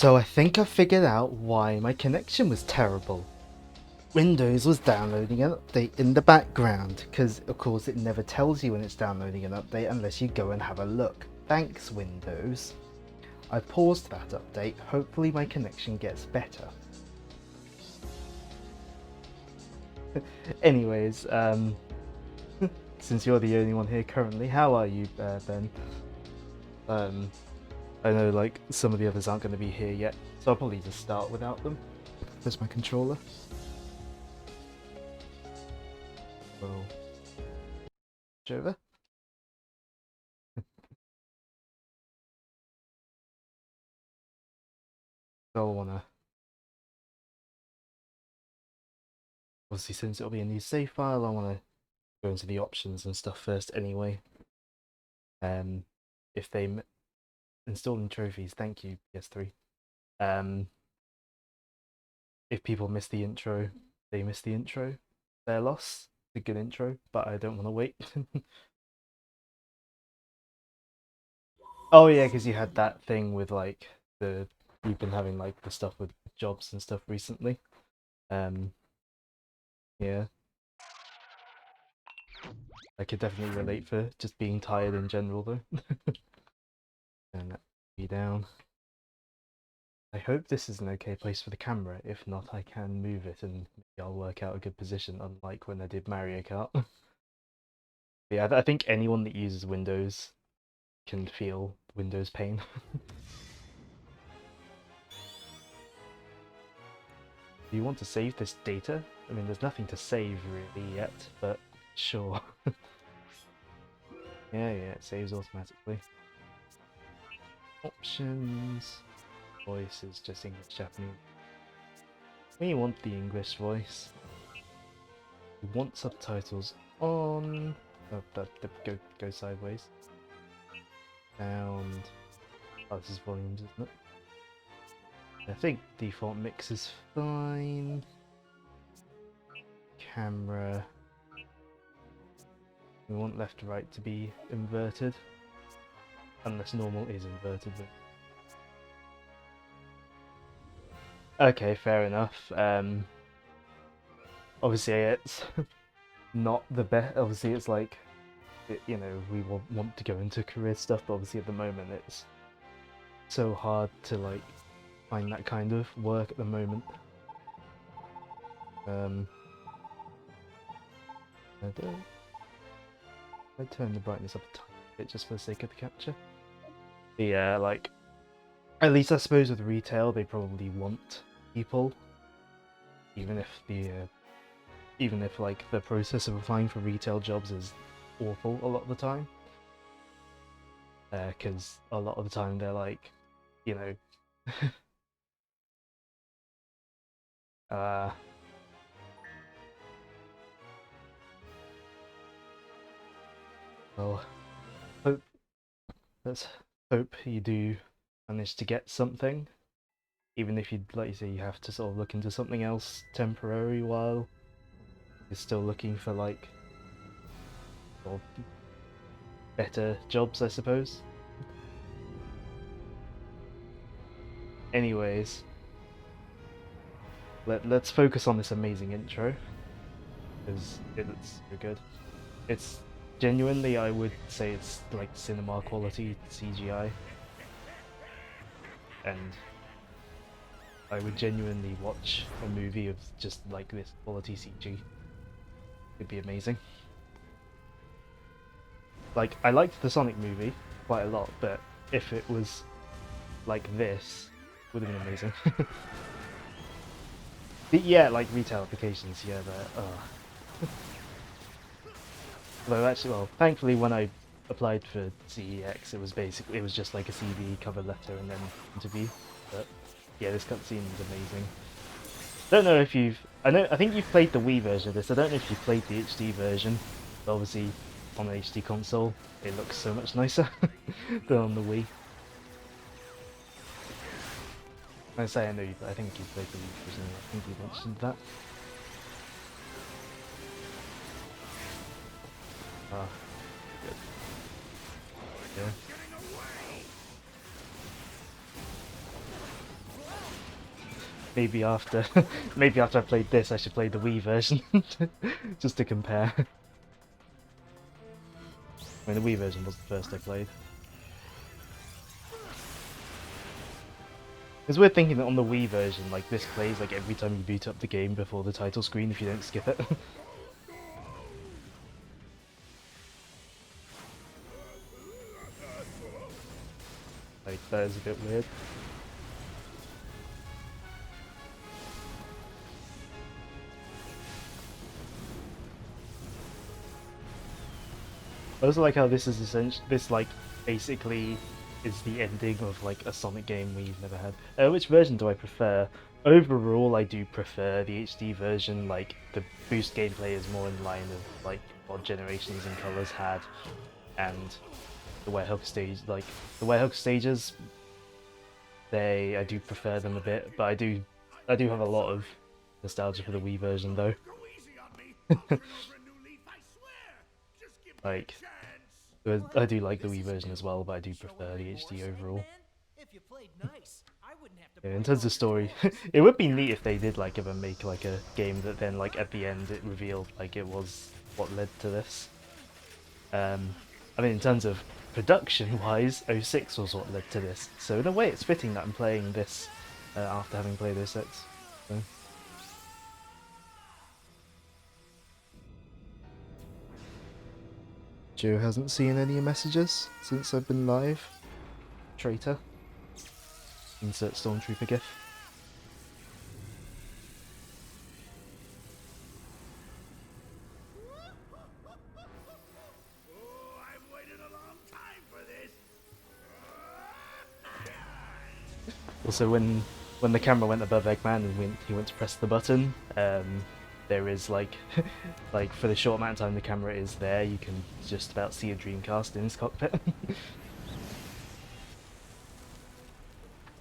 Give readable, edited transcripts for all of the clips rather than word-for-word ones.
So I think I figured out why my connection was terrible. Windows was downloading an update in the background, because of course it never tells you when it's downloading an update unless you go and have a look. Thanks, Windows. I paused that update, hopefully my connection gets better. Anyways, since you're the only one here currently, how are you, Ben? I know like some of the others aren't going to be here yet, so I'll probably just start without them. There's my controller. Well, over. I'll wanna obviously, since it'll be a new save file, I wanna go into the options and stuff first anyway. If they installing trophies, thank you PS3. If people miss the intro, they miss the intro. Their loss. It's a good intro, but I don't want to wait. Oh yeah, because you had that thing with like you've been having like the stuff with jobs and stuff recently. Yeah, I could definitely relate for just being tired in general though. Turn that be down. I hope this is an okay place for the camera. If not, I can move it and maybe I'll work out a good position, unlike when I did Mario Kart. Yeah, I think anyone that uses Windows can feel Windows pain. Do you want to save this data? I mean, there's nothing to save really yet, but sure. Yeah, it saves automatically. Options. Voice is just English, Japanese. We want the English voice. We want subtitles on. Oh, go sideways. Sound. Oh, this is volumes, isn't it? I think default mix is fine. Camera. We want left to right to be inverted. Unless normal is inverted. But... Okay, fair enough. Obviously it's not the best. Obviously it's like, you know, we want to go into career stuff, but obviously at the moment it's so hard to like find that kind of work at the moment. I turn the brightness up a tiny bit just for the sake of the capture. Yeah, like, at least I suppose with retail they probably want people, even if like the process of applying for retail jobs is awful a lot of the time. Because a lot of the time they're like, you know, well, let's hope you do manage to get something, even if you, like you say, you have to sort of look into something else temporary while you're still looking for like sort of better jobs, I suppose. Anyways, let's focus on this amazing intro, because it's so good. It's genuinely, I would say it's like cinema quality CGI, and I would genuinely watch a movie of just like this quality CG. It'd be amazing. Like, I liked the Sonic movie quite a lot, but if it was like this, it would have been amazing. Yeah, like retail applications, yeah, but Though actually, well, thankfully when I applied for CEX, it was just like a CV, cover letter, and then interview. But yeah, this cutscene is amazing. Don't know if I think you've played the Wii version of this. I don't know if you've played the HD version. But obviously, on an HD console, it looks so much nicer than on the Wii. I say I know I think you played the Wii version. I think you mentioned that. Ah, good. Yeah. maybe after maybe after I played this, I should play the Wii version just to compare. I mean, the Wii version was the first I played. It's weird thinking that on the Wii version, like this plays like every time you boot up the game before the title screen if you don't skip it. Like that is a bit weird. I also like how this is this like basically is the ending of like a Sonic game we've never had. Which version do I prefer? Overall, I do prefer the HD version. Like the boost gameplay is more in line of like what Generations and Colors had, and the Werehog stage, like the Werehog stages. I do prefer them a bit, but I do have a lot of nostalgia for the Wii version though. Like, I do like the Wii version as well, but I do prefer the HD overall. Yeah, in terms of story, it would be neat if they did like ever make like a game that then like at the end it revealed like it was what led to this. I mean, in terms of production-wise, '06 was what led to this. So in a way, it's fitting that I'm playing this after having played '06. So. Joe hasn't seen any messages since I've been live. Traitor. Insert Stormtrooper gif. Also, when the camera went above Eggman and he went to press the button, there is like, like for the short amount of time the camera is there, you can just about see a Dreamcast in his cockpit.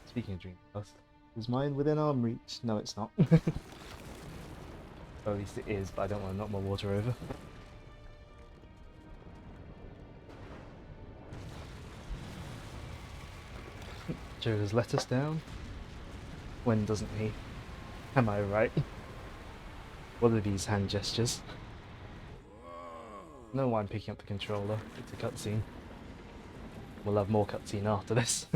Speaking of Dreamcast, is mine within arm reach? No, it's not. Or at least it is, but I don't want to knock my water over. Joe has let us down. When doesn't he? Am I right? What are these hand gestures? I don't know why I'm picking up the controller. It's a cutscene. We'll have more cutscene after this.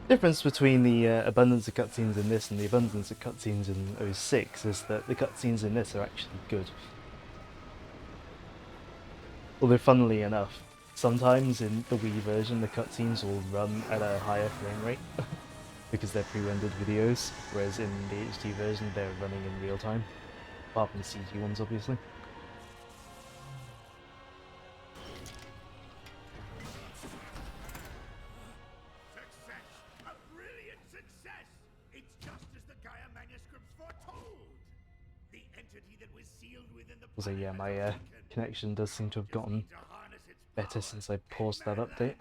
Difference between the abundance of cutscenes in this and the abundance of cutscenes in '06 is that the cutscenes in this are actually good. Although funnily enough, sometimes in the Wii version the cutscenes will run at a higher frame rate because they're pre-rendered videos, whereas in the HD version they're running in real time, apart from the CG ones obviously. So yeah, my connection does seem to have gotten better since I paused that update.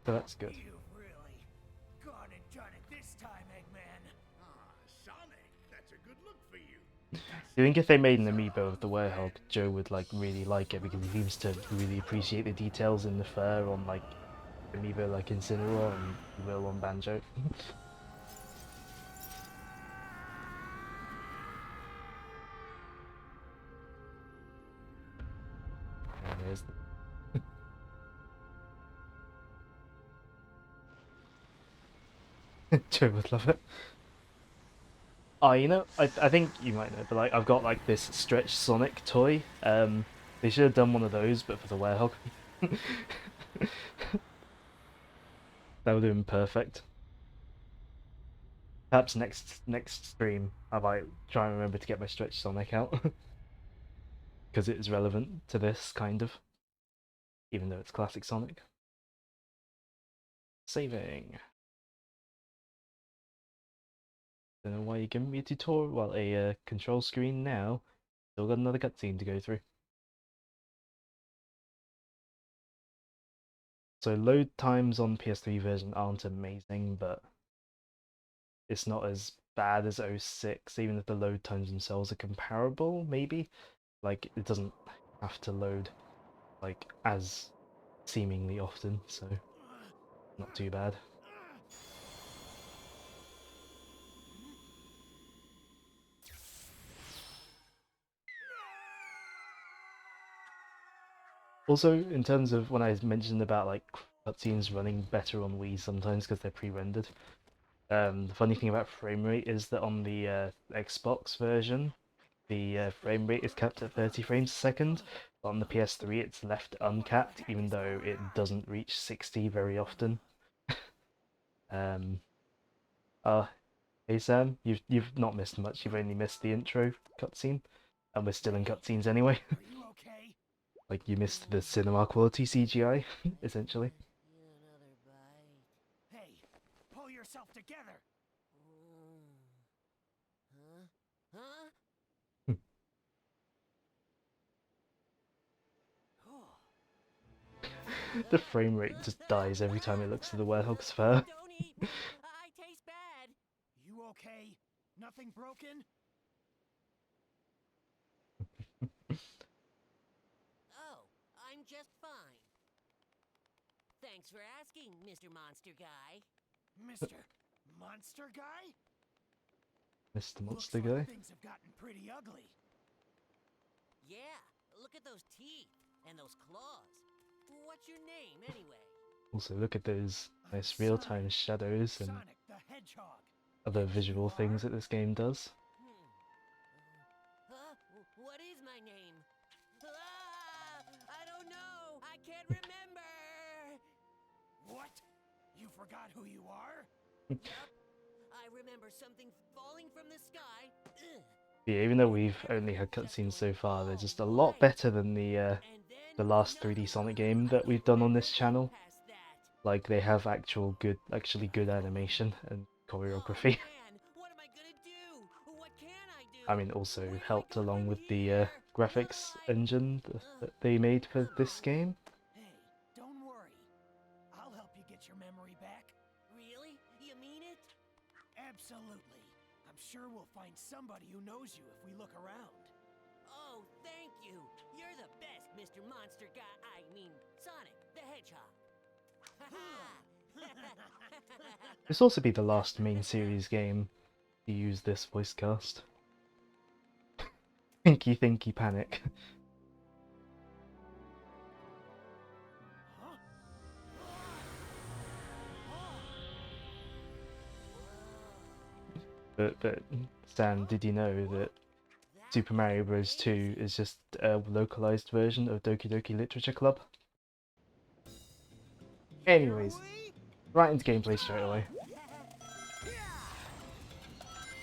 So that's good. Do you think if they made an amiibo of the Werehog, Joe would like really like it because he seems to really appreciate the details in the fur on like amiibo like Incineroar and Will on Banjo? And there's Joe would love it. Oh, you know, I think you might know, but like I've got like this Stretch Sonic toy. They should have done one of those, but for the Werehog. That would have been perfect. Perhaps next stream I might try and remember to get my Stretch Sonic out because it is relevant to this kind of, even though it's classic Sonic. Saving. Don't know why you're giving me a tutorial, well, a control screen now. Still got another cutscene to go through. So load times on PS3 version aren't amazing, but it's not as bad as '06, even if the load times themselves are comparable, maybe. Like, it doesn't... have to load like as seemingly often, so not too bad. Also, in terms of when I mentioned about like cutscenes running better on Wii sometimes because they're pre-rendered, the funny thing about frame rate is that on the Xbox version, the frame rate is capped at 30 frames a second. But on the PS3, it's left uncapped, even though it doesn't reach 60 very often. Um, hey Sam, you've not missed much. You've only missed the intro cutscene, and we're still in cutscenes anyway. Are you okay? Like you missed the cinema quality CGI, essentially. Another bite. Hey, pull yourself together. Huh? Huh? The frame rate just dies every time it looks at the werewolf's fur. Don't eat me. I taste bad. You okay? Nothing broken? Oh, I'm just fine. Thanks for asking, Mr. Monster Guy. Mr. Monster Guy? Mr. Looks Monster like Guy. things have gotten pretty ugly. Yeah, look at those teeth and those claws. What's your name, anyway? Also, look at those I'm nice real-time Sonic. shadows and Sonic the Hedgehog. other visual You things are? that this game does. What is my name? I don't know. I can't remember. What? You forgot who you are? Yep. I remember something falling from the sky. Yeah, even though we've only had cutscenes so far, they're just a lot better than the last 3D Sonic game that we've done on this channel. Like they have actually good animation and choreography. What am I gonna do? What can I do? I mean, also Where do I helped go along from with the here? graphics I- engine that they made for this game. Hey, don't worry. I'll help you get your memory back. Really? You mean it? Absolutely. I'm sure we'll find somebody who knows you if we look around. Oh, thank you. You're the best, Mr. Monster Guy. I mean, Sonic the Hedgehog. This will also be the last main series game to use this voice cast. Thinky Thinky Panic. Huh? But Sam, did you know that Super Mario Bros. 2 is just a localized version of Doki Doki Literature Club? Anyways, right into gameplay straight away.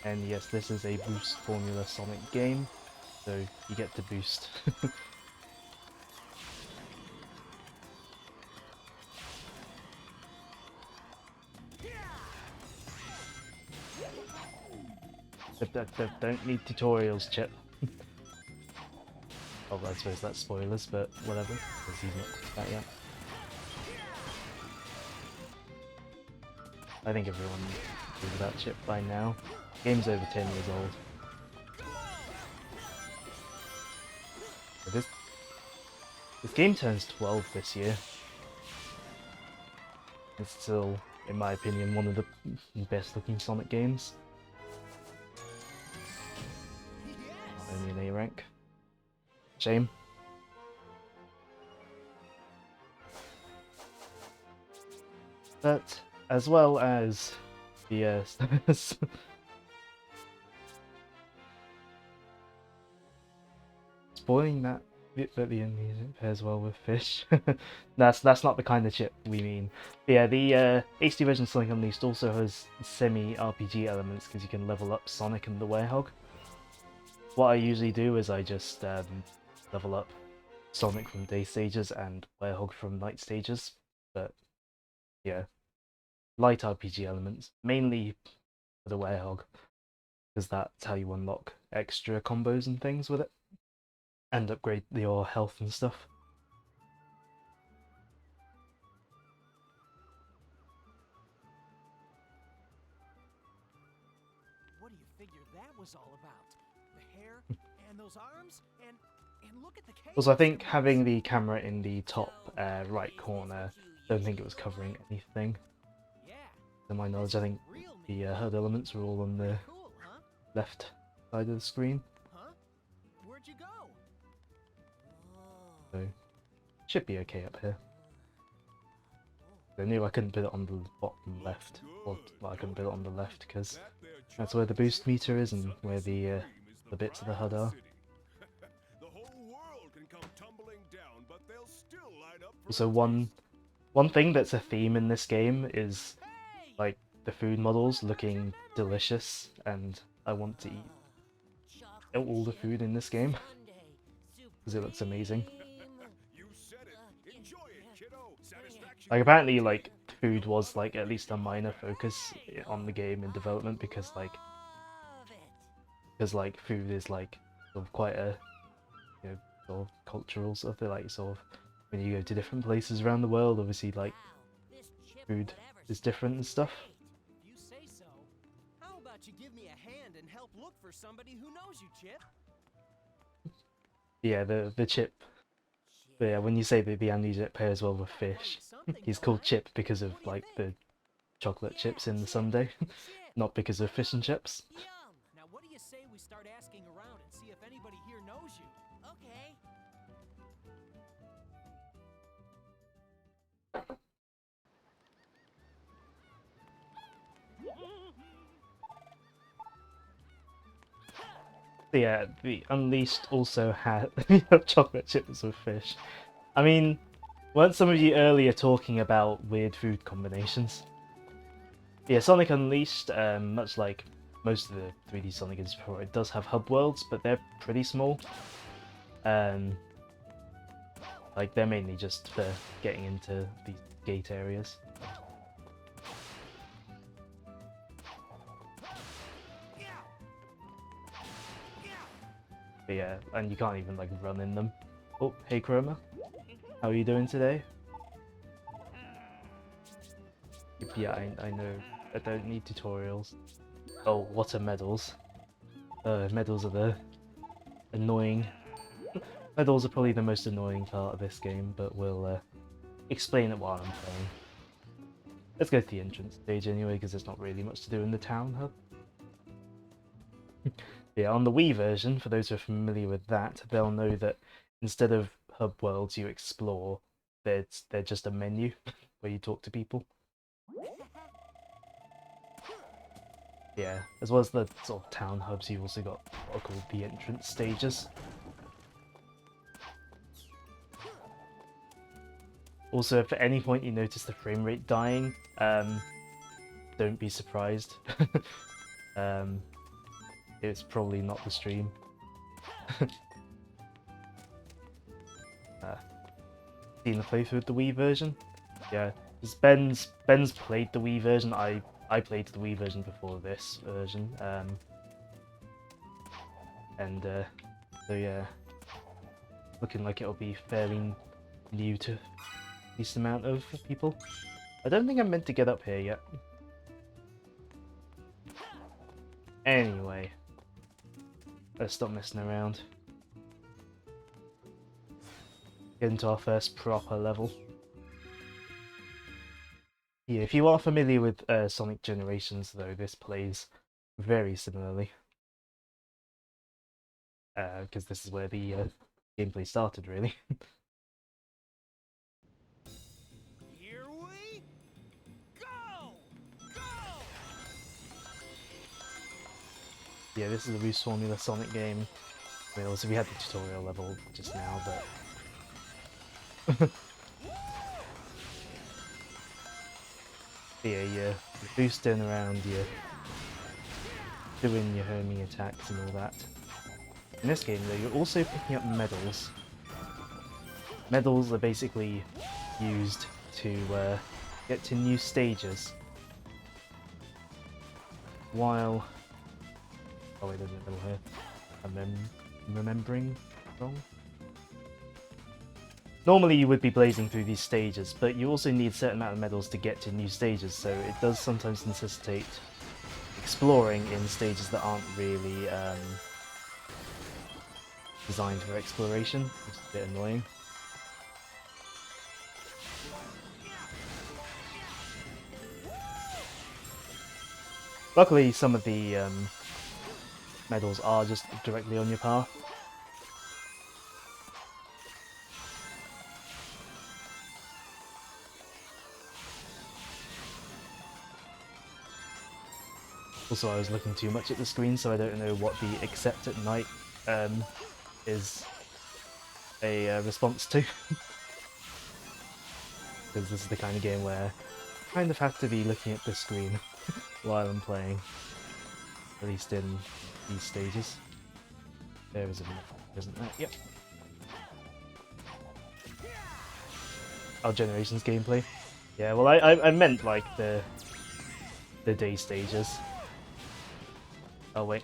And yes, this is a boost formula Sonic game, so you get to boost. Don't need tutorials, Chip. Oh, I suppose that's spoilers, but whatever, because he's not clicked that yet. I think everyone knows about Chip by now. Game's over 10 years old. But this game turns 12 this year. It's still, in my opinion, one of the best looking Sonic games. Not only an A rank. Shame. But, as well as the spoiling that bit at the end pairs well with fish. That's not the kind of chip we mean. But yeah, the HD version of Sonic Unleashed also has semi-RPG elements because you can level up Sonic and the Werehog. What I usually do is I just level up Sonic from day stages and Werehog from night stages. But yeah, light RPG elements, mainly for the Werehog, because that's how you unlock extra combos and things with it. And upgrade your health and stuff. What do you figure that was all about? The hair and those arms and And look at the cave. Also, I think having the camera in the top right corner, I don't think it was covering anything. Yeah. To my knowledge, I think Real the neat. HUD elements were all on the Cool, huh? left side of the screen. Huh? Where'd you go? So, should be okay up here. I knew I couldn't put it on the bottom left, or well, I couldn't put it on the left because that's where the boost meter is and where the bits of the HUD are. The whole world can come tumbling down, but they'll still line up for Also, a one thing that's a theme in this game is Hey! like the food models looking delicious, and I want to eat all the food in this game because it looks amazing. You said it. Enjoy it, kiddo. Satisfaction. Like apparently, like food was like at least a minor focus on the game in development because food is like sort of quite a sort of cultural sort of thing, like sort of when you go to different places around the world, obviously like food is different and stuff. If you say so. How about you give me a hand and help look for somebody who knows you, Chip? Yeah, the chip. But yeah, when you say that the amnesia pairs well with fish, he's called Chip because of like the chocolate chips in the sundae, not because of fish and chips. Now, what do you say we start asking around and see if anybody here knows you? Okay. But yeah, the Unleashed also had chocolate chips with fish. I mean, weren't some of you earlier talking about weird food combinations? Yeah, Sonic Unleashed, much like most of the 3D Sonic games before, it does have hub worlds, but they're pretty small. Like they're mainly just for getting into these gate areas. But yeah, and you can't even like run in them. Oh, hey Chroma. How are you doing today? Yeah, I know. I don't need tutorials. Oh, what are medals? Medals are the annoying... Medals are probably the most annoying part of this game, but we'll explain it while I'm playing. Let's go to the entrance stage anyway, because there's not really much to do in the town hub. Yeah, on the Wii version, for those who are familiar with that, they'll know that instead of hub worlds you explore, they're just a menu where you talk to people. Yeah, as well as the sort of town hubs, you've also got what are called the entrance stages. Also, if at any point you notice the frame rate dying, don't be surprised. It's probably not the stream. Seen the playthrough with the Wii version? Yeah, 'cause Ben's played the Wii version. I played the Wii version before this version. So yeah, looking like it'll be fairly new to a decent amount of people. I don't think I'm meant to get up here yet. Anyway, let's stop messing around. Get into our first proper level. Yeah, if you are familiar with Sonic Generations, though, this plays very similarly. Because this is where the gameplay started, really. Here we go! Go! Yeah, this is a Boost Formula Sonic game. I mean, also we had the tutorial level just now, but... yeah, you're boosting around, you're doing your homing attacks and all that. In this game, though, you're also picking up medals. Medals are basically used to get to new stages. While... oh wait, there's a medal here. I'm remembering wrong? Normally you would be blazing through these stages, but you also need a certain amount of medals to get to new stages, so it does sometimes necessitate exploring in stages that aren't really designed for exploration, which is a bit annoying. Luckily, some of the medals are just directly on your path. Also, I was looking too much at the screen, so I don't know what the accept at night is a response to. Because this is the kind of game where I kind of have to be looking at the screen while I'm playing. At least in these stages. There is a map, isn't there? Yep. Oh, Generations gameplay. Yeah, well, I meant like the day stages. Oh wait.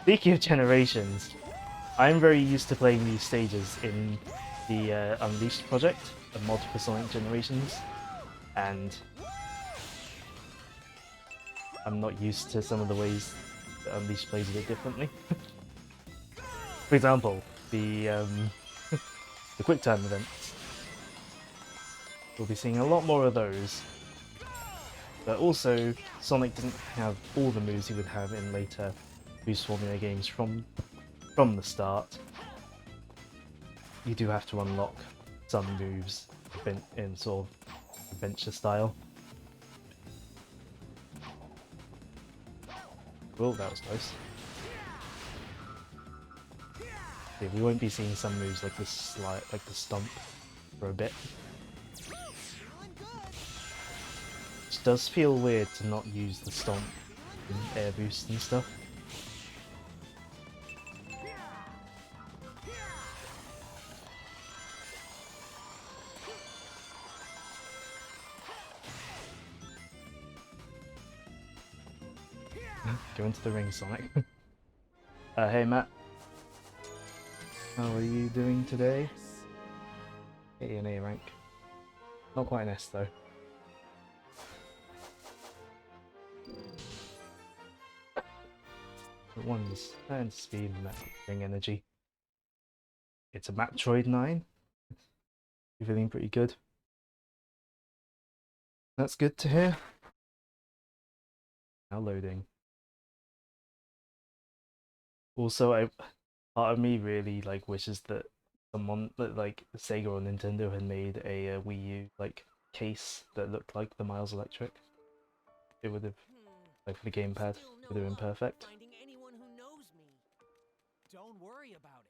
Speaking of Generations, I'm very used to playing these stages in the Unleashed project, a mod for Sonic Generations, and I'm not used to some of the ways that Unleashed plays a bit differently. For example, the the quick time events. We'll be seeing a lot more of those. But also, Sonic didn't have all the moves he would have in later Boost Formula games from the start. You do have to unlock some moves in sort of adventure style. Oh, that was close. Yeah, we won't be seeing some moves like the slide, like the stomp, for a bit. It does feel weird to not use the stomp in air boost and stuff. Go into the ring, Sonic. Hey Matt. How are you doing today? Get you an A rank. Not quite an S though. One's turn speed and ring energy. It's a Metroid 9. You're feeling pretty good. That's good to hear. Now loading. Also, part of me really wishes that someone like Sega or Nintendo had made a Wii U case that looked like the Miles Electric. It would have, for the gamepad, would have been perfect. Don't worry about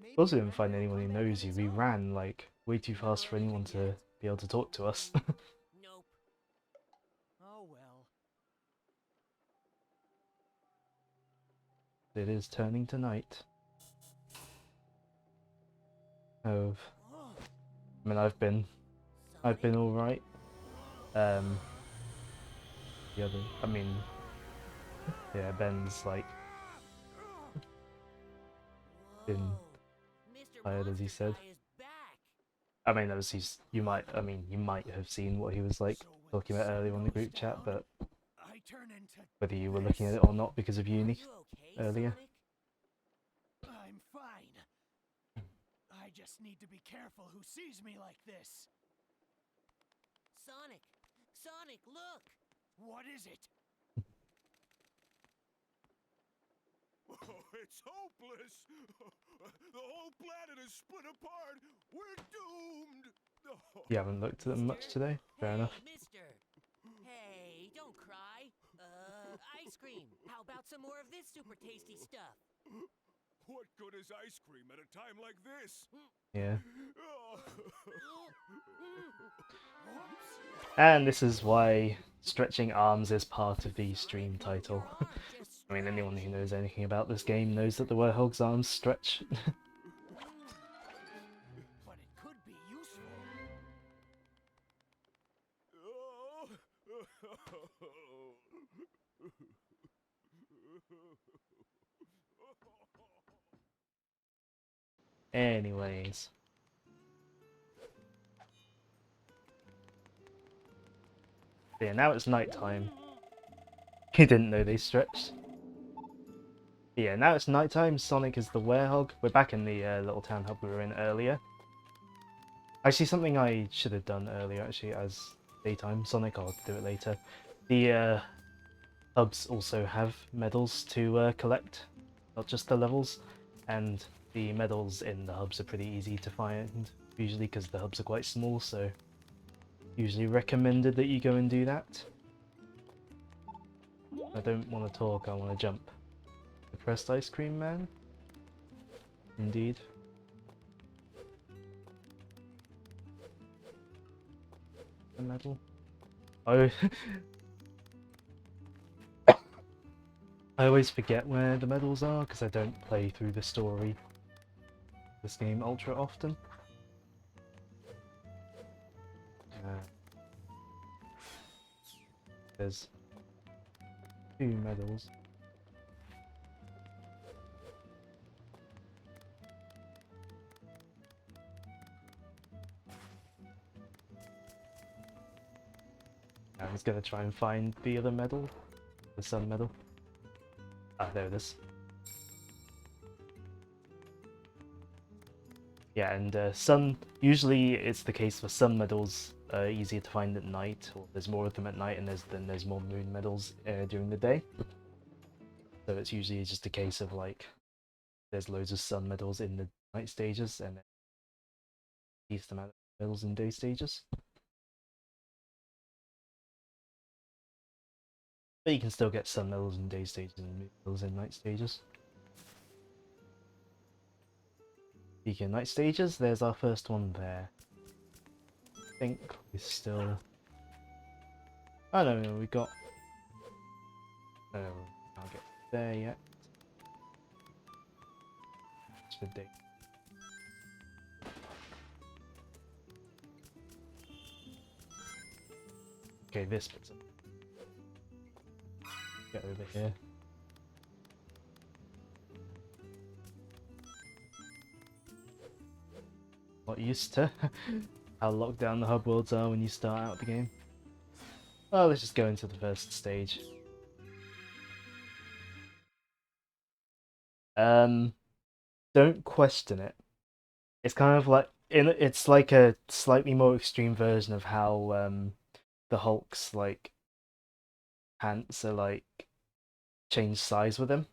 it. Also didn't find anyone who knows you. We ran way too fast for anyone to be able to talk to us. Nope. Oh well. It is turning to night. I mean, I've been all right. The other, I mean, yeah, Ben's been tired, as he said. I mean, you might have seen what he was talking about earlier on the group chat, but whether you were looking at it or not because of uni earlier. I'm fine. I just need to be careful who sees me like this. Sonic! Sonic, look! What is it? Oh, it's hopeless. The whole planet is split apart. We're doomed. Oh. You haven't looked at them much today? Fair enough. Mister! Hey, don't cry. Ice cream. How about some more of this super tasty stuff? What good is ice cream at a time like this? Yeah. Oh. And this is why stretching arms is part of the stream title. I mean, anyone who knows anything about this game knows that the Werehog's arms stretch. But it could be useful. Anyways. Yeah, now it's night time. You didn't know they stretched. Yeah, now it's nighttime. Sonic is the werehog. We're back in the little town hub we were in earlier. Actually, something I should have done earlier, actually, as daytime Sonic, I'll do it later. The hubs also have medals to collect, not just the levels, and the medals in the hubs are pretty easy to find, usually because the hubs are quite small, so usually recommended that you go and do that. I don't want to talk, I want to jump. Depressed Ice Cream Man? Indeed. A medal? Oh, I always forget where the medals are because I don't play through the story this game ultra often. There's 2 medals. I'm just gonna try and find the other medal, the sun medal. Ah, there it is. Yeah, and sun, usually it's the case for sun medals easier to find at night, or there's more of them at night, and there's more moon medals during the day. So it's usually just a case of like, there's loads of sun medals in the night stages, and then decent amount of medals in day stages. But you can still get sun medals in day stages and moon medals in night stages. Speaking of night stages, there's our first one there. I think we still... Oh no, we got... No, we can't get there yet. It's for day. Okay, this bit's up. Get over here. Not used to how locked down the hub worlds are when you start out the game. Well, let's just go into the first stage. Don't question it. It's kind of like it's like a slightly more extreme version of how the Hulk's like pants are like change size with him.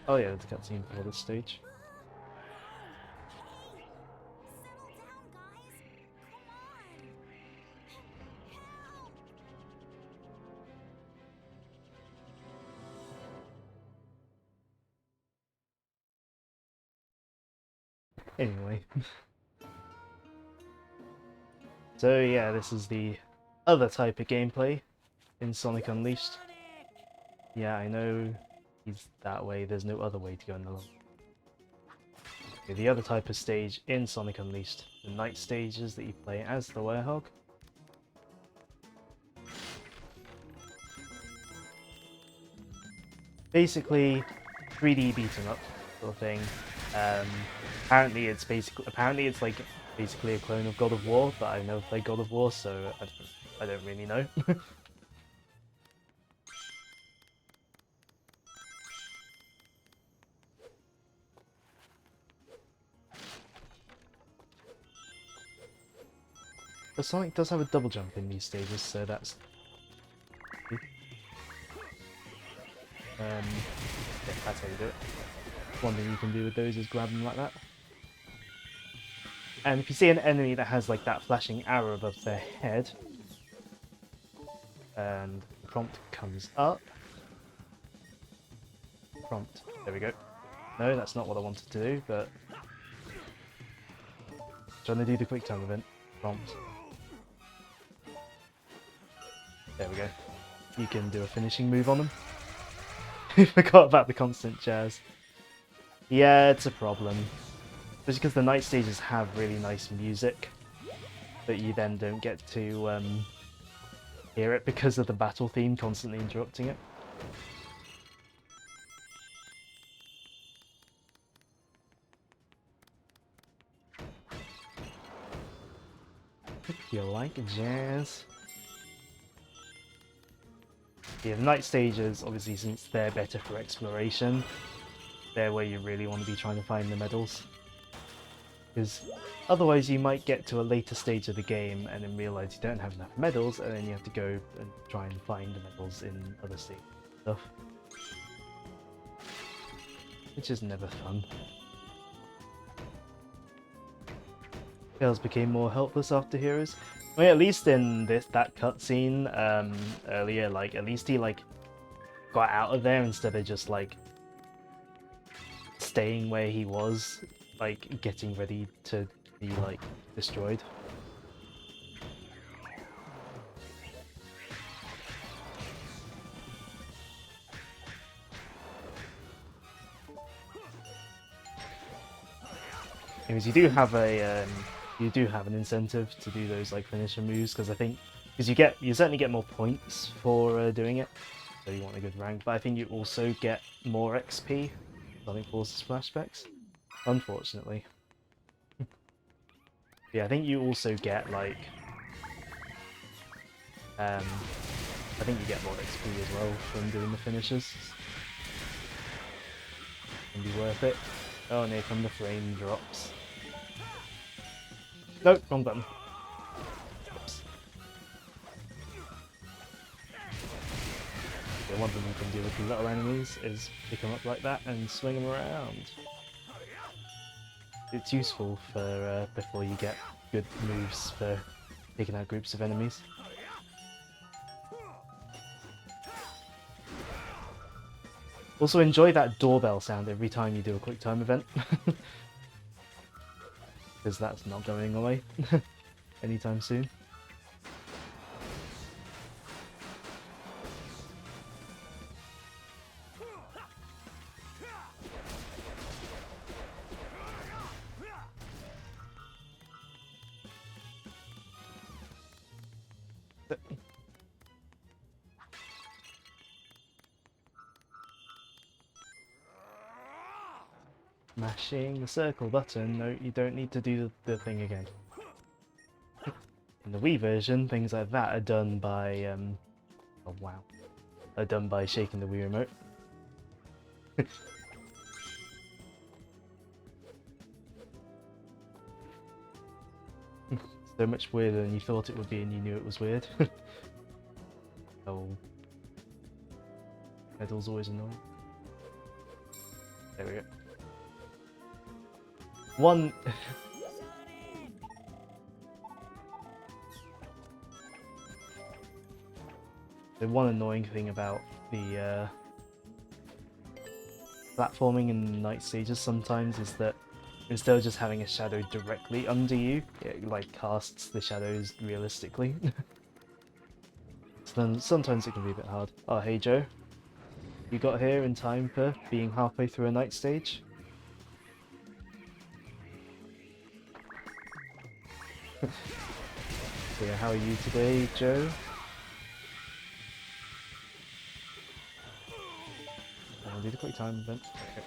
Oh yeah, there's a cutscene for this stage. Anyway. So yeah, this is the other type of gameplay in Sonic Unleashed. Yeah, I know he's that way, there's no other way to go in the level. Okay, the other type of stage in Sonic Unleashed, the night stages that you play as the werehog. Basically, 3D beat 'em up sort of thing. Apparently it's like basically a clone of God of War, but I've never played God of War, so I don't really know. But Sonic does have a double jump in these stages, so that's... yeah, that's how you do it. One thing you can do with those is grab them like that. And if you see an enemy that has like that flashing arrow above their head, and the prompt comes up. Prompt, there we go. No, that's not what I wanted to do, but... trying to do the quick time event. Prompt. There we go. You can do a finishing move on them. Forgot about the constant jazz. Yeah, it's a problem. Just because the night stages have really nice music, but you then don't get to hear it because of the battle theme constantly interrupting it. If you like jazz. Yeah, the night stages, obviously, since they're better for exploration, they're where you really want to be trying to find the medals. Because otherwise you might get to a later stage of the game and then realise you don't have enough medals, and then you have to go and try and find the medals in other stages and stuff. Which is never fun. Tails became more helpless after Heroes. I mean, at least in that cutscene earlier, like at least he like got out of there instead of just like staying where he was, like getting ready to be like destroyed. Anyways, you do have an incentive to do those like finisher moves, because I think you certainly get more points for doing it, so you want a good rank. But I think you also get more XP. Starting Forces flashbacks, unfortunately. Yeah, I think you also get like I think you get more XP as well from doing the finishers. Can be worth it. Oh, no, from the frame drops. Nope, wrong button. Oops. Yeah, one thing you can do with the little enemies is pick them up like that and swing them around. It's useful for before you get good moves for taking out groups of enemies. Also enjoy that doorbell sound every time you do a quick time event. Because that's not going away anytime soon. Mashing the circle button. No, you don't need to do the thing again. In the Wii version, things like that are done by oh wow, are done by shaking the Wii remote. So much weirder than you thought it would be, and you knew it was weird. Oh, medal's always annoying. There we go. One. The one annoying thing about the platforming in night stages sometimes is that instead of just having a shadow directly under you, it like casts the shadows realistically. So then sometimes it can be a bit hard. Oh hey Joe, you got here in time for being halfway through a night stage? So yeah, how are you today, Joe? I'll do the quick time event. Okay.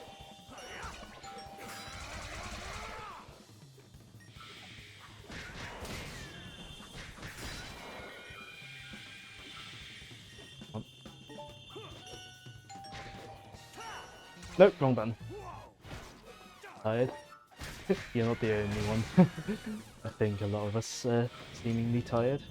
Nope, wrong button. Tired. You're not the only one. I think a lot of us are seemingly tired.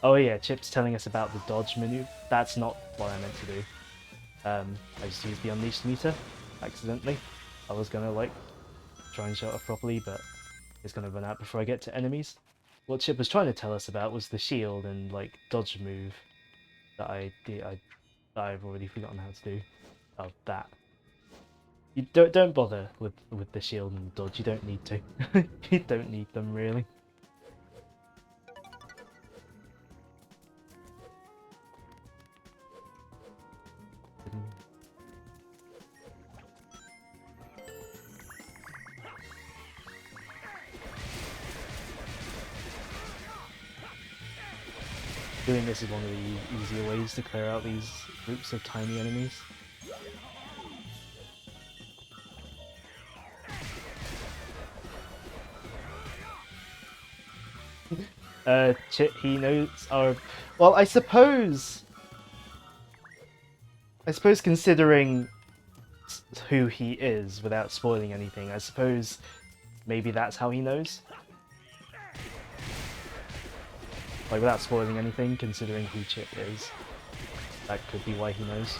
Oh yeah, Chip's telling us about the dodge menu. That's not what I meant to do. I just used the unleashed meter accidentally. I was gonna like try and shut off properly, but it's gonna run out before I get to enemies. What Chip was trying to tell us about was the shield and like dodge move that I've already forgotten how to do. Oh, that. You don't bother with the shield and dodge. You don't need to. You don't need them really. Doing this is one of the easier ways to clear out these groups of tiny enemies. He knows our. Well, I suppose. Considering who he is, without spoiling anything, I suppose maybe that's how he knows. Like, without spoiling anything, considering who Chip is, that could be why he knows.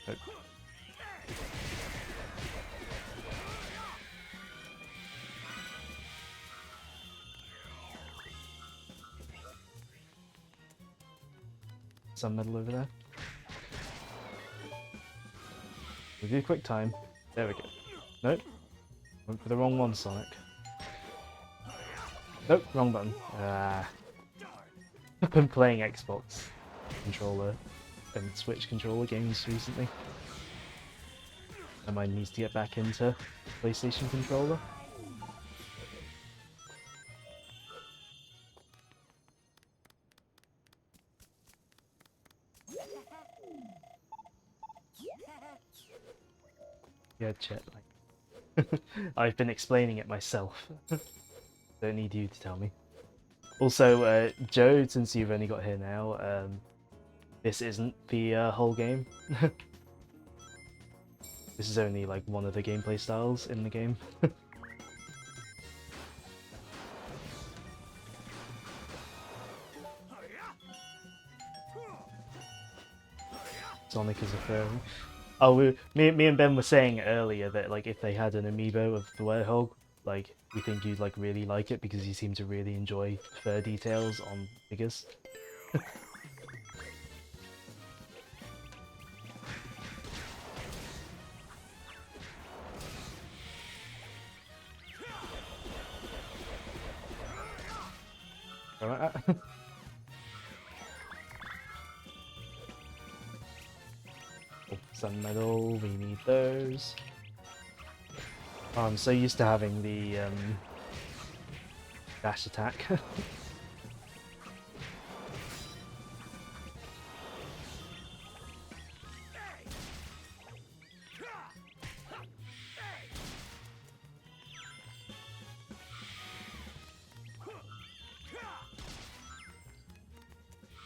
But... some metal over there. We'll do a quick time. There we go. Nope. Went for the wrong one, Sonic. Nope, wrong button. I've been playing Xbox controller and Switch controller games recently. My mind needs to get back into PlayStation controller. Yeah, Chet, like... I've been explaining it myself. Don't need you to tell me. Also, Joe, since you've only got here now, this isn't the whole game. This is only like one of the gameplay styles in the game. Sonic is a furry. Oh, me and Ben were saying earlier that like if they had an amiibo of the Werehog, like we think you'd like really like it because you seem to really enjoy fur details on figures. Alright. Oh, sun medal, we need those. Oh, I'm so used to having the dash attack.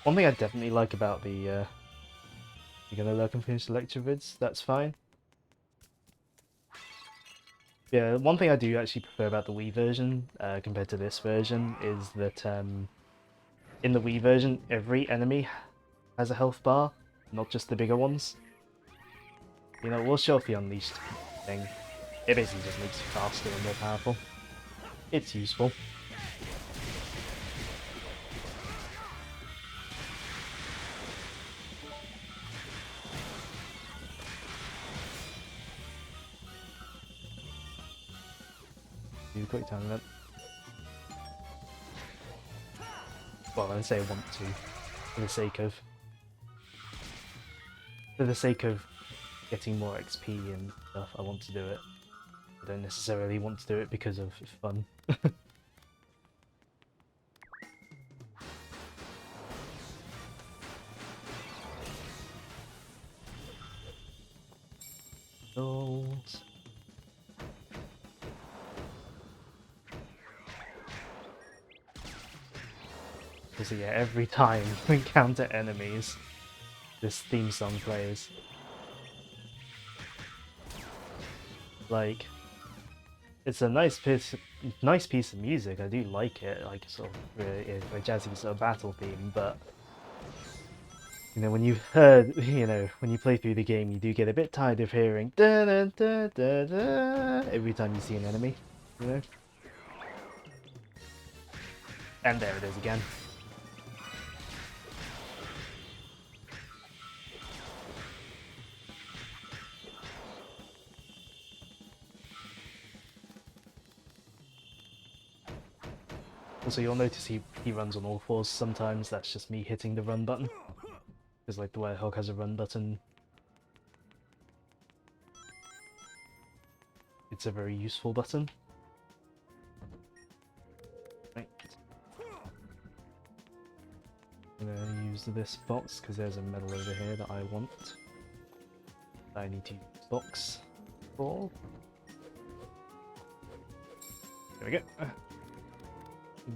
One thing I definitely like about the you're gonna lurk and finish the lecture vids, that's fine. Yeah, one thing I do actually prefer about the Wii version compared to this version is that in the Wii version every enemy has a health bar, not just the bigger ones. You know, we'll show off the Unleashed thing. It basically just makes you faster and more powerful. It's useful. Do a quick time event. Well, I say I want to, for the sake of getting more XP and stuff. I want to do it. I don't necessarily want to do it because of fun. Goals. So yeah, every time we encounter enemies, this theme song plays. Like, it's a nice piece of music. I do like it, like sort of a jazzy sort of battle theme. But you know, when you heard, you know, when you play through the game, you do get a bit tired of hearing da da da da da every time you see an enemy, you know. And there it is again. Also, you'll notice he runs on all fours sometimes. That's just me hitting the run button. Because like the Werehog has a run button. It's a very useful button. Right. I'm gonna use this box because there's a medal over here that I want. I need to use this box for. There we go.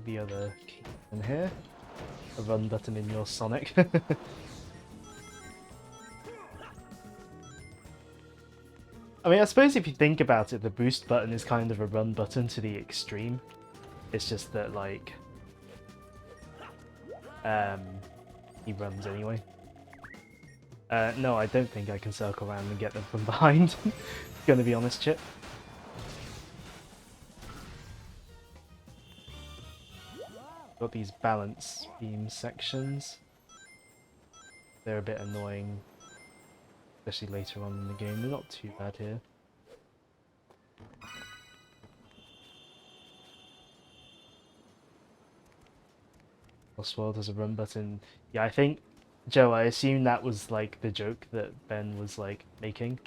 The other key in here. A run button in your Sonic. I mean, I suppose if you think about it, the boost button is kind of a run button to the extreme. It's just that, like, he runs anyway. No, I don't think I can circle around and get them from behind. Gonna be honest, Chip. Got these balance beam sections. They're a bit annoying, especially later on in the game. They're not too bad here. Lost World has a run button. Yeah, I think, Joe, I assume that was like the joke that Ben was like making.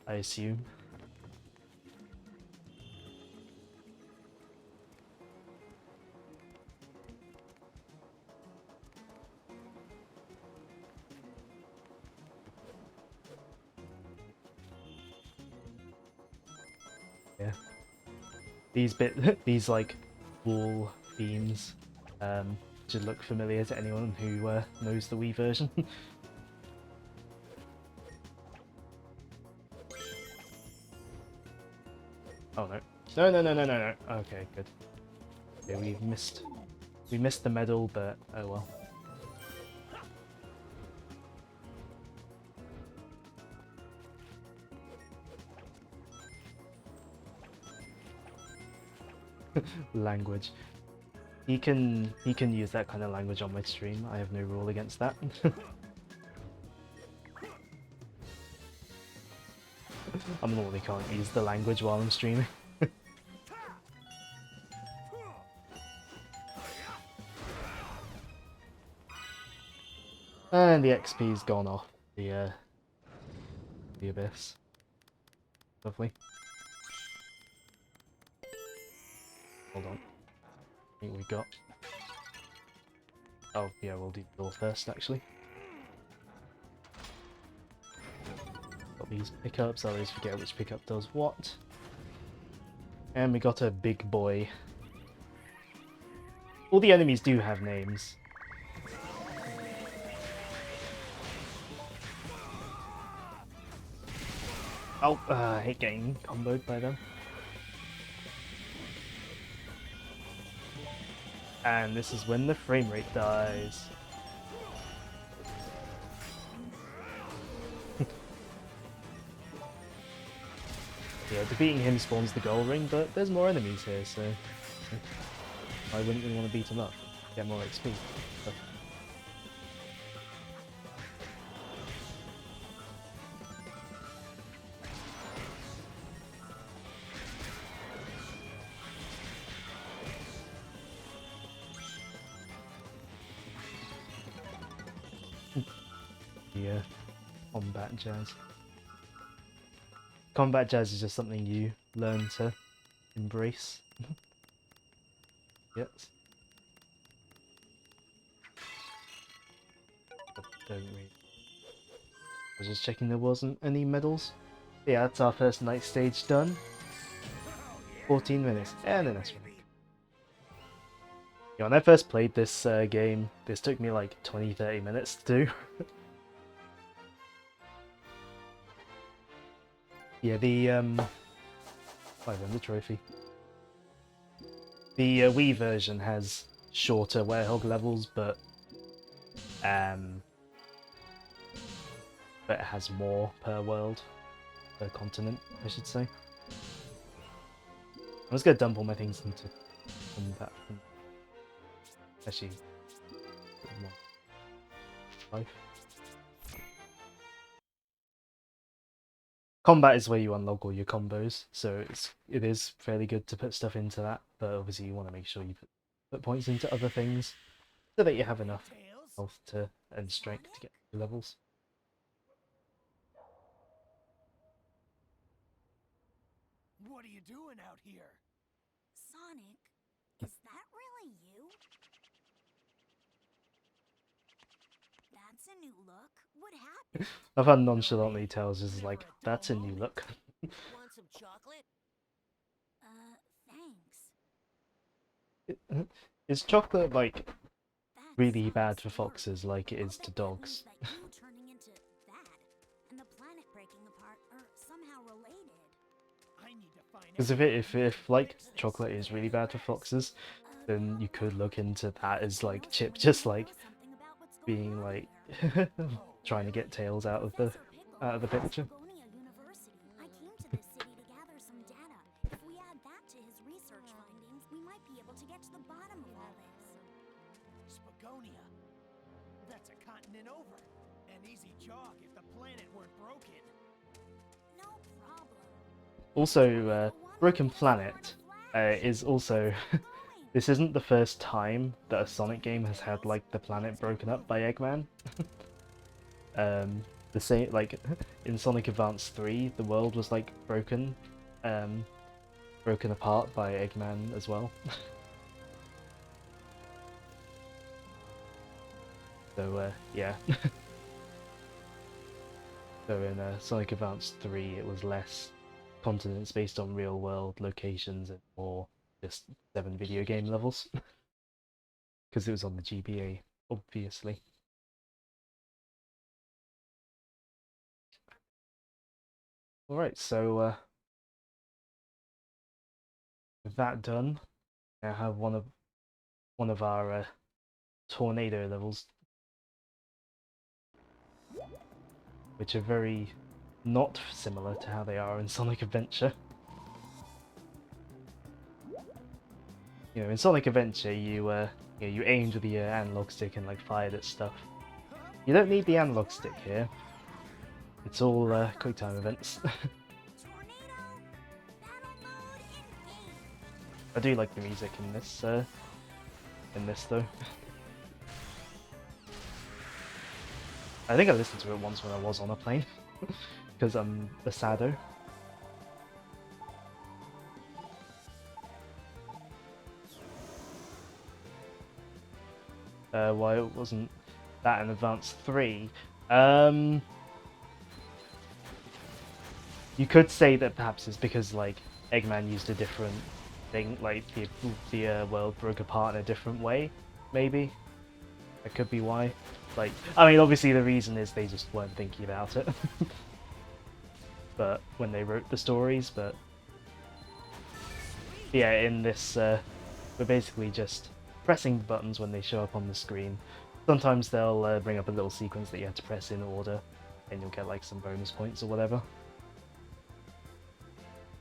I assume. Yeah. These like wall themes should look familiar to anyone who knows the Wii version. Oh no. No. Okay, good. Yeah, we missed the medal, but oh well. Language. He can use that kind of language on my stream. I have no rule against that. I normally can't use the language while I'm streaming. And the XP's gone off the abyss. Lovely. Hold on. I think we got. Oh yeah, we'll do the door first actually. Got these pickups. I always forget which pickup does what. And we got a big boy. All the enemies do have names. Oh, I hate getting comboed by them. And this is when the frame rate dies. Yeah, defeating him spawns the gold ring, but there's more enemies here, so I wouldn't really want to beat him up. Get more XP. But... Yeah, combat jazz. Combat jazz is just something you learn to embrace. Yes. But don't read. I was just checking there wasn't any medals. Yeah, that's our first night stage done. 14 minutes. And then that's right. Yeah, when I first played this game, this took me like 20-30 minutes to do. Yeah, the 500 trophy. The Wii version has shorter Werehog levels, but it has more per world, per continent, I should say. I'm just gonna dump all my things into combat. Actually, life. Combat is where you unlock all your combos, so it is fairly good to put stuff into that, but obviously you want to make sure you put points into other things so that you have enough health and strength to get your levels. What are you doing out here? Sonic, is that really you? That's a new look. What happened? I've had nonchalantly tells us like, that's a new look. Want some chocolate? Thanks. Is chocolate like That really sounds bad for smart. foxes like it I'll is to bet that dogs? means that you turning into that and the planet breaking apart are somehow related. I need to find Because out if like fix this. chocolate is really bad for foxes, then you could look into that as like Chip Someone just who like knows something about what's going being on like there. trying to get Tails out of Professor Pickle the at picture. Spagonia University. I came to this city to gather some data. If we add that to his research findings, we might be able to get to the bottom of all this. Spagonia. That's a continent over. An easy jog if the planet weren't broken. No problem. Also, Broken Planet is also this isn't the first time that a Sonic game has had like the planet broken up by Eggman. The same like in Sonic Advance 3, the world was like broken apart by Eggman as well. So yeah. So in Sonic Advance 3, it was less continents based on real world locations and more just 7 video game levels. Because it was on the GBA, obviously. Alright, so with that done, I have one of our tornado levels, which are very not similar to how they are in Sonic Adventure. You know, in Sonic Adventure, you aimed with the analog stick and like fired at stuff. You don't need the analog stick here. It's all quick time events. Tornado, battle mode engage. I do like the music in this though. I think I listened to it once when I was on a plane, because I'm a sado. Why it wasn't that in Advance 3? You could say that perhaps it's because like Eggman used a different thing, like the world broke apart in a different way, maybe. That could be why. Like, I mean, obviously the reason is they just weren't thinking about it. But when they wrote the stories, but yeah, in this, we're basically just pressing the buttons when they show up on the screen. Sometimes they'll bring up a little sequence that you have to press in order, and you'll get like some bonus points or whatever.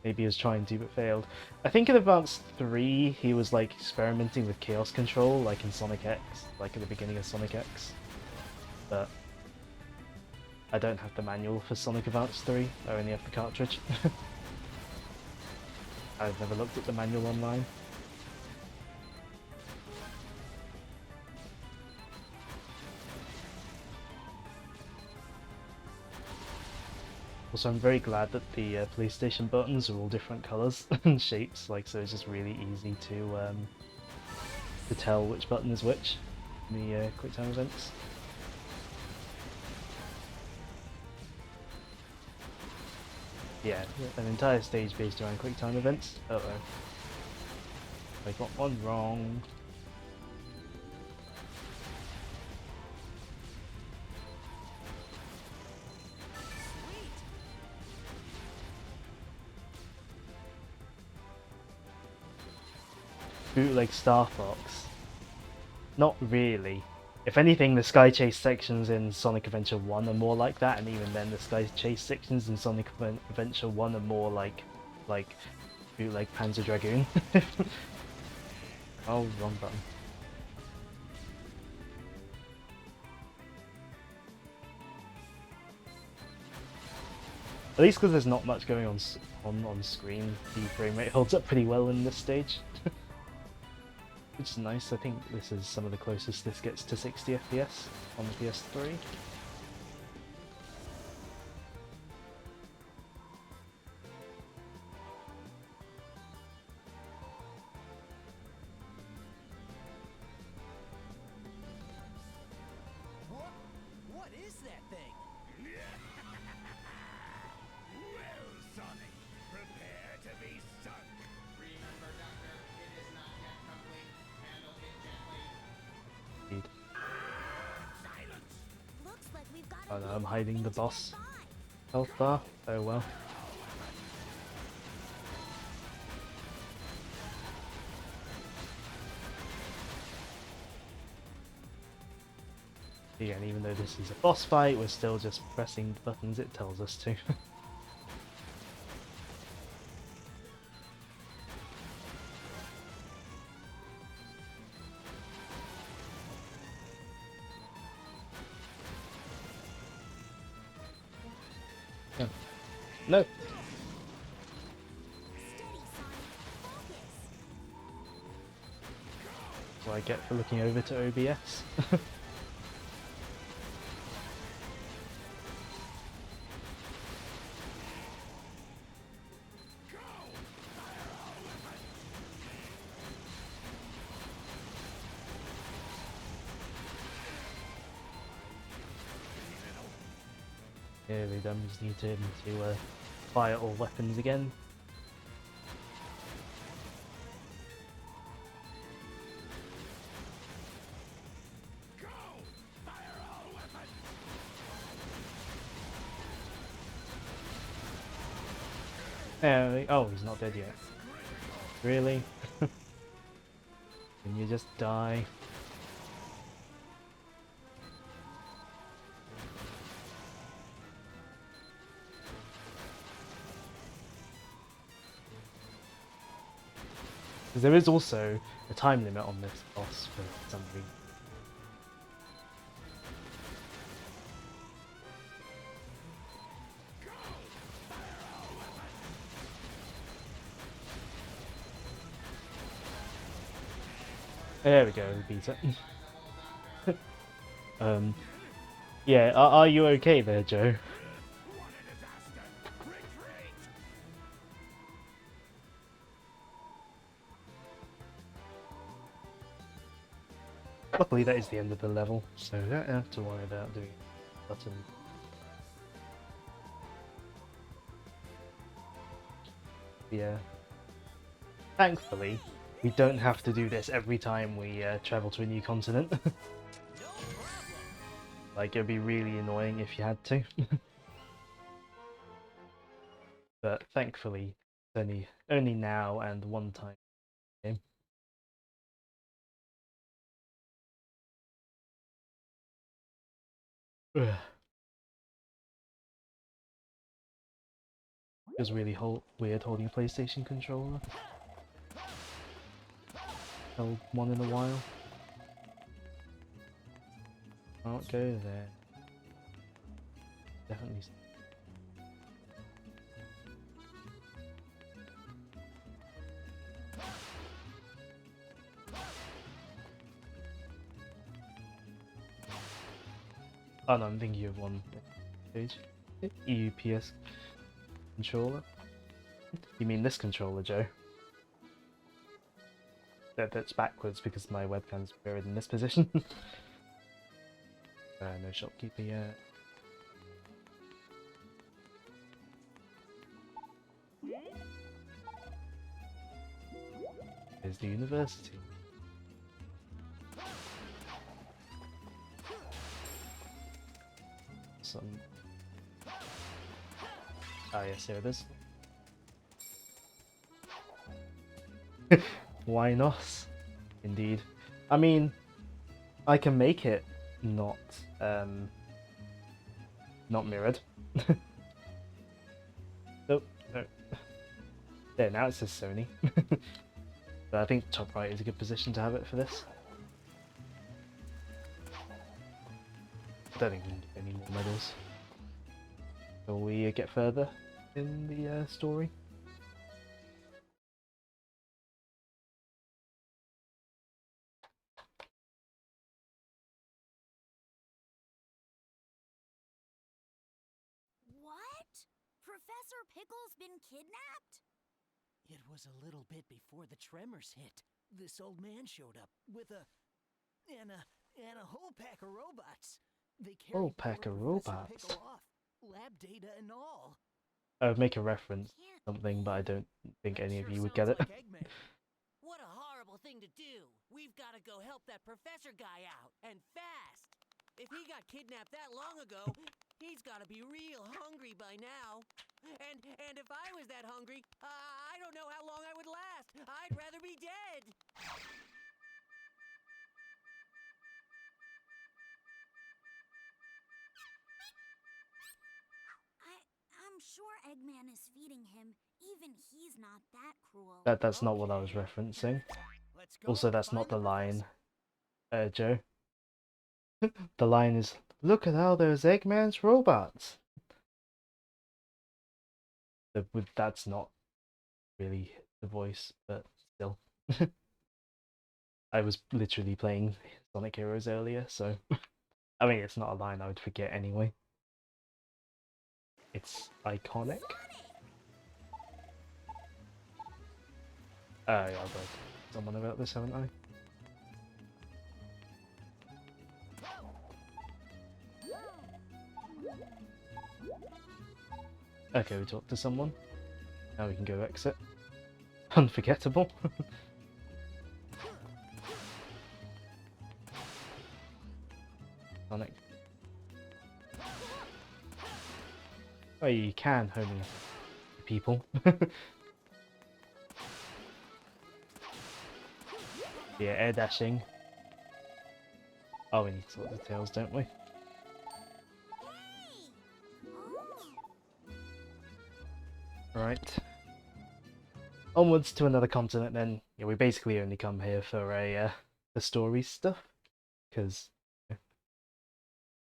Maybe he was trying to, but failed. I think in Advance 3, he was like experimenting with Chaos Control, like in Sonic X, like at the beginning of Sonic X. But I don't have the manual for Sonic Advance 3, I only have the cartridge. I've never looked at the manual online. Also, I'm very glad that the PlayStation buttons are all different colours and shapes, like so it's just really easy to tell which button is which in the QuickTime events. Yeah, an entire stage based around QuickTime events. Uh-oh. I got one wrong. Bootleg Star Fox. Not really. If anything, the Sky Chase sections in Sonic Adventure 1 are more like that, and even then the Sky Chase sections in Sonic Adventure 1 are more like bootleg Panzer Dragoon. Oh, wrong button. At least because there's not much going on screen, the frame rate holds up pretty well in this stage. Which is nice. I think this is some of the closest this gets to 60 FPS on the PS3. What is that thing? Well, Sonic, prepare to be sunk. Remember, Doctor, it is not yet complete. Indeed. Looks like we've got Oh a no, few I'm more hiding the things boss. nearby. Health bar? Oh well. Again, even though this is a boss fight, we're still just pressing the buttons it tells us to. No. No! Steady, Sonic. Focus. That's what I get for looking over to OBS. Yeah, we don't just need him to fire all weapons again. Oh, he's not dead yet. Really? Can you just die? Because there is also a time limit on this boss for some reason. There we go, we beat it. Yeah, are you okay there, Joe? Luckily that is the end of the level, so I don't have to worry about doing a button. Yeah. Thankfully, we don't have to do this every time we travel to a new continent. No problem. Like, it'd be really annoying if you had to. But thankfully, it's only now and one time game. Ugh. Feels really weird holding a PlayStation controller. Held one in a while. Can't go there. Definitely. Oh no, I'm thinking of one page. EUPS controller. You mean this controller, Joe? That's backwards because my webcam's buried in this position. No shopkeeper yet. Here's the university. Some. Oh yes, here it is. Why not? Indeed. I mean, I can make it not mirrored. Nope. No. There, now it says Sony. But I think top right is a good position to have it for this. I don't think we need any more medals. Will we get further in the story? What? Professor Pickle's been kidnapped? It was a little bit before the tremors hit. This old man showed up with a whole pack of robots. They carried Whole pack poor of Professor robots? Pickle off, lab data and all. I would make a reference Can't to something, but I don't think That any of sure you would get sounds it. like Eggman. What a horrible thing to do. We've got to go help that professor guy out, and fast. If he got kidnapped that long ago, he's got to be real hungry by now. And if I was that hungry, I don't know how long I would last. I'd rather be dead. I'm sure Eggman is feeding him. Even he's not that cruel. That's not what I was referencing. Let's go Also, and that's find not the line, professor. Joe. The line is, "Look at all those Eggman's robots." That's not really the voice, but still. I was literally playing Sonic Heroes earlier, so I mean, it's not a line I would forget anyway. It's iconic. Yeah, I've got someone about this, haven't I? Okay, we talked to someone. Now we can go exit. Unforgettable. Sonic. Oh, you can, homie. People. Yeah, air dashing. Oh, we need to sort the tails, don't we? Hey! Oh. Right. Onwards to another continent then. Yeah, we basically only come here for the story stuff. Because...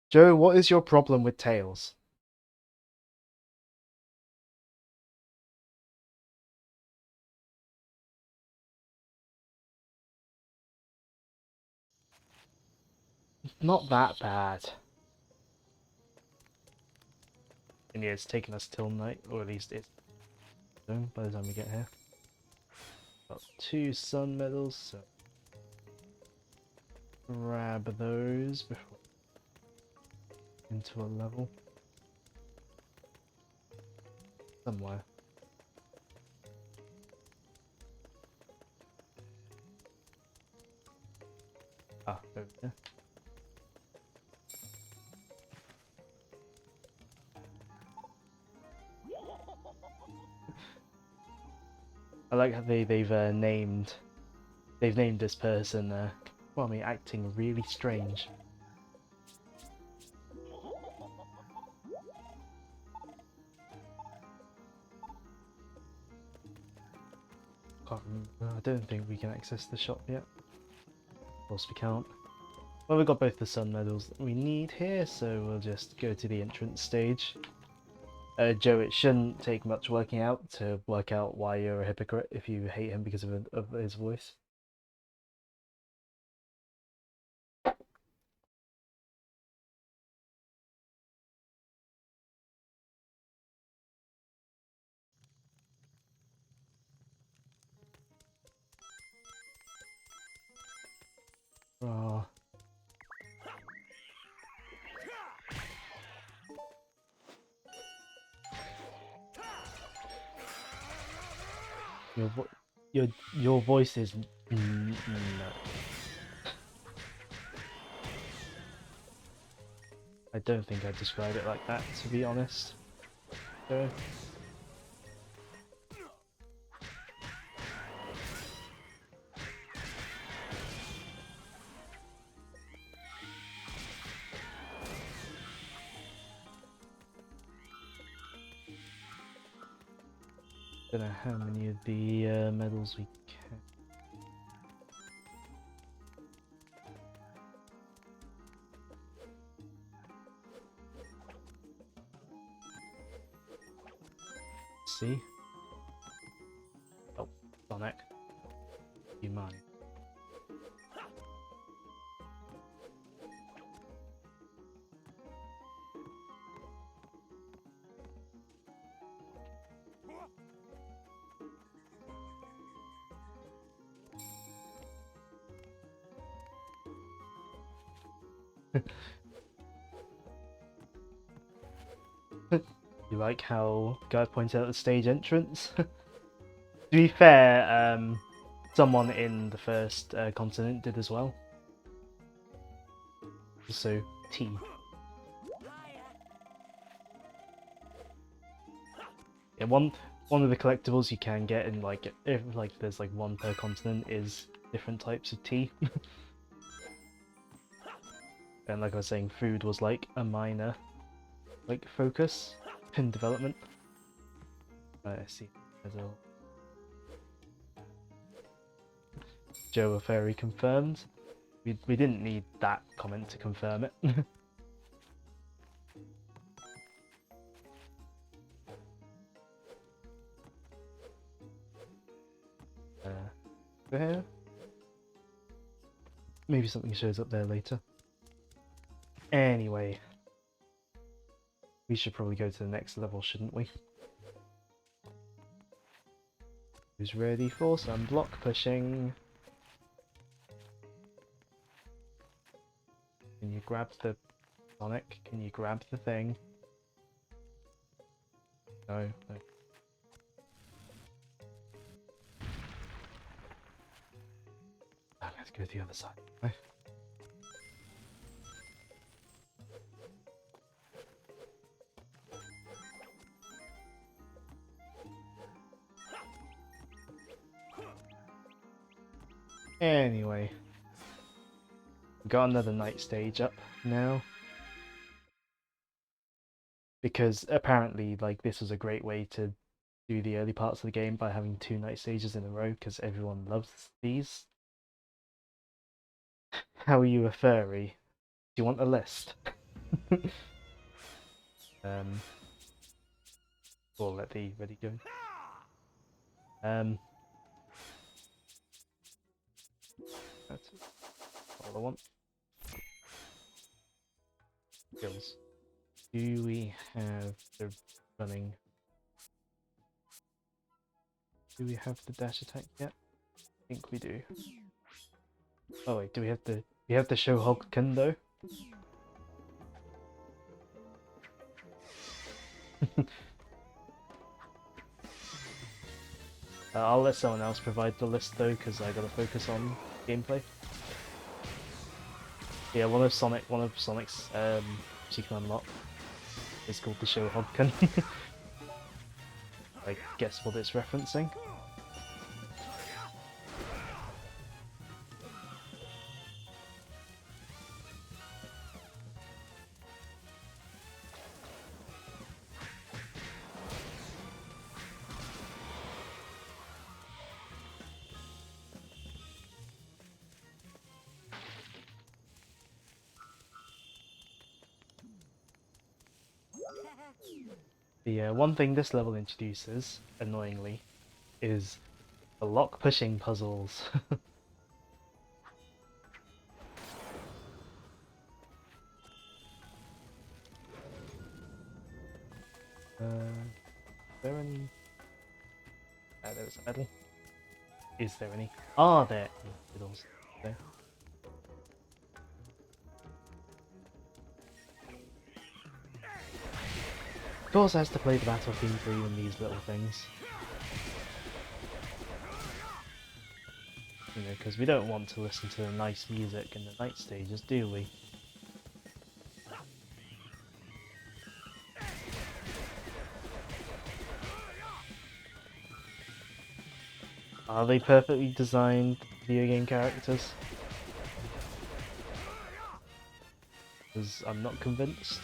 Joe, what is your problem with Tails? Not that bad. And yeah, it's taken us till night, or at least it's soon by the time we get here. Got 2 sun medals, so grab those before into a level. Somewhere. Ah, over there. I like how they've named this person well, I mean, acting really strange. Can't remember. I don't think we can access the shop yet. Of course we can't. Well, we've got both the sun medals that we need here, so we'll just go to the entrance stage. Joe, it shouldn't take much working out to work out why you're a hypocrite if you hate him because of his voice. Oh. Your voice is no. I don't think I'd describe it like that, to be honest. So, don't know how many of the medals we can. See? Oh, Sonic. You mind? You like how Guy pointed out the stage entrance? To be fair, someone in the first continent did as well. So T. Yeah, one of the collectibles you can get in like if like there's like one per continent is different types of tea. And like I was saying, food was like a minor like focus in development. Right, I see. There's a Joe Fairy confirmed. We didn't need that comment to confirm it. There. Maybe something shows up there later. Anyway, we should probably go to the next level, shouldn't we? Who's ready for some block pushing? Can you grab the Sonic? Can you grab the thing? No, no. I'm going to go to the other side. Okay. Anyway, got another night stage up now. Because apparently, like, this was a great way to do the early parts of the game by having 2 night stages in a row, because everyone loves these. How are you a furry? Do you want a list? We'll let the ready go. That's all I want. Skills. Do we have the running? Do we have the dash attack yet? I think we do. Oh wait, do we have the Shohoken though? I'll let someone else provide the list though, because I gotta focus on gameplay. Yeah, one of Sonic's you can unlock is called the Shohoken. I guess what it's referencing. The one thing this level introduces, annoyingly, is the lock pushing puzzles. Is there any? There was a medal. Is there any? Are there any medals there? Of course, has to play the battle theme for you in these little things. You know, because we don't want to listen to the nice music in the night stages, do we? Are they perfectly designed video game characters? Because I'm not convinced.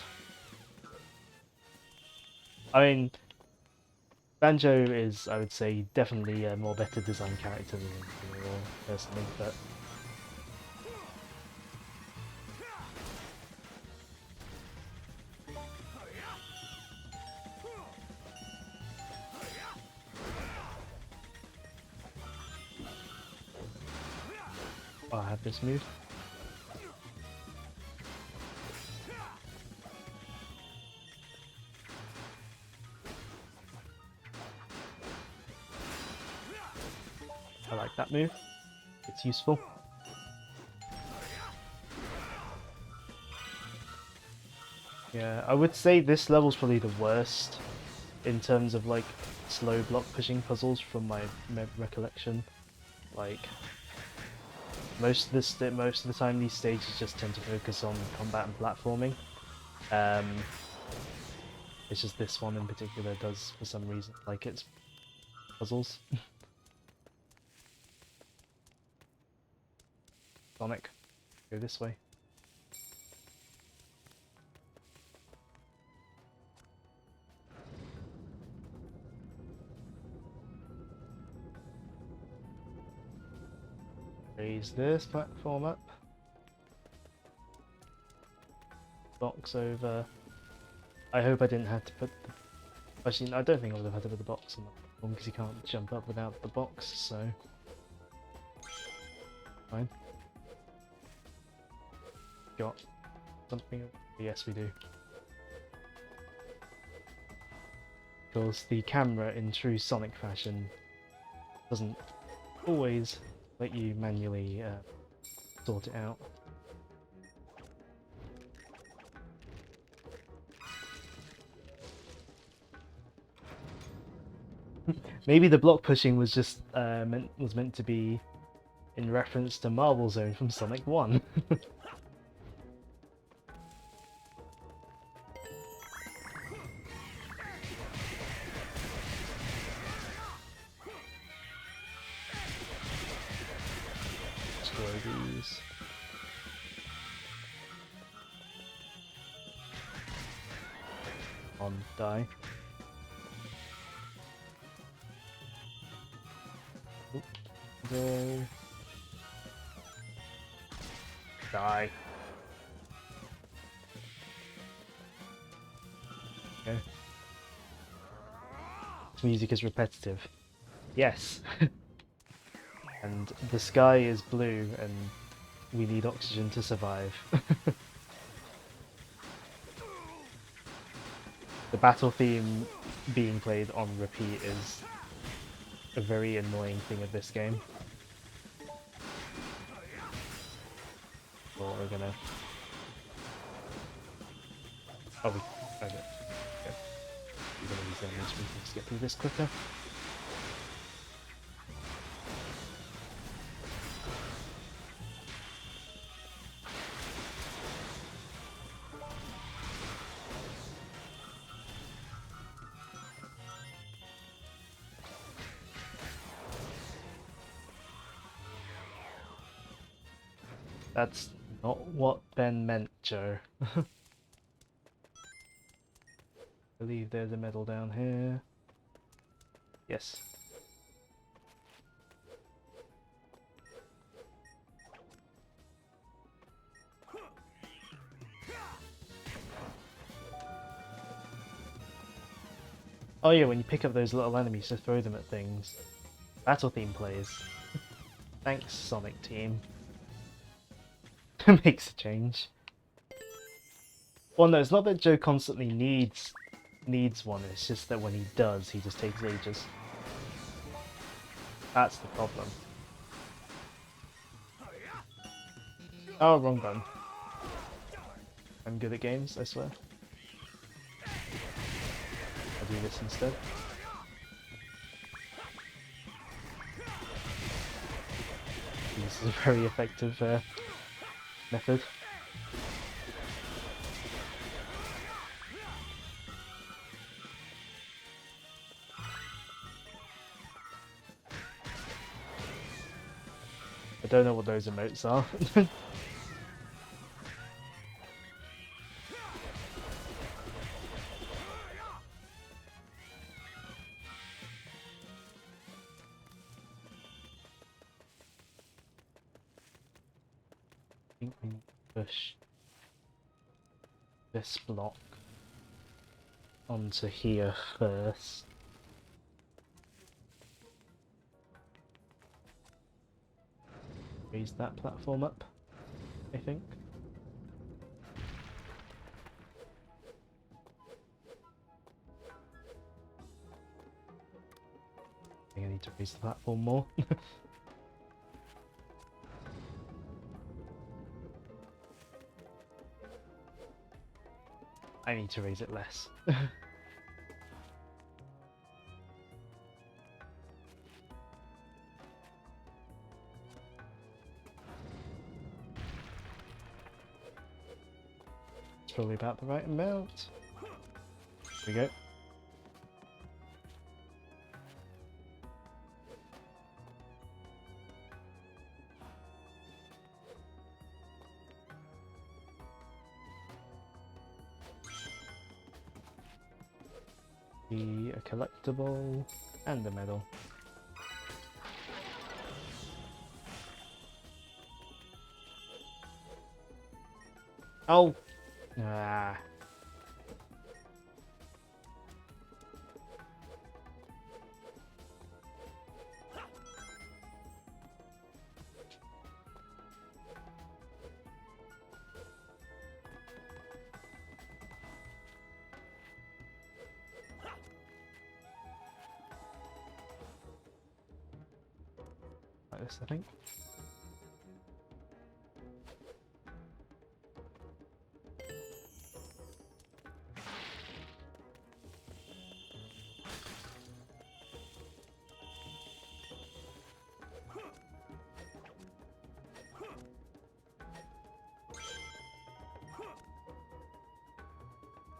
I mean, Banjo is, I would say, definitely a more better designed character than Zero, personally, but... Oh, I have this move. I like that move. It's useful. Yeah, I would say this level's probably the worst in terms of like slow block pushing puzzles from my recollection. Like most of the time these stages just tend to focus on combat and platforming. It's just this one in particular does for some reason, like it's puzzles. Sonic, go this way. Raise this platform up. Box over. I hope I didn't have to put the... Actually, I don't think I would have had to put the box on the platform because you can't jump up without the box, so... Fine. Got something? Yes, we do. Because the camera, in true Sonic fashion, doesn't always let you manually sort it out. Maybe the block pushing was just meant to be in reference to Marble Zone from Sonic 1. Destroy these. On, die. Oop. Go. Die. Okay. This music is repetitive. Yes. And the sky is blue and we need oxygen to survive. The battle theme being played on repeat is a very annoying thing of this game. Well, we're gonna... Oh, we... Okay. Okay. We're gonna use them to get through this quicker. That's not what Ben meant, Joe. I believe there's a medal down here. Yes. Oh yeah, when you pick up those little enemies to throw them at things. Battle theme plays. Thanks, Sonic team. Makes a change. Well, no, it's not that Joe constantly needs one, it's just that when he does, he just takes ages. That's the problem. Oh, wrong button. I'm good at games, I swear. I'll do this instead. This is a very effective method. I don't know what those emotes are. I think we need to push this block onto here first. Raise that platform up, I think. I think I need to raise the platform more. I need to raise it less. probably about the right amount. Here we go. Be a collectible and a medal. Oh! Ah. Like this, I think.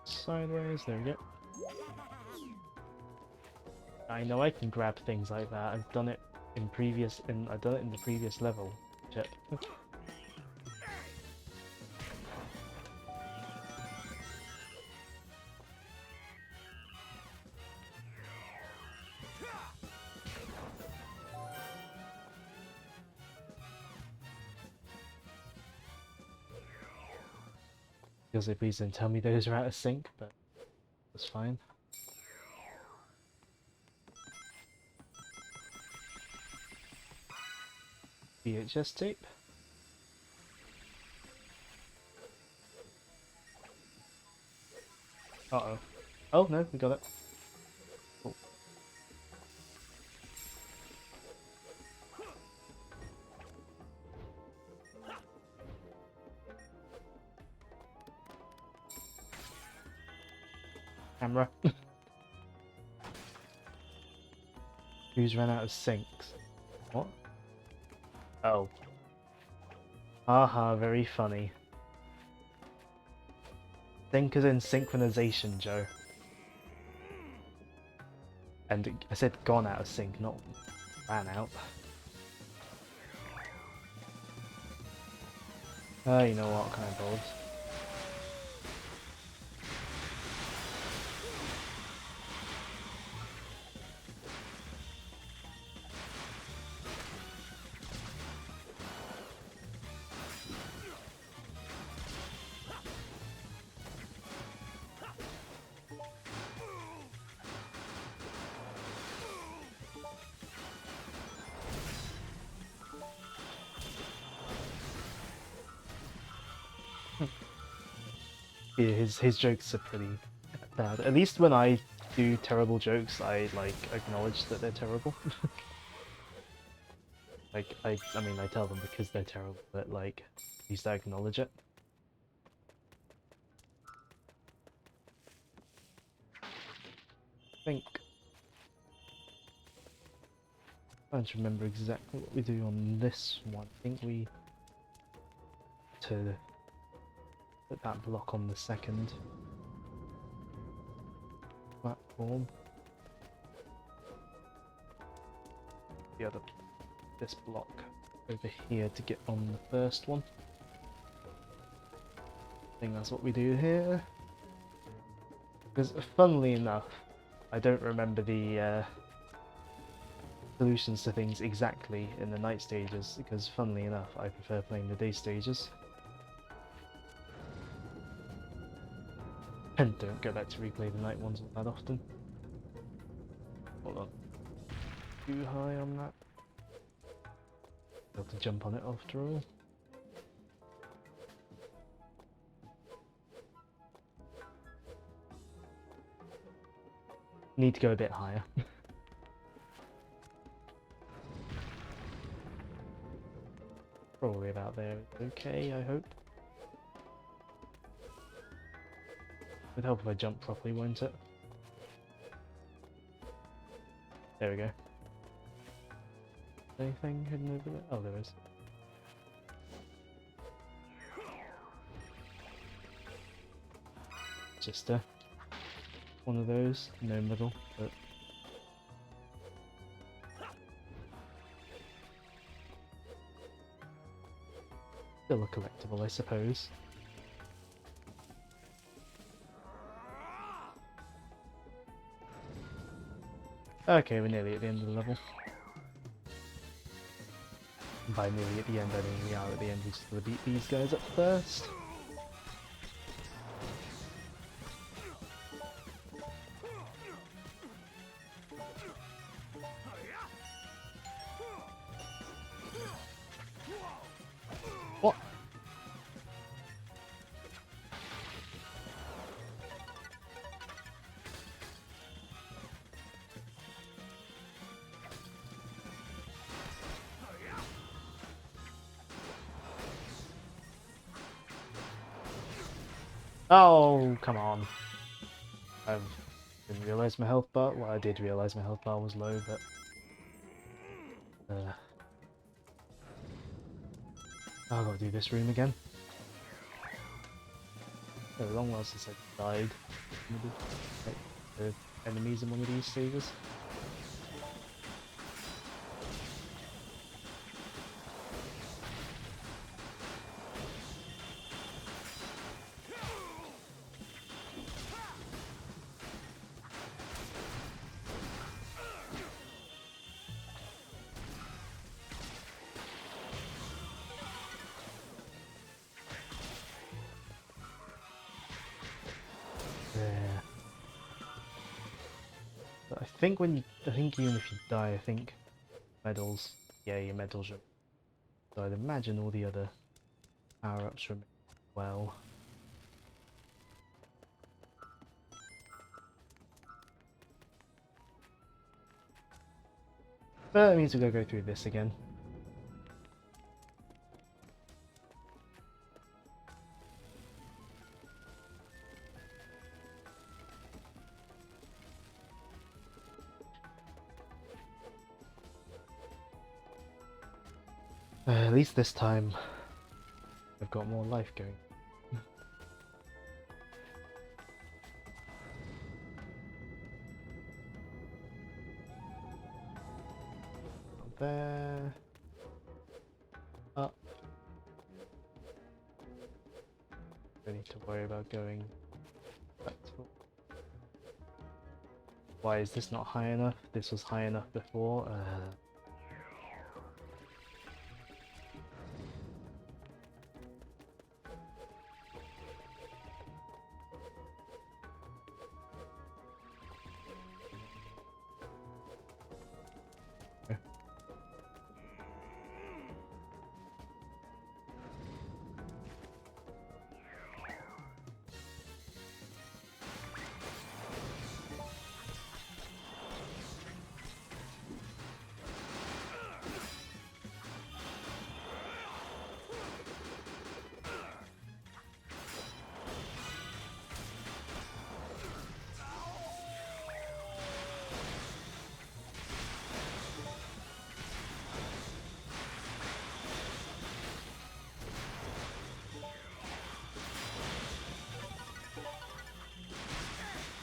Sideways, there we go. I know I can grab things like that. I've done it in I've done it in the previous level. Chip. Because please don't tell me those are out of sync, but that's fine. VHS tape. Uh-oh. Oh, no, we got it. Cool. Camera. Who's ran out of syncs? What? Oh. Haha, very funny. Sync is in synchronization, Joe. And I said gone out of sync, not ran out. You know what, kind of balls. Yeah, his jokes are pretty bad. At least when I do terrible jokes, I like acknowledge that they're terrible. Like I mean I tell them because they're terrible, but like at least I acknowledge it. I think I don't remember exactly what we do on this one. I think we to put that block on the second platform. The other, this block over here to get on the first one. I think that's what we do here. Because funnily enough, I don't remember the solutions to things exactly in the night stages, because funnily enough, I prefer playing the day stages. And don't go back to replay the night ones all that often. Hold on. Too high on that. Able to jump on it after all. Need to go a bit higher. Probably about there. Okay, I hope. Would help if I jump properly, won't it? There we go. Anything hidden over there? Oh, there is. just one of those, no middle, but still a collectible, I suppose. Okay, we're nearly at the end of the level. And by nearly at the end, I mean we are at the end. We just gotta beat these guys up first. What? Oh, come on. I didn't realise my health bar. Well, I did realise my health bar was low, but I've got to do this room again. So long while since I died. Like, the enemies in one of these stages. Yeah. But I think even if you die, I think medals, yeah, your medals are. So I'd imagine all the other power-ups remain well. But that means we're gonna go through this again. At least this time, I've got more life going. There. Up. Don't need to worry about going back to. Why is this not high enough? This was high enough before.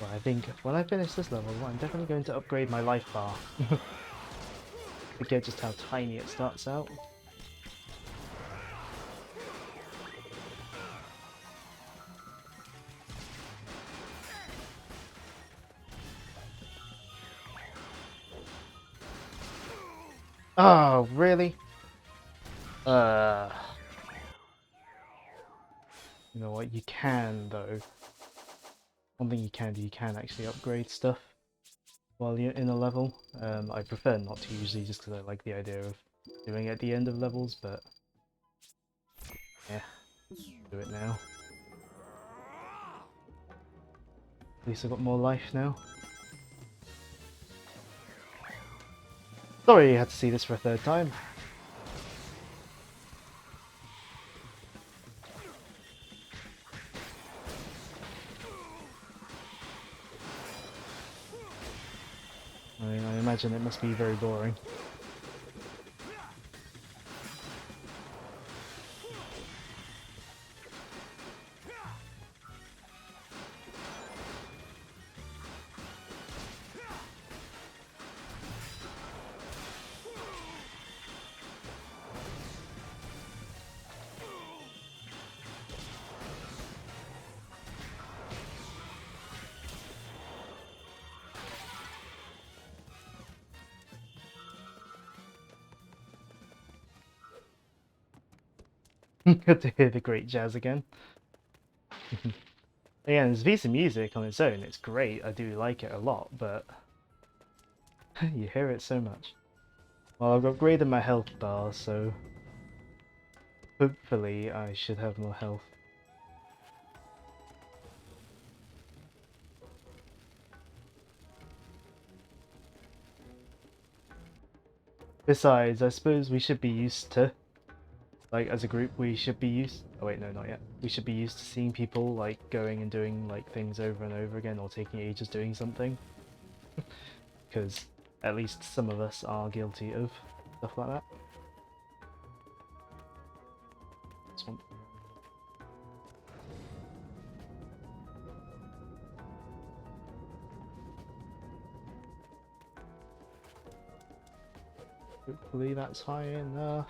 Well, I think when I finish this level, I'm definitely going to upgrade my life bar. Forget just how tiny it starts out. Oh, really? You know what, you can though. One thing you can do, you can actually upgrade stuff while you're in a level. I prefer not to usually just because I like the idea of doing it at the end of levels, but yeah, do it now. At least I've got more life now. Sorry you had to see this for a third time. I imagine it must be very boring. Good to hear the great jazz again. Again, it's decent music on its own, it's great, I do like it a lot, but you hear it so much. Well, I've upgraded my health bar, so hopefully I should have more health. Besides, I suppose we should be used to, like, as a group, we should be used... Oh wait, no, not yet. We should be used to seeing people, like, going and doing, like, things over and over again, or taking ages doing something. Because at least some of us are guilty of stuff like that. This one. Hopefully that's high enough.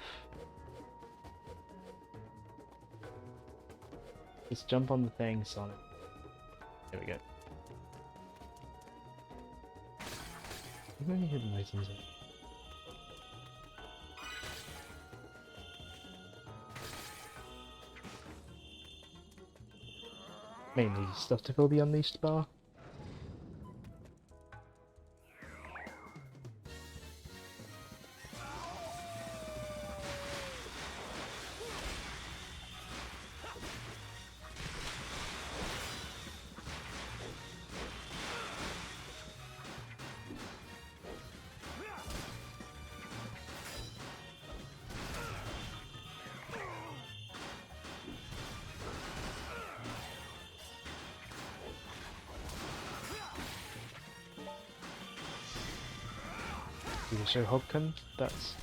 Just jump on the thing, Sonic. There we go. How many hidden items are there? Mainly stuff to fill the unleashed bar. The show Hobkin, that's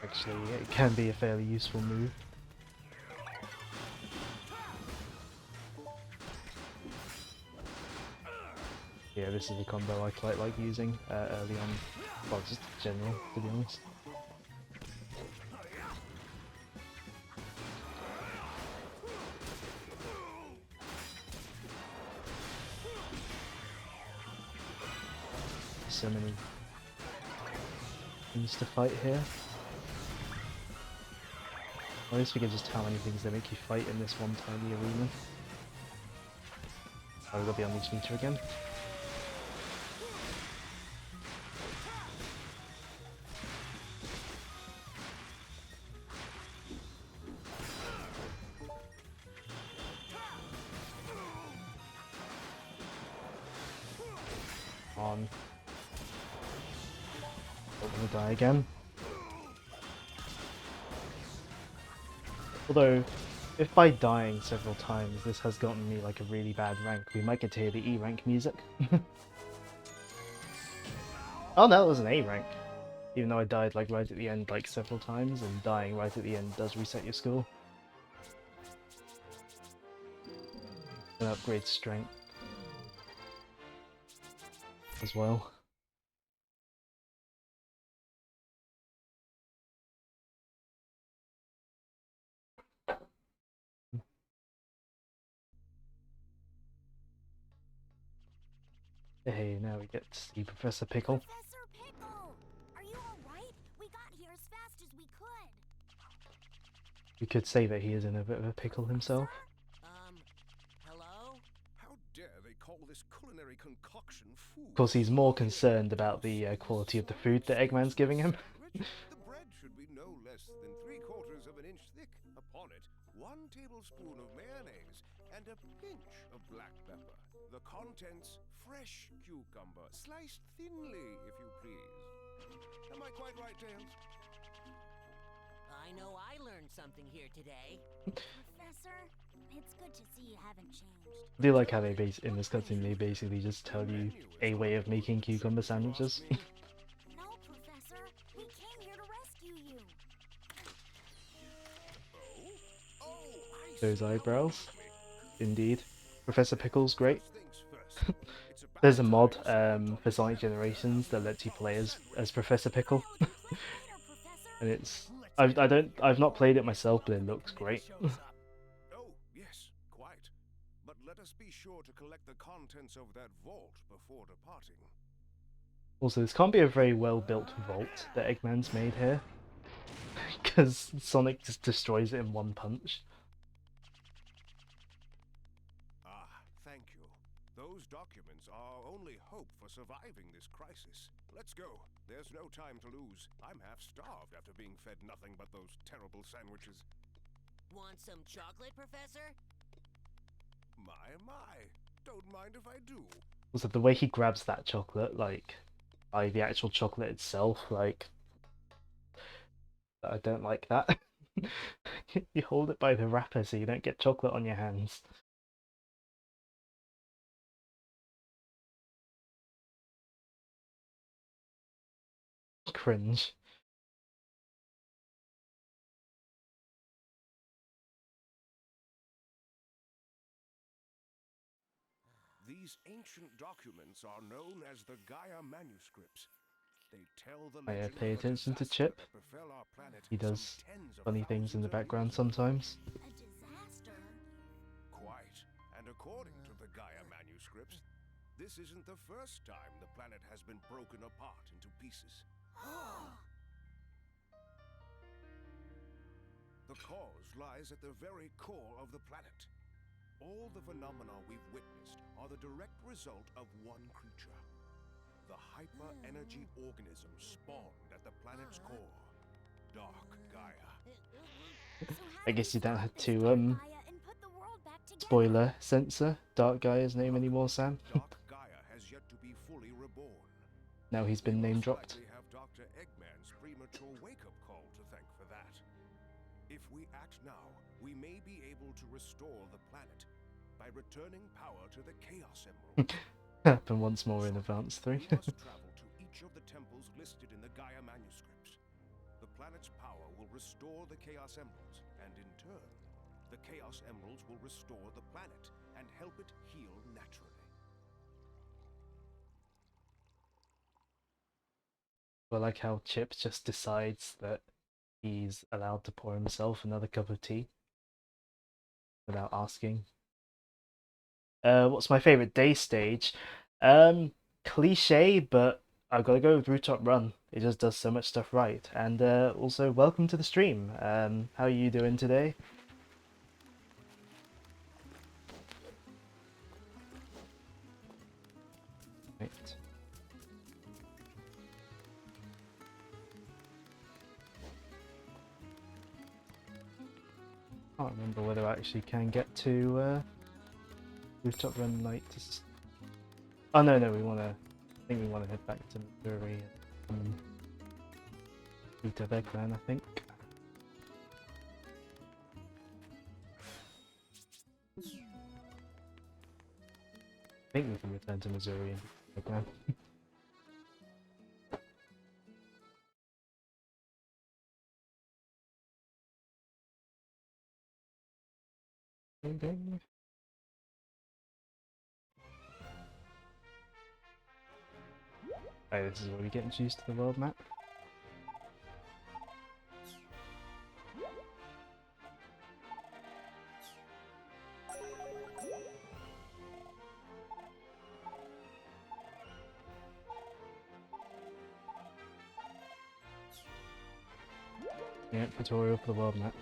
actually, it can be a fairly useful move. Yeah, this is a combo I quite like using early on, well, just in general, to be honest. So many things to fight here. I always forget just how many things they make you fight in this one tiny arena. Oh, we've got the unleashed meter again. On. Don't want to die again. Although, if by dying several times this has gotten me like a really bad rank, we might get to hear the E rank music. Oh no, it was an A rank. Even though I died like right at the end like several times, and dying right at the end does reset your score. And upgrade strength as well. Hey, now we get to see Professor Pickle. Professor Pickle! Are you alright? We got here as fast as we could. We could say that he is in a bit of a pickle himself. Hello? How dare they call this culinary concoction food? Of course, he's more concerned about the quality of the food that Eggman's giving him. The bread should be no less than 3/4 of an inch thick. Upon it, 1 tablespoon of mayonnaise and a pinch of black pepper. The contents, fresh cucumber, sliced thinly, if you please. Am I quite right, Tails? I know I learned something here today. Professor, it's good to see you haven't changed. I do like how they in this cutscene they basically just tell you a way of making cucumber sandwiches. No, Professor, we came here to rescue you. Those eyebrows. Indeed. Professor Pickle's great. There's a mod for Sonic Generations that lets you play as Professor Pickle. Later, Professor. And it's I've not played it myself, but it looks great. Oh, yes, quite. But let us be sure to collect the contents of that vault before departing. Also, this can't be a very well built vault that Eggman's made here. because Sonic just destroys it in one punch. Ah, thank you. Those documents are our only hope for surviving this crisis. Let's go. There's no time to lose. I'm half starved after being fed nothing but those terrible sandwiches. Want some chocolate, Professor? My. Don't mind if I do. Also, the way he grabs that chocolate, like, by the actual chocolate itself, like, I don't like that. You hold it by the wrapper so you don't get chocolate on your hands. Cringe. These ancient documents are known as the Gaia manuscripts. They tell the I legend pay of a attention to disaster Chip. that befell our planet He some does tens of funny things in the thousands of background years ago. sometimes. A disaster? Quite. And according to the Gaia manuscripts, this isn't the first time the planet has been broken apart into pieces. The cause lies at the very core of the planet. All the phenomena we've witnessed are the direct result of one creature. The hyper-energy organism spawned at the planet's core. Dark Gaia. So I how do guess we you don't stop have this to Dark Gaia and put the world back together? spoiler censor Dark Gaia's name anymore, Sam. Dark Gaia has yet to be fully reborn. Now he's We been name most dropped. likely have Dr. Eggman's premature wake-up call to thank for that. If we act now, we may be able to restore the planet by returning power to the Chaos Emerald. Happen once more in Advance 3. We must travel to each of the temples listed in the Gaia manuscripts. The planet's power will restore the Chaos Emeralds, and in turn, the Chaos Emeralds will restore the planet and help it heal naturally. I like how Chip just decides that he's allowed to pour himself another cup of tea without asking. What's my favorite day stage? Cliche, but I've got to go with Rooftop Run. It just does so much stuff right. And also, welcome to the stream. How are you doing today? Right. Can't remember whether I actually can get to Rooftop Run night. Oh no, we want to. I think we want to head back to Missouri and Peter Beckman, I think. I think we can return to Missouri and Beckman. Ding, ding. Oh, this is where we get introduced to the world map. Yeah, tutorial for the world map.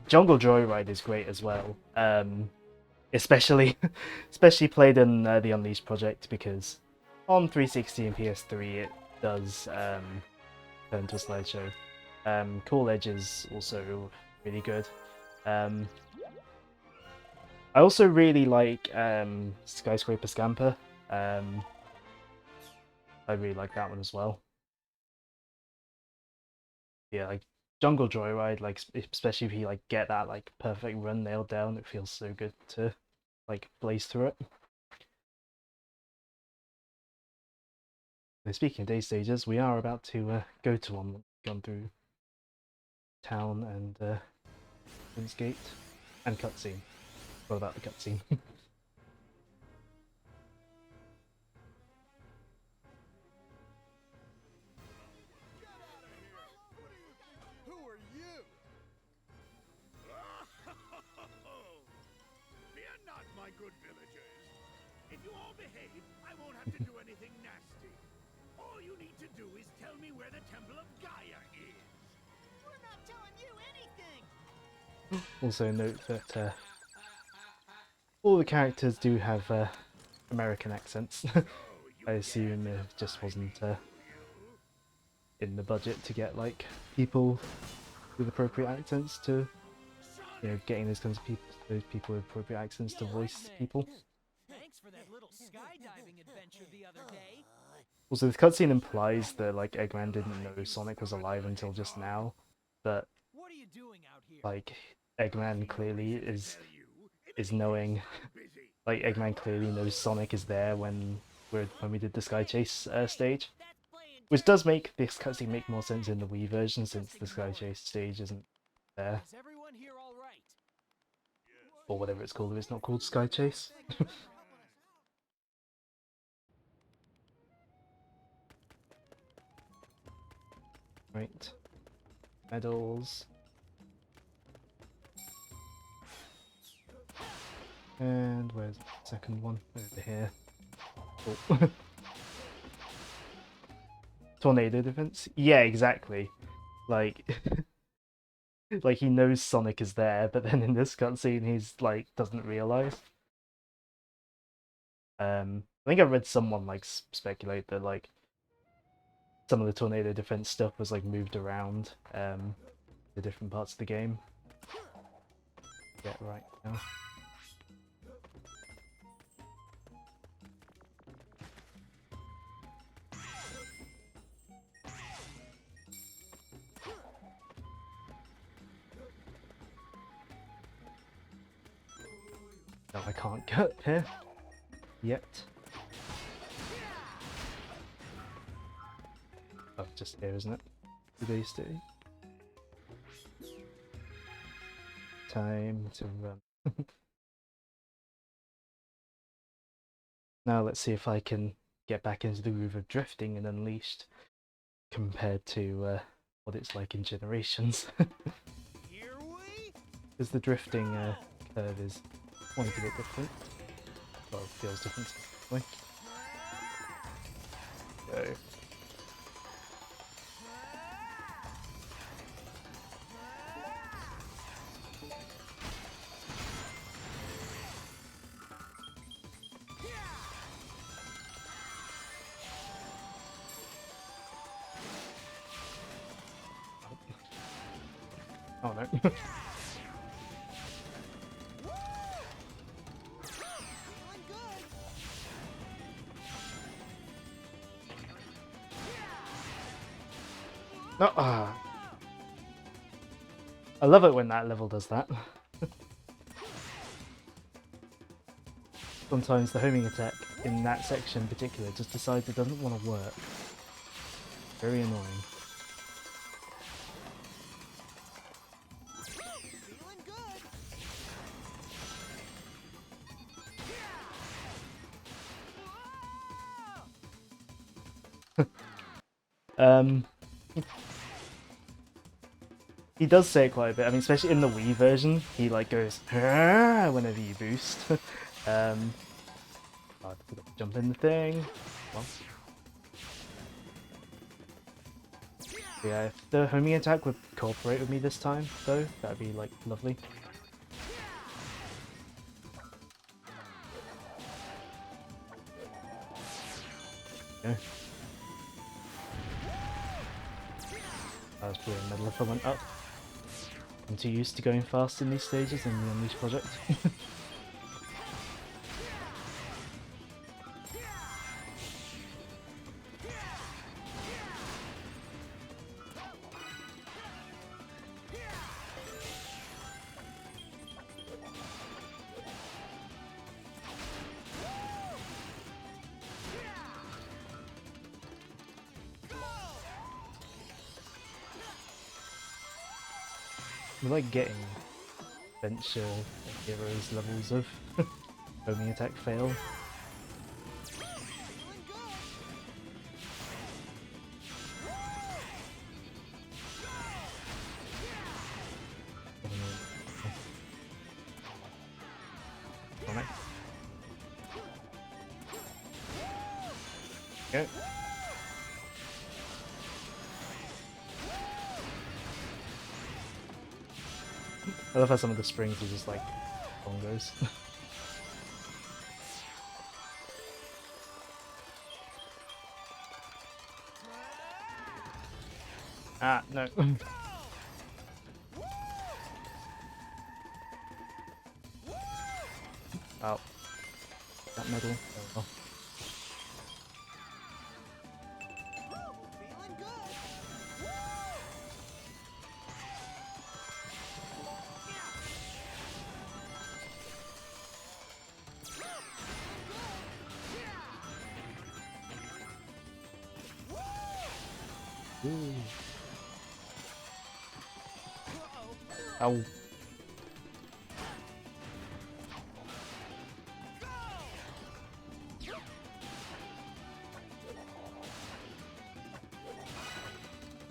Jungle Joyride is great as well. Especially played in the Unleashed project, because on 360 and PS3 it does turn to a slideshow. Cool Edge is also really good. I also really like Skyscraper Scamper. I really like that one as well. Yeah, like Jungle Joyride, like especially if you like get that like perfect run nailed down, it feels so good to like blaze through it. And speaking of day stages, we are about to go to one. Gone through town and Queen's Gate and cutscene. What about the cutscene? Who are you? Fear not, my good villagers. If you all behave, I won't have to do anything nasty. Or All you need to do is tell me where the Temple of Gaia is. We're not telling you anything. Also note that all the characters do have American accents. I assume it just wasn't in the budget to get like people with appropriate accents to, you know, getting those kinds of people, those people with appropriate accents to voice people. Thanks for that little skydiving adventure the other day. Also, the cutscene implies that like Eggman didn't know Sonic was alive until just now, but What are you doing out here? like Eggman clearly is knowing, like Eggman clearly knows Sonic is there when we did the Sky Chase stage, That's playing which does make this cutscene make more sense in the Wii version since the Sky Chase stage isn't there, Is everyone here all right? or whatever it's called if it's not called Sky Chase. Right, medals. And where's the second one? Over here. Oh. Tornado defense? Yeah, exactly. Like, like he knows Sonic is there, but then in this cutscene he's like doesn't realize. I think I read someone like speculate that like some of the tornado defense stuff was like moved around the different parts of the game. Get right now. No, I can't get here yet. Oh, just here, isn't it? Today's day. Time to run. Now let's see if I can get back into the groove of drifting in Unleashed compared to what it's like in Generations. Here we Because the drifting curve is quite a bit different. Well, it feels different. Like, go. Oh no. feeling good. No, I love it when that level does that. Sometimes the homing attack in that section in particular just decides it doesn't want to work. Very annoying. Feeling good. He does say it quite a bit. I mean, especially in the Wii version, he like goes "Ah," whenever you boost. I forgot to jump in the thing. Once. Yeah, if the homing attack would cooperate with me this time, though, that'd be like lovely. Okay. That was probably a medal if I went up. I'm too used to going fast in these stages in the Unleashed project. I like getting Venture Heroes levels of homing attack fail. Alright. Go. I love how some of the springs are just like bongos. Ah, no. Oh. That medal. Oh, well. Feeling good. Ooh. Ow.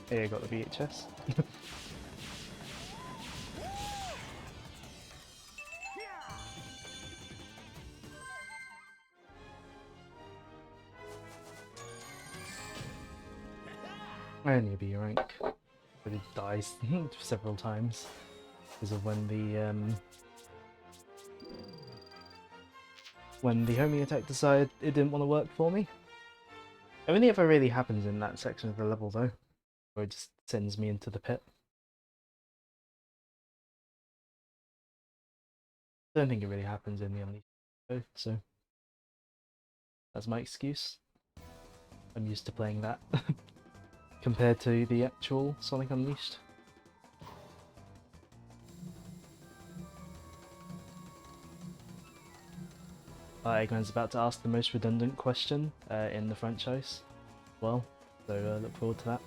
Here, got the VHS. I only a B rank, but it dies several times because of when the homing attack decided it didn't want to work for me. It only ever really happens in that section of the level though, where it just sends me into the pit. I don't think it really happens in the Unleashed though, so that's my excuse. I'm used to playing that compared to the actual Sonic Unleashed. Eggman's about to ask the most redundant question in the franchise as well, so look forward to that.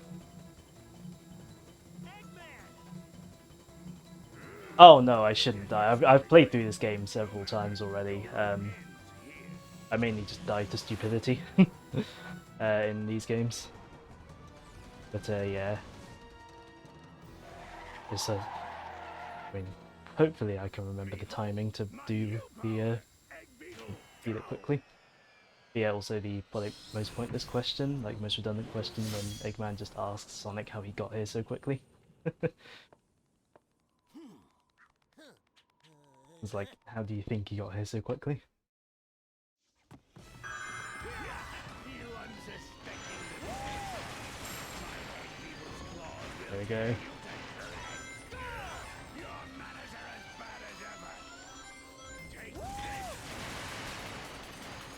Oh no, I shouldn't die. I've played through this game several times already. I mainly just die to stupidity in these games. But yeah. It's I mean, hopefully I can remember the timing to do the beat it quickly. But yeah, also the probably most pointless question, like most redundant question, when Eggman just asks Sonic how he got here so quickly. It's like, how do you think he got here so quickly? There we go.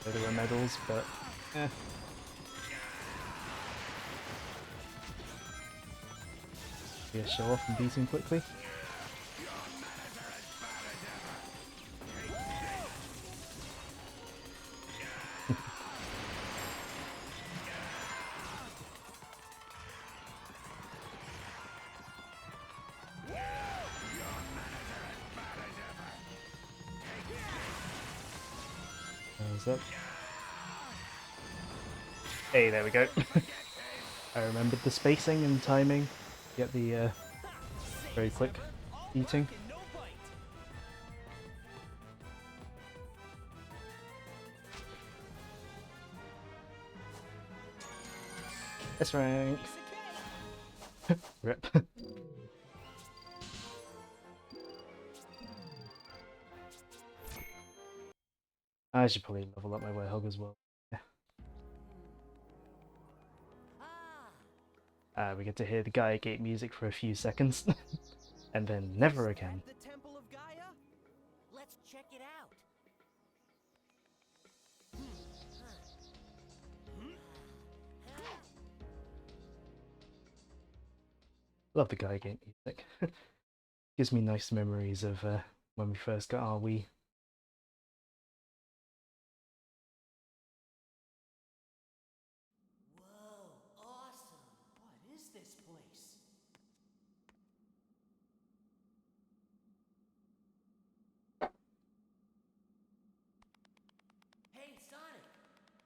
So there were medals, but eh. Yeah, show off and beat him quickly. Up. Hey, there we go. I remembered the spacing and timing. Get the very quick eating. S rank. Rip. I should probably level up my Werehog as well. Yeah. We get to hear the Gaia Gate music for a few seconds, and then never again. The Temple of Gaia? Let's check it out. Love the Gaia Gate music. Gives me nice memories of when we first got our Wii. Whoa, awesome. What is this place? Hey, Sonic!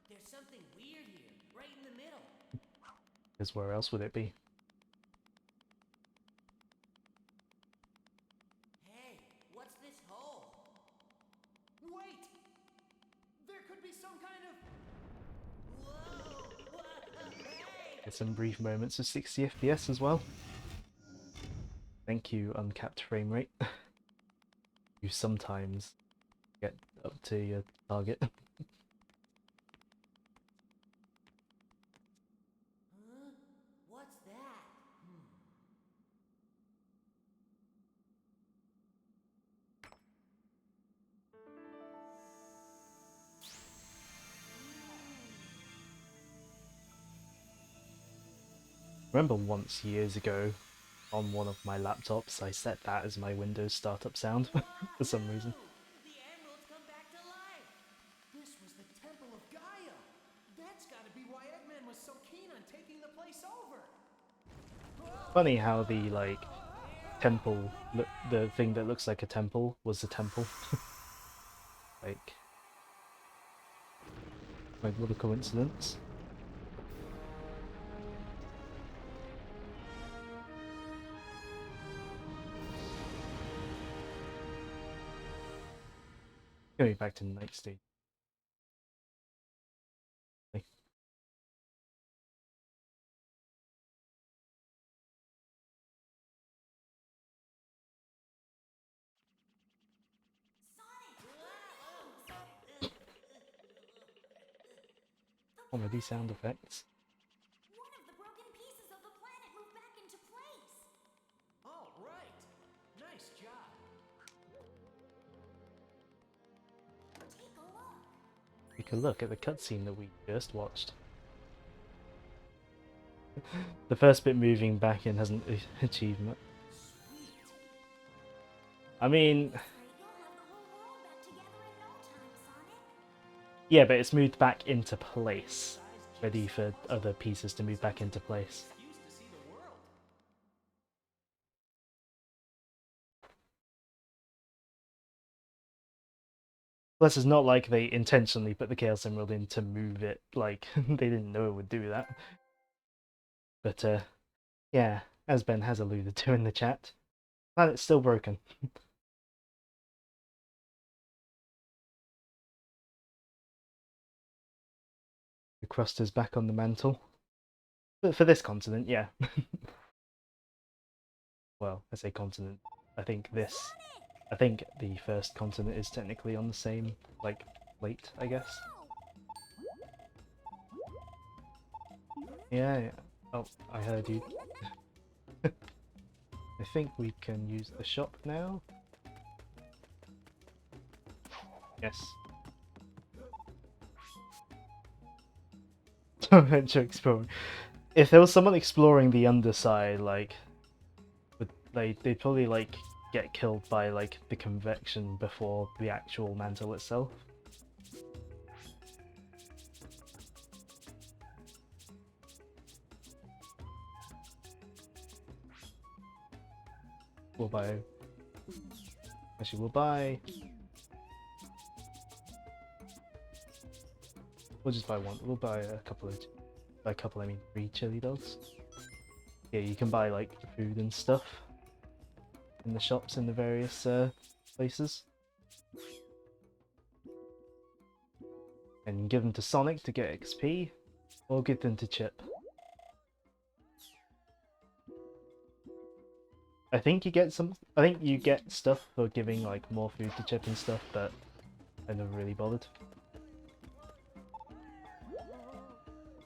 There's something weird here, right in the middle. Because where else would it be? Hey, what's this hole? Wait! There could be some kind of... Whoa! What? Hey! Get some brief moments of 60 FPS as well. Thank you, uncapped frame rate. you sometimes get up to your target. Huh? What's that? Remember once years ago on one of my laptops, I set that as my Windows startup sound for some reason. The emeralds come back to life. This was the Temple of Gaia. That's gotta be why Eggman was so keen on taking the place over. Funny how the like temple, the thing that looks like a temple was a temple. like what a coincidence. Going back to Night Stage. Comedy sound effects. One of the broken pieces of the planet moved back into place. All right. Nice job. Take a look. Take a look at the cutscene that we just watched. The first bit moving back in hasn't achieved much. I mean, Right, you'll have the whole world back together in no time, Sonic. yeah, but it's moved back into place, ready for other pieces to move back into place. Used to see the world. Plus, it's not like they intentionally put the Chaos Emerald in to move it, like, they didn't know it would do that. But, yeah, as Ben has alluded to in the chat, planet's still broken. The crust is back on the mantle. But for this continent, yeah. Well, I say continent. I think the first continent is technically on the same, like, plate, I guess. Yeah. Oh, I heard you. I think we can use the shop now. Yes. Adventure exploring. If there was someone exploring the underside, like, they'd probably like get killed by like the convection before the actual mantle itself. We'll buy. Actually, we'll buy. We'll just buy one. We'll buy a couple of. By a couple, I mean 3 chili dogs. Yeah, you can buy like food and stuff in the shops in the various places. And you can give them to Sonic to get XP, or give them to Chip. I think you get stuff for giving like more food to Chip and stuff, but I never really bothered.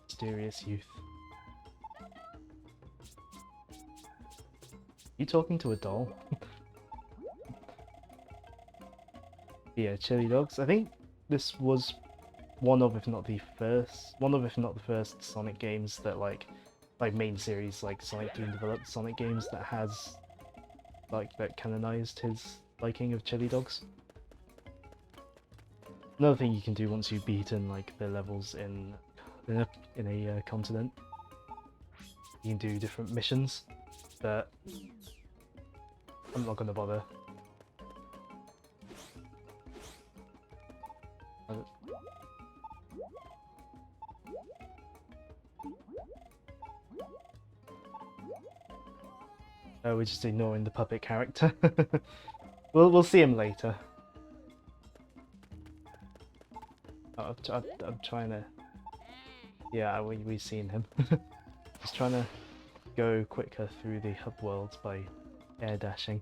Mysterious youth. You talking to a doll? Yeah, chili dogs. I think this was one of, if not the first Sonic games that like main series, like Sonic Team developed Sonic games that has that canonized his liking of chili dogs. Another thing you can do once you've beaten like the levels in a continent, you can do different missions, but I'm not gonna bother. We're just ignoring the puppet character. We'll see him later. Oh, I'm trying to. Yeah, we've seen him. Just trying to go quicker through the hub worlds by air dashing.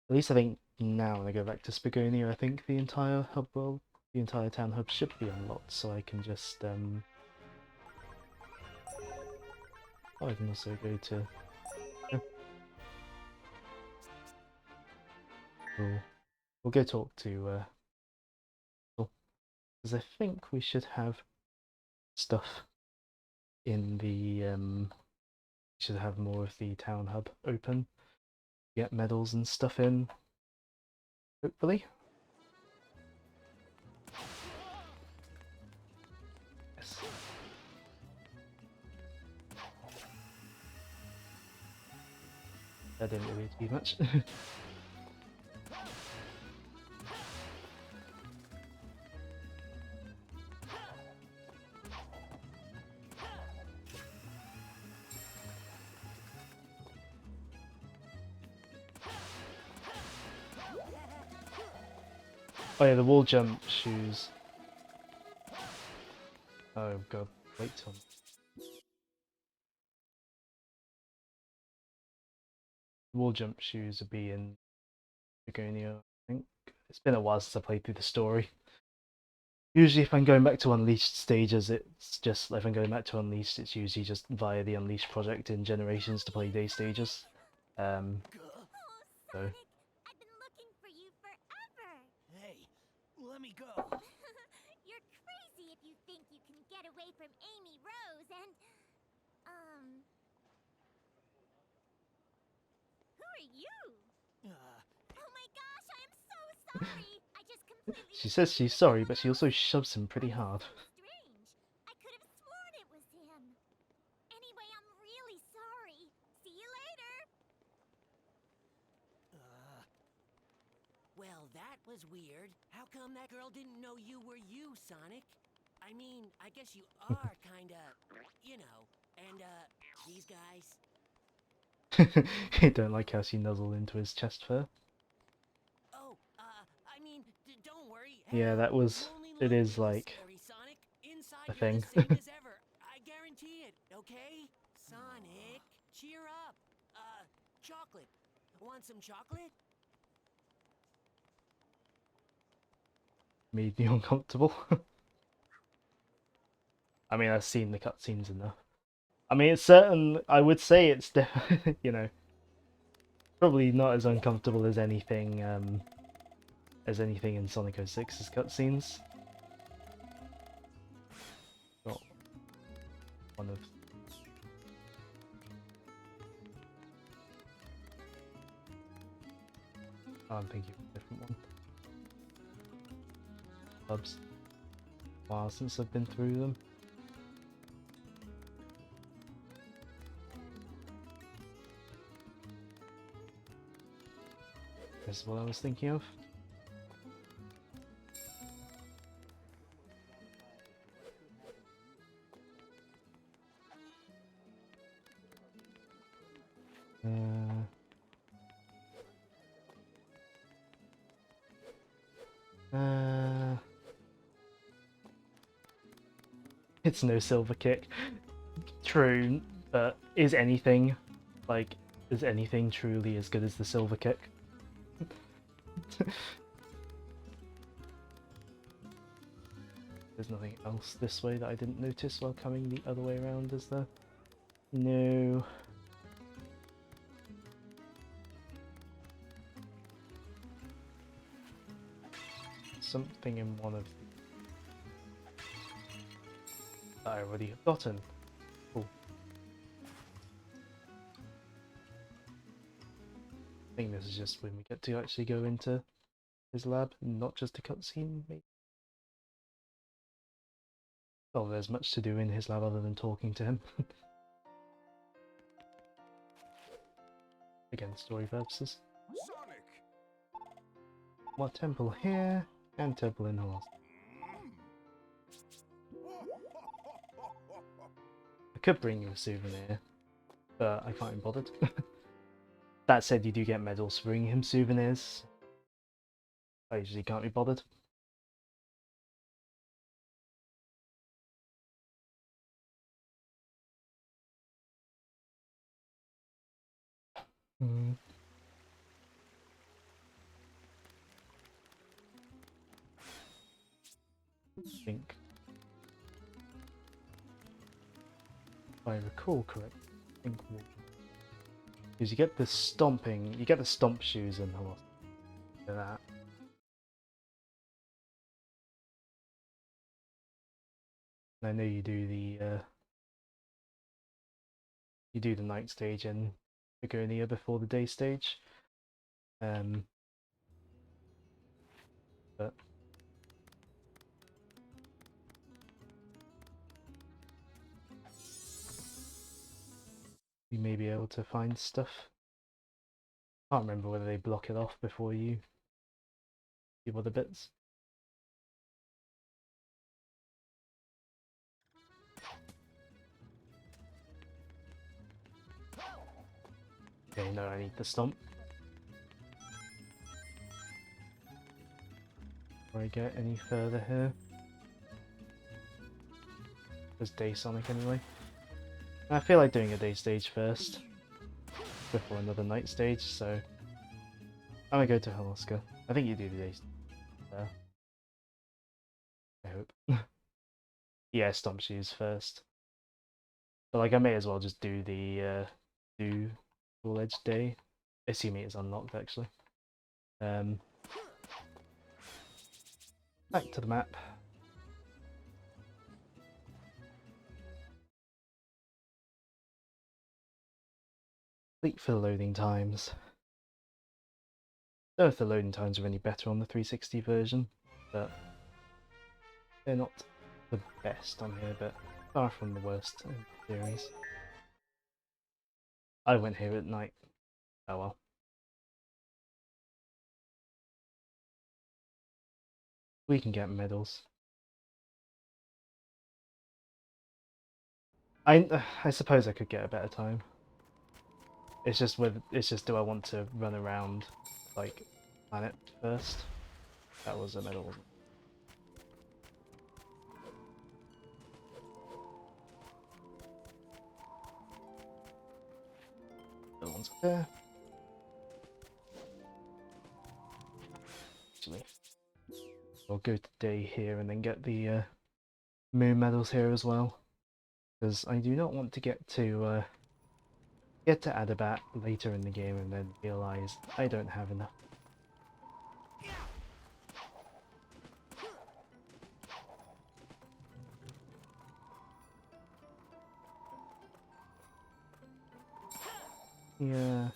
At least I think now when I go back to Spagonia, I think the entire hub world, the entire town hub should be unlocked, so I can just oh, I can also go to. Yeah. We'll go talk to because I think we should have stuff in the should have more of the town hub open. Get medals and stuff in. Hopefully. Yes. That didn't really do much. Oh yeah, the wall jump shoes. Oh god, wait till. Wall jump shoes will be in Begonia, I think. It's been a while since I played through the story. Usually if I'm going back to Unleashed stages, it's just, if I'm going back to Unleashed, it's usually just via the Unleashed project in Generations to play day stages. Oh, So. Sonic! I've been looking for you forever! Hey, let me go. You're crazy if you think you can get away from Amy Rose and... Who are you? Oh my gosh, I am so sorry! I just completely... She says she's sorry, but she also shoves him pretty hard. Strange. I could have sworn it was him. Anyway, I'm really sorry. See you later. Well, that was weird. How come that girl didn't know you were you, Sonic? I mean, I guess you are kinda, you know, and, these guys... I don't like how she nuzzled into his chest fur. Oh, I mean, don't worry. Yeah, that was... You only It look is like scary, Sonic. Inside, a you're thing. the same as ever. I guarantee it, okay? Sonic, cheer up. Chocolate. Want some chocolate? Made me uncomfortable. I mean, I've seen the cutscenes enough. I mean, it's certain. I would say it's you know, probably not as uncomfortable as anything in Sonic 06's cutscenes. Not one of. Oh, I'm thinking of a different one. Hubs. Wow, since I've been through them. This is what I was thinking of. It's no silver kick. True, but is anything truly as good as the silver kick? There's nothing else this way that I didn't notice while coming the other way around, is there? No. Something in one of the... that I already have gotten. Cool. I think this is just when we get to actually go into his lab, not just a cutscene, maybe? Oh, there's much to do in his lab other than talking to him. Again, story purposes. Sonic! What temple here, and temple in Horse. I could bring you a souvenir, but I can't be bothered. That said, you do get medals for bringing him souvenirs. I usually can't be bothered. I think. If I recall correctly, I think because you get the stomping, you get the stomp shoes in Halos. That. I know you do the night stage in Begonia before the day stage. But you may be able to find stuff. Can't remember whether they block it off before you do other bits. Okay, no, I need the stomp. Before I get any further here. There's Day Sonic anyway. I feel like doing a day stage first before another night stage, so I'm gonna go to Holoska. I think you do the day there. I hope. Yeah, stomp shoes first. But like I may as well just do the Full Edge Day, assuming it's unlocked actually. Back to the map. Wait for loading times. I don't know if the loading times are any better on the 360 version, but they're not the best on here, but far from the worst in the series. I went here at night. Oh well. We can get medals. I suppose I could get a better time. It's just do I want to run around like planet first? That was a medal, wasn't it? The one's up there. Actually, I'll go to day here and then get the moon medals here as well, because I do not want to get to Adabat later in the game and then realize I don't have enough. Yeah.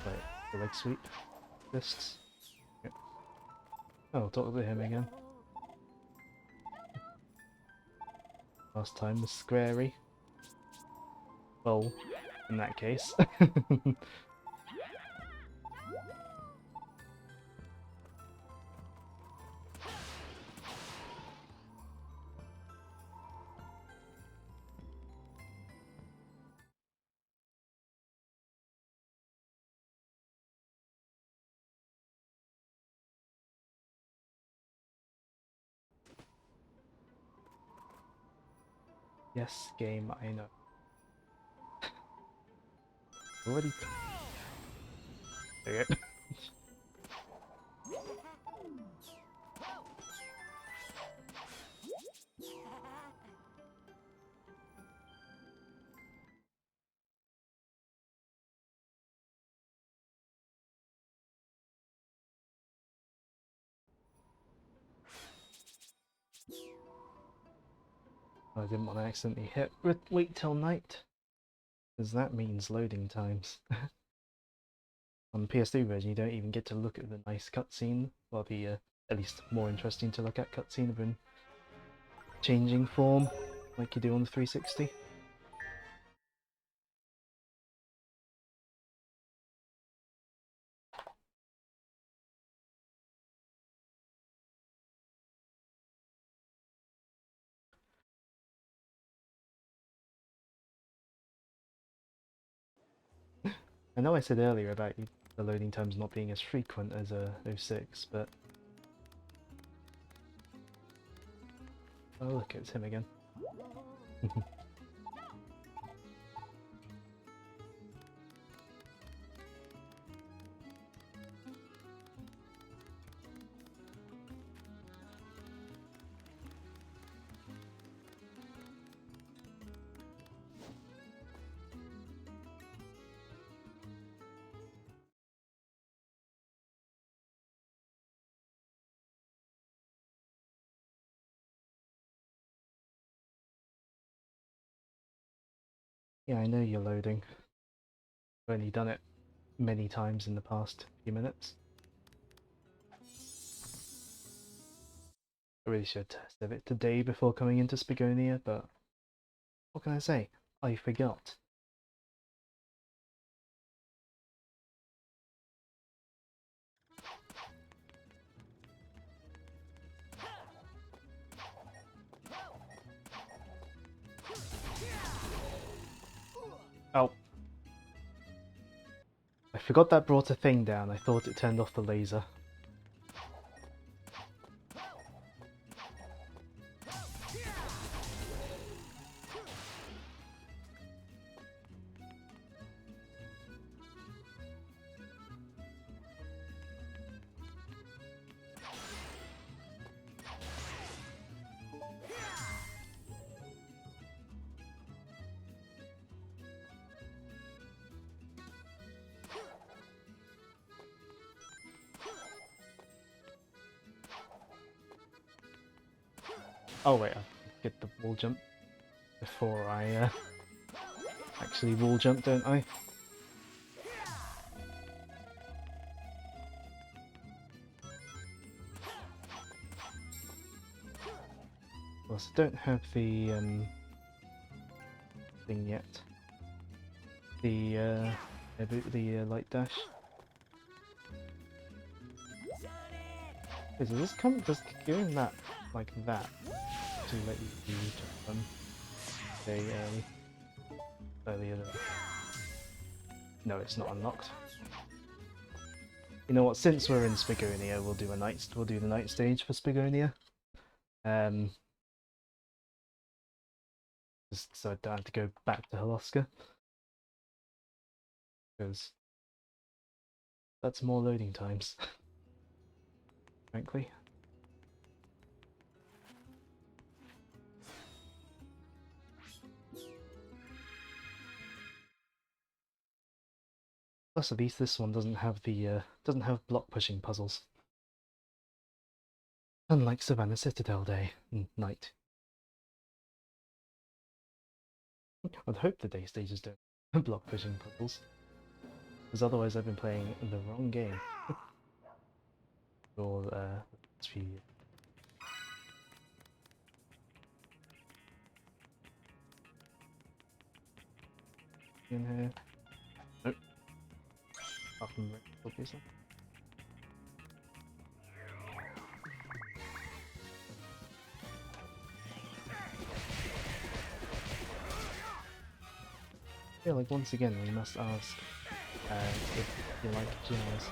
Wait, the leg sweep discs. Yep. Oh, talk to him again. Last time was Squarey. Well, in that case. Yes, game, I know. Already. There you go. I didn't want to accidentally hit wait till night, because that means loading times. On the PS2 version, you don't even get to look at the nice cutscene, or the at least more interesting to look at cutscene of him changing form, like you do on the 360. I know I said earlier about the loading times not being as frequent as 06, but... Oh look, it's him again. Yeah, I know you're loading. I've only done it many times in the past few minutes. I really should test it today before coming into Spagonia, but what can I say? I forgot. Oh. I forgot that brought a thing down. I thought it turned off the laser. Oh wait, I get the wall jump before I actually wall jump, don't I? Plus, I don't have the thing yet. The light dash. Wait, does this come? Does doing that like that to let you jump say earlier? No, it's not unlocked. You know what? Since we're in Spagonia, we'll do the night stage for Spagonia. Just so I don't have to go back to Holoska. Because that's more loading times, frankly. Plus, at least this one doesn't have block pushing puzzles, unlike Savannah Citadel Day night. I'd hope the day stages don't have block pushing puzzles, because otherwise I've been playing the wrong game for the last few years. In here. Nope. Apart from Rick, obviously. Yeah, like once again, we must ask if you like jazz.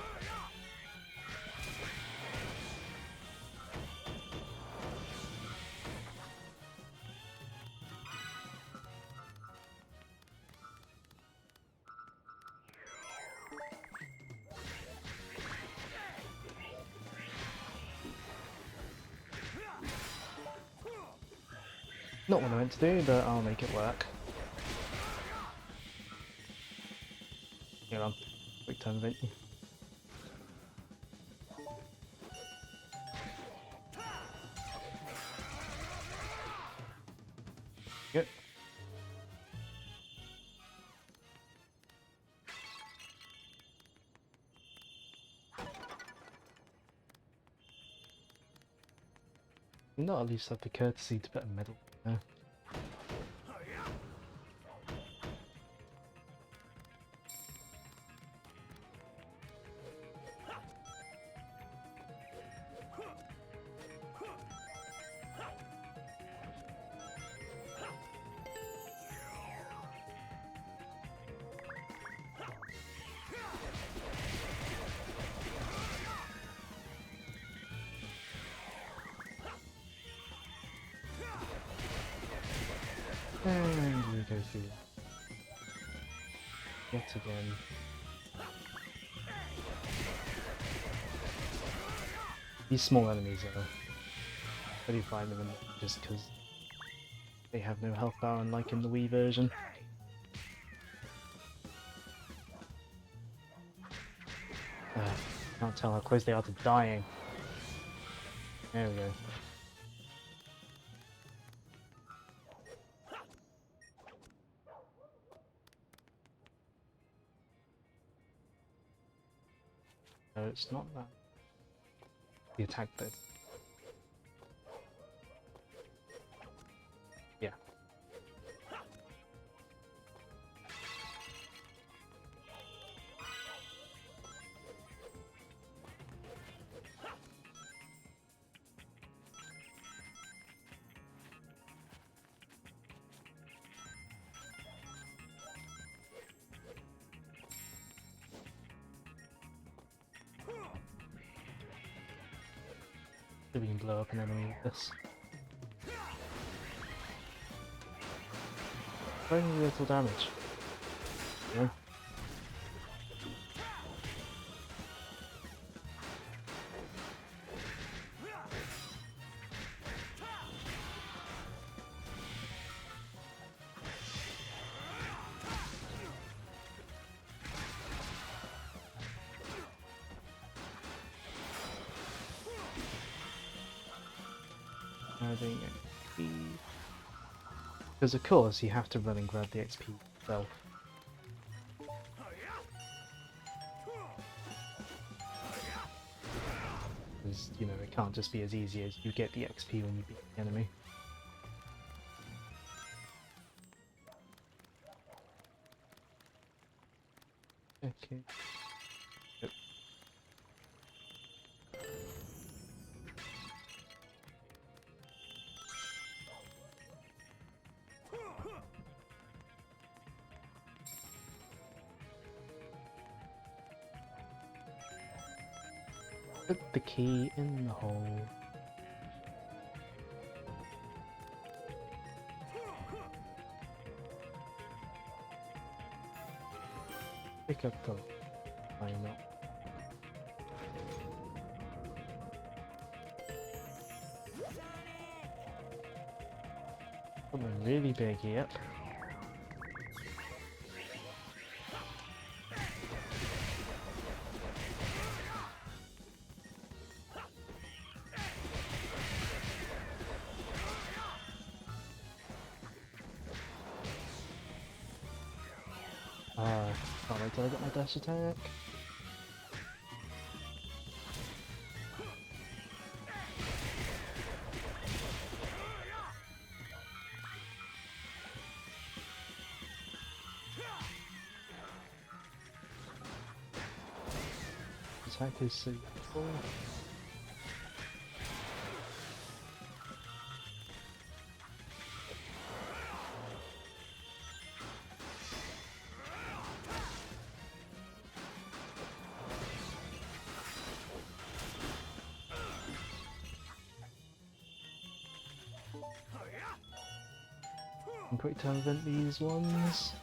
Not what I meant to do, but I'll make it work. Hang on, quick time event. Yep. You not at least have the courtesy to put a medal there. And we go through yet again. These small enemies are pretty fine with them just because they have no health bar, unlike in the Wii version. Can't tell how close they are to dying. There we go. No, it's not that. The attack though. Yeah. So we can blow up an enemy with this. Very little damage. Yeah. Adding XP. Because of course you have to run and grab the XP yourself. Because, you know, it can't just be as easy as you get the XP when you beat the enemy. Okay. Yep. Put the key in the hole. Pick up the line up. Something really big here. Can't wait till I get my dash attack. Attack is so cool. Quick time event these ones.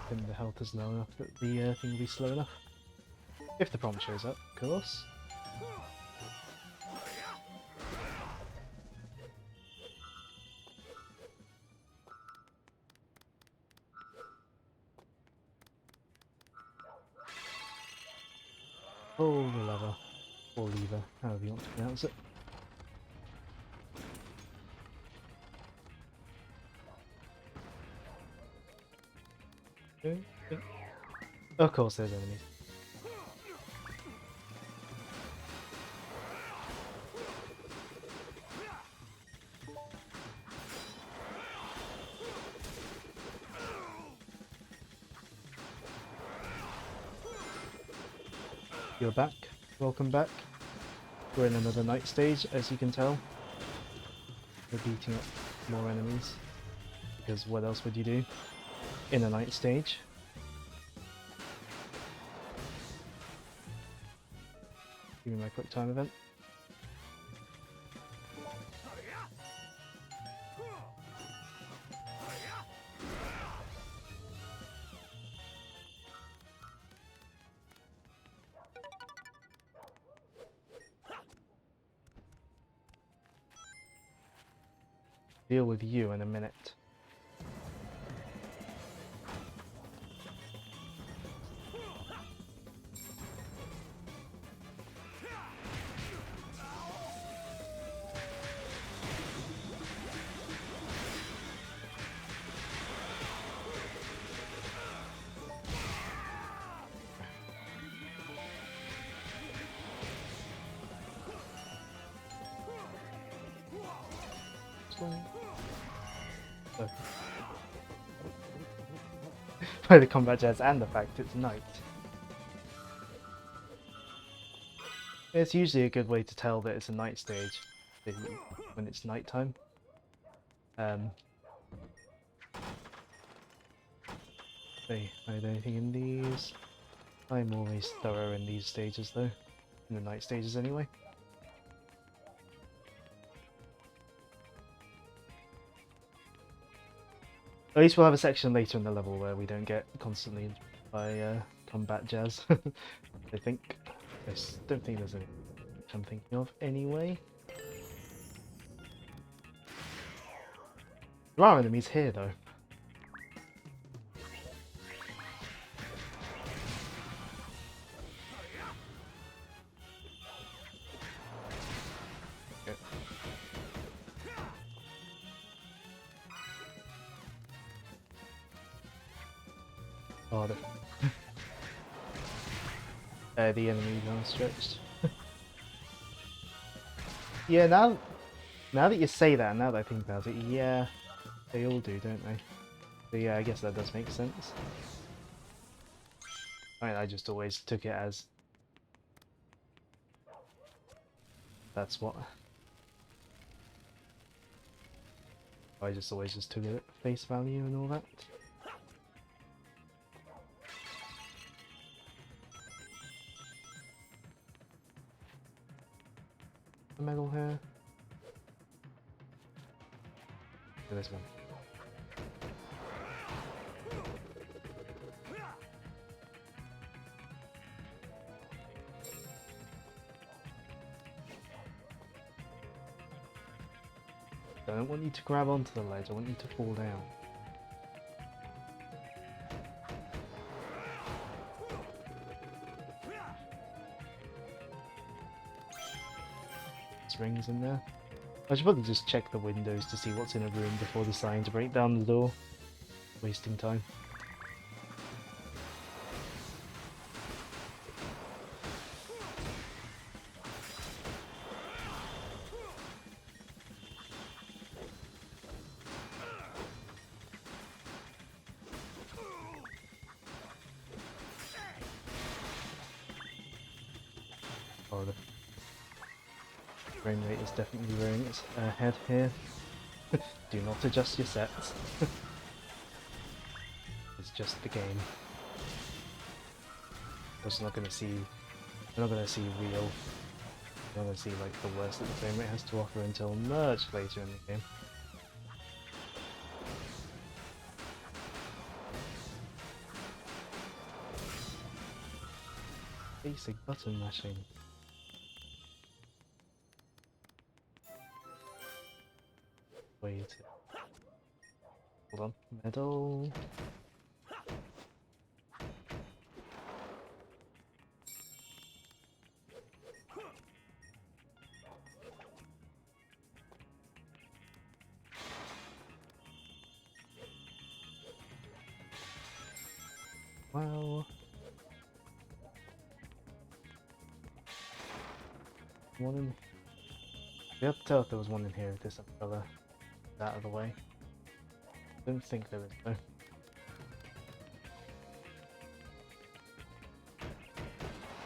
Then the health is low enough that the thing will be slow enough. If the prompt shows up, of course. Pull the lever, or lever, however you want to pronounce it. Of course there's enemies. You're back. Welcome back. We're in another night stage, as you can tell. We're beating up more enemies. Because what else would you do in a night stage? Give me my quick time event. Deal with you in a minute. So. By the combat jazz and the fact it's night. It's usually a good way to tell that it's a night stage when it's nighttime. Hey, hide anything in these? I'm always thorough in these stages though. In the night stages anyway. At least we'll have a section later in the level where we don't get constantly by combat jazz. I think. I don't think there's any I'm thinking of anyway. There are enemies here though. Okay. Oh, the enemies are stretched. Yeah, now that you say that, now that I think about it, yeah, they all do, don't they? So yeah, I guess that does make sense. I mean, I just always took it as that's what. I just always just took it at face value and all that. The medal here. Oh, this one. I don't want you to grab onto the ledge, I want you to fall down. Rings in there. I should probably just check the windows to see what's in a room before deciding to break down the door. Wasting time. Oh, the frame rate is definitely rearing its head here. Do not adjust your sets. It's just the game. I'm not gonna see real. I'm not gonna see like the worst that the frame rate has to offer until much later in the game. Basic button mashing. Wait. Hold on. Medal. Wow. One in. We have to tell if there was one in here. This umbrella is out of the way. Don't think there is though.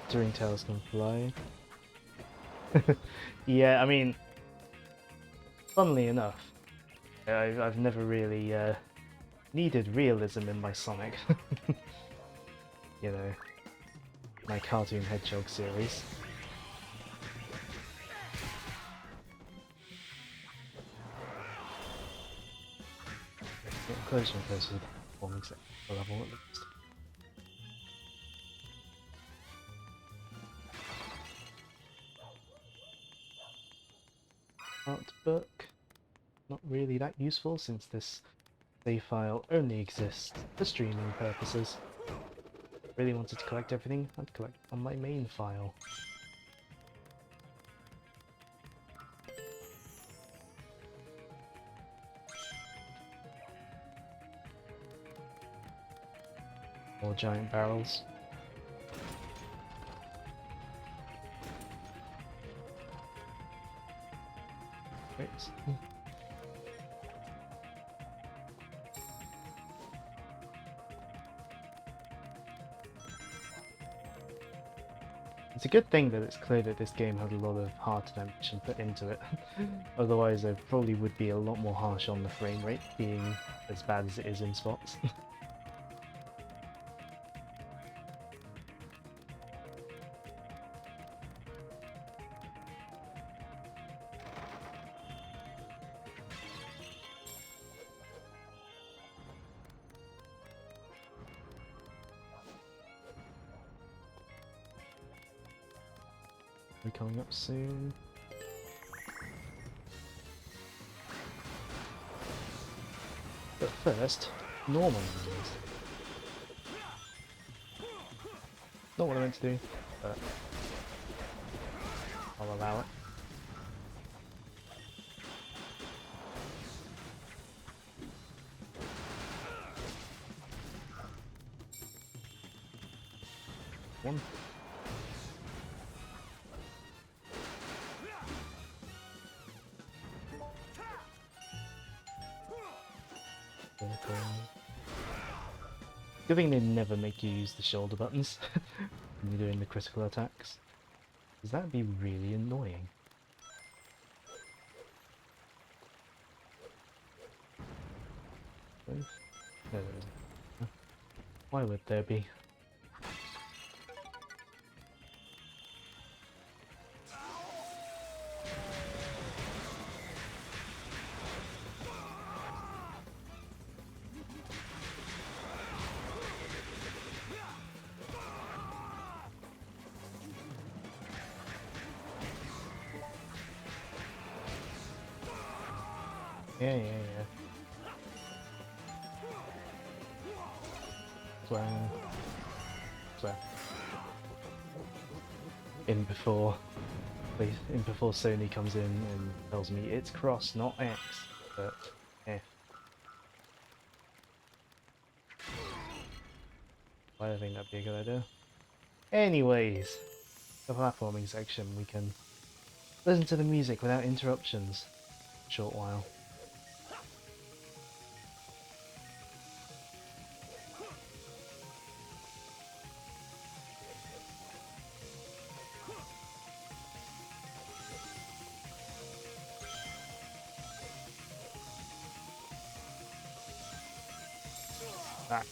Glittering tails can fly. Yeah, I mean, funnily enough, I've never really needed realism in my Sonic. You know, my Cartoon Hedgehog series. Getting closer and closer to the performing level at least. Art book. Not really that useful since this save file only exists for streaming purposes. Really wanted to collect everything, I'd collect on my main file. More giant barrels. Great. It's a good thing that it's clear that this game had a lot of heart and ambition put into it. Otherwise, there probably would be a lot more harsh on the frame rate, being as bad as it is in spots. We're coming up soon. But first, normal enemies. Not what I meant to do, but I'll allow it. One. Good thing they never make you use the shoulder buttons when you're doing the critical attacks, because that'd be really annoying. There there is. Why would there be? Yeah. Swear. In before Sony comes in and tells me it's cross, not X, but F. I don't think that'd be a good idea. Anyways, the platforming section, we can listen to the music without interruptions for a short while. Ah.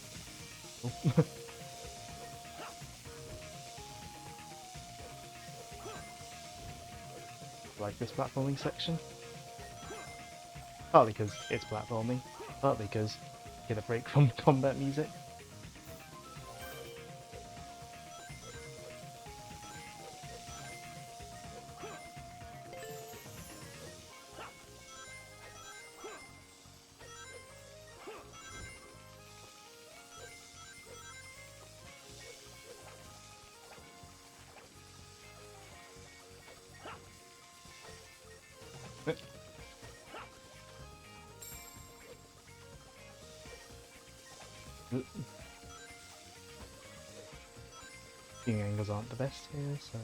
Like this platforming section. Partly because it's platforming, partly because get a break from combat music. Viewing angles aren't the best here, so...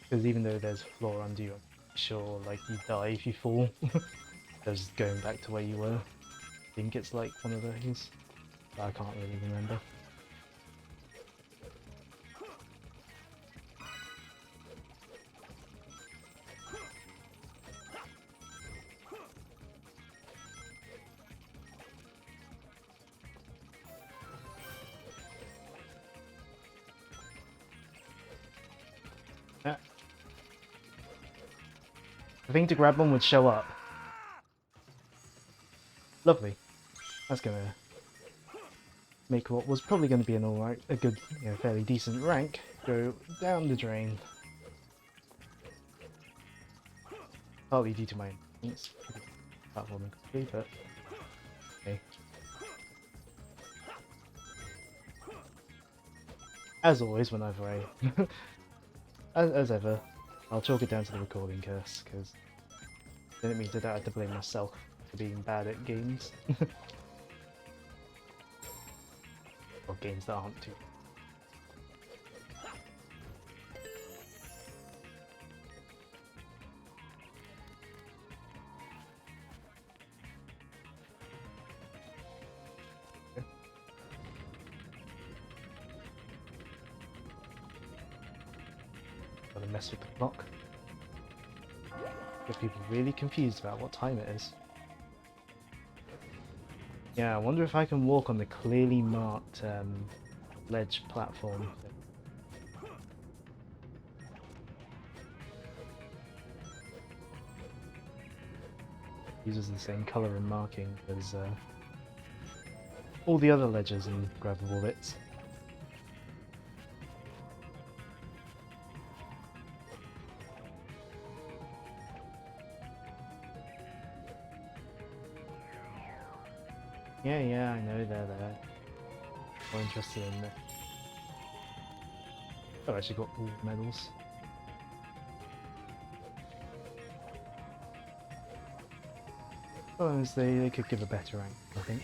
Because even though there's a floor under you, I'm sure like you die if you fall. There's going back to where you were. I think it's like one of those. But I can't really remember. The thing to grab on would show up. Lovely. That's gonna make what was probably going to be a good, fairly decent rank go down the drain. Partly due to my instincts, platforming quickly, but okay. As always, whenever I, as ever, I'll chalk it down to the recording curse, because then it means that I have to blame myself for being bad at games. Or games that aren't too. Gotta mess with the clock. Get people really confused about what time it is. Yeah, I wonder if I can walk on the clearly marked ledge platform. Uses the same colour and marking as all the other ledges and grabbable bits. Yeah, I know they're there. More interested in the... I've actually got all the medals. Sometimes they could give a better rank, I think.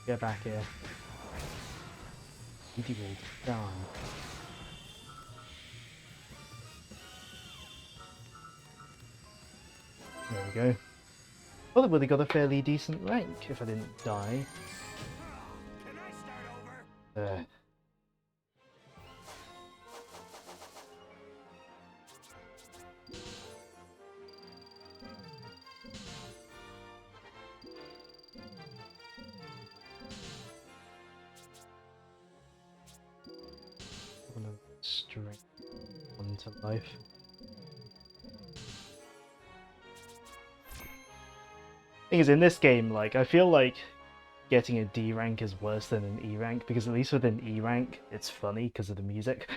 Get back here. You will die. There we go. Well, I would have got a fairly decent rank if I didn't die. Can I start over? Straight onto life. Thing is, in this game, like, I feel like getting a D rank is worse than an E rank, because at least with an E rank, it's funny because of the music.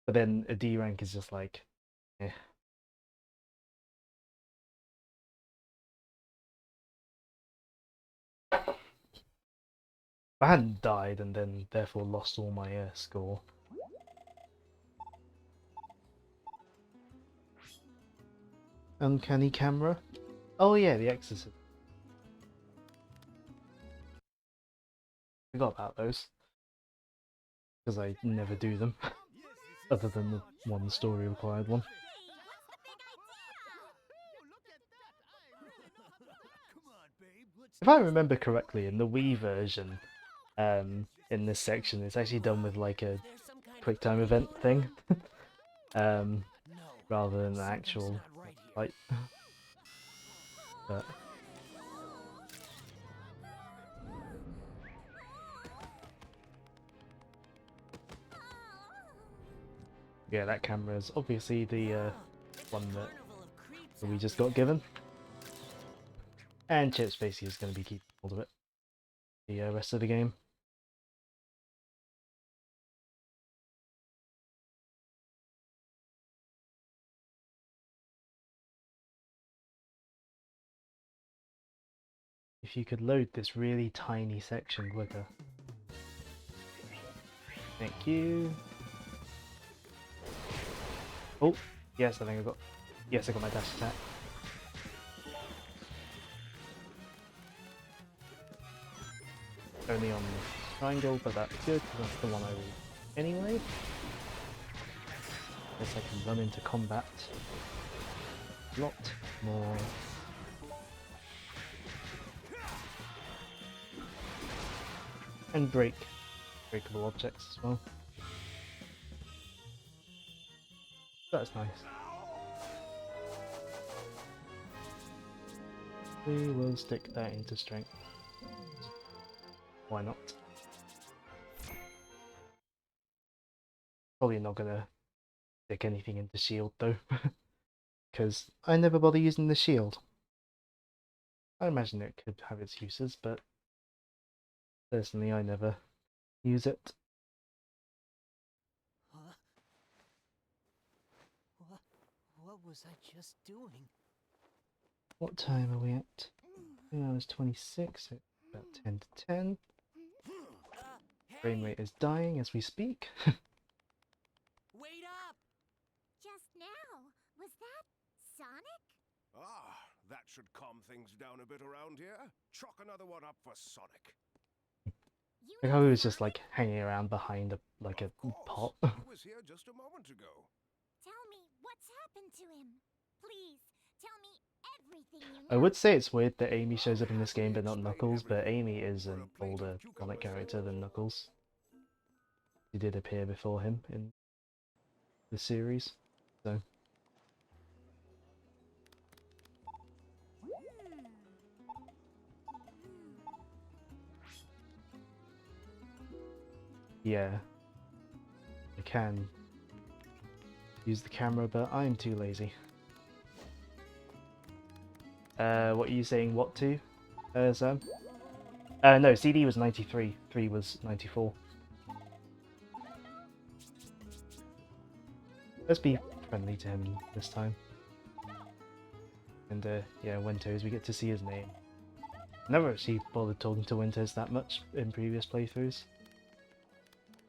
But then a D rank is just like, eh. If I hadn't died and then therefore lost all my score. Uncanny camera? Oh yeah, the Exorcist. Forgot about those. Because I never do them. Other than the one story required one. If I remember correctly, in the Wii version, in this section, it's actually done with like a quick time event thing. Rather than an actual fight. But yeah, that camera is obviously the one that we just got given. And Chips basically is going to be keeping hold of it the rest of the game. If you could load this really tiny section quicker. Thank you. Oh, yes, I think I got... Yes, I got my dash attack. Only on the triangle, but that's good, because that's the one I read anyway. Guess I can run into combat a lot more. And break breakable objects as well. That's nice. We will stick that into strength. Why not? Probably not gonna stick anything into shield though, because I never bother using the shield. I imagine it could have its uses, but personally I never use it. Huh? What was I just doing? What time are we at? 2 hours 26, so about 10 to 10. Frame rate is dying as we speak. Wait up! Just now, was that Sonic? Ah, that should calm things down a bit around here. Chalk another one up for Sonic. You Like know how he was just Sonic? like hanging around behind a pot. It was was here just a moment ago. Tell me what's happened to him. Please, tell me everything you know. I would say it's weird that Amy shows up in this game but not Knuckles, but Amy is an older comic character than Knuckles. She did appear before him in the series, so... Yeah, I can use the camera, but I'm too lazy. What are you saying? What to, Sam? No, CD was 93. 3 was 94. Let's be friendly to him this time. And yeah, Winters, we get to see his name. Never actually bothered talking to Winters that much in previous playthroughs.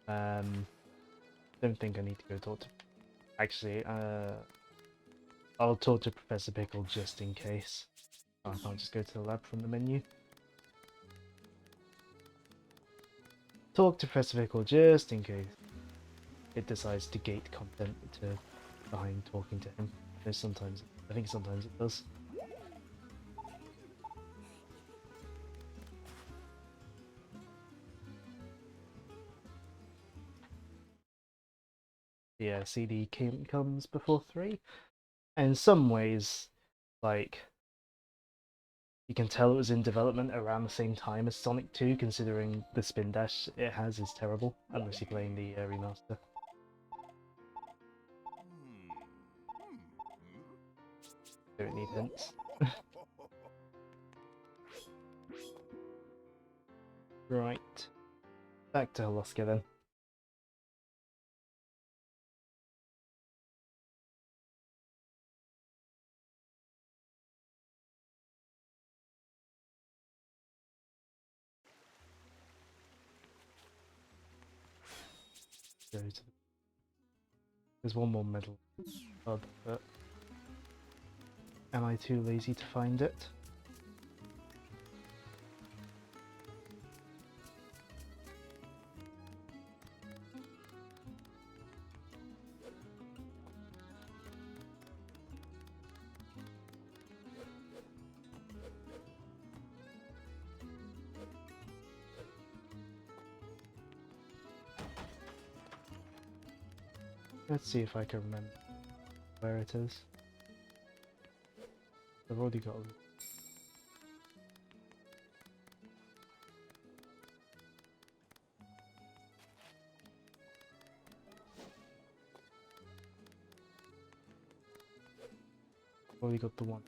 Don't think I need to go talk to... Actually, I'll talk to Professor Pickle just in case. Oh, I can't just go to the lab from the menu. Talk to Professor Pickle just in case it decides to gate content to behind talking to him. There's sometimes, I think sometimes it does. Yeah, CD comes before 3. And in some ways, like, you can tell it was in development around the same time as Sonic 2, considering the spin dash it has is terrible, unless you're playing the remaster. Don't need hints. Right. Back to Holoska then. Go to the... There's one more medal hub, but am I too lazy to find it? Let's see if I can remember where it is. I've already got... already got the one.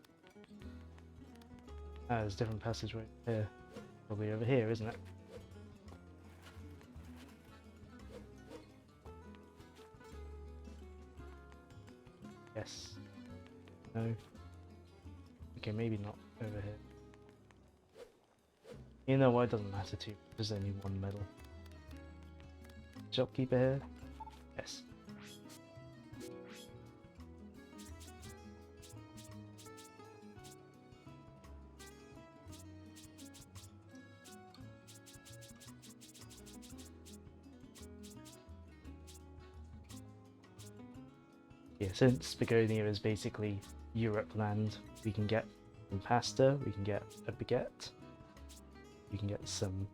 Ah, there's a different passageway here. Probably over here, isn't it? Yes. No. Okay, maybe not over here. You know what, it doesn't matter too. There's only one medal. Shopkeeper here? Yes. Yeah, since Begonia is basically Europe land, we can get some pasta, we can get a baguette, we can get some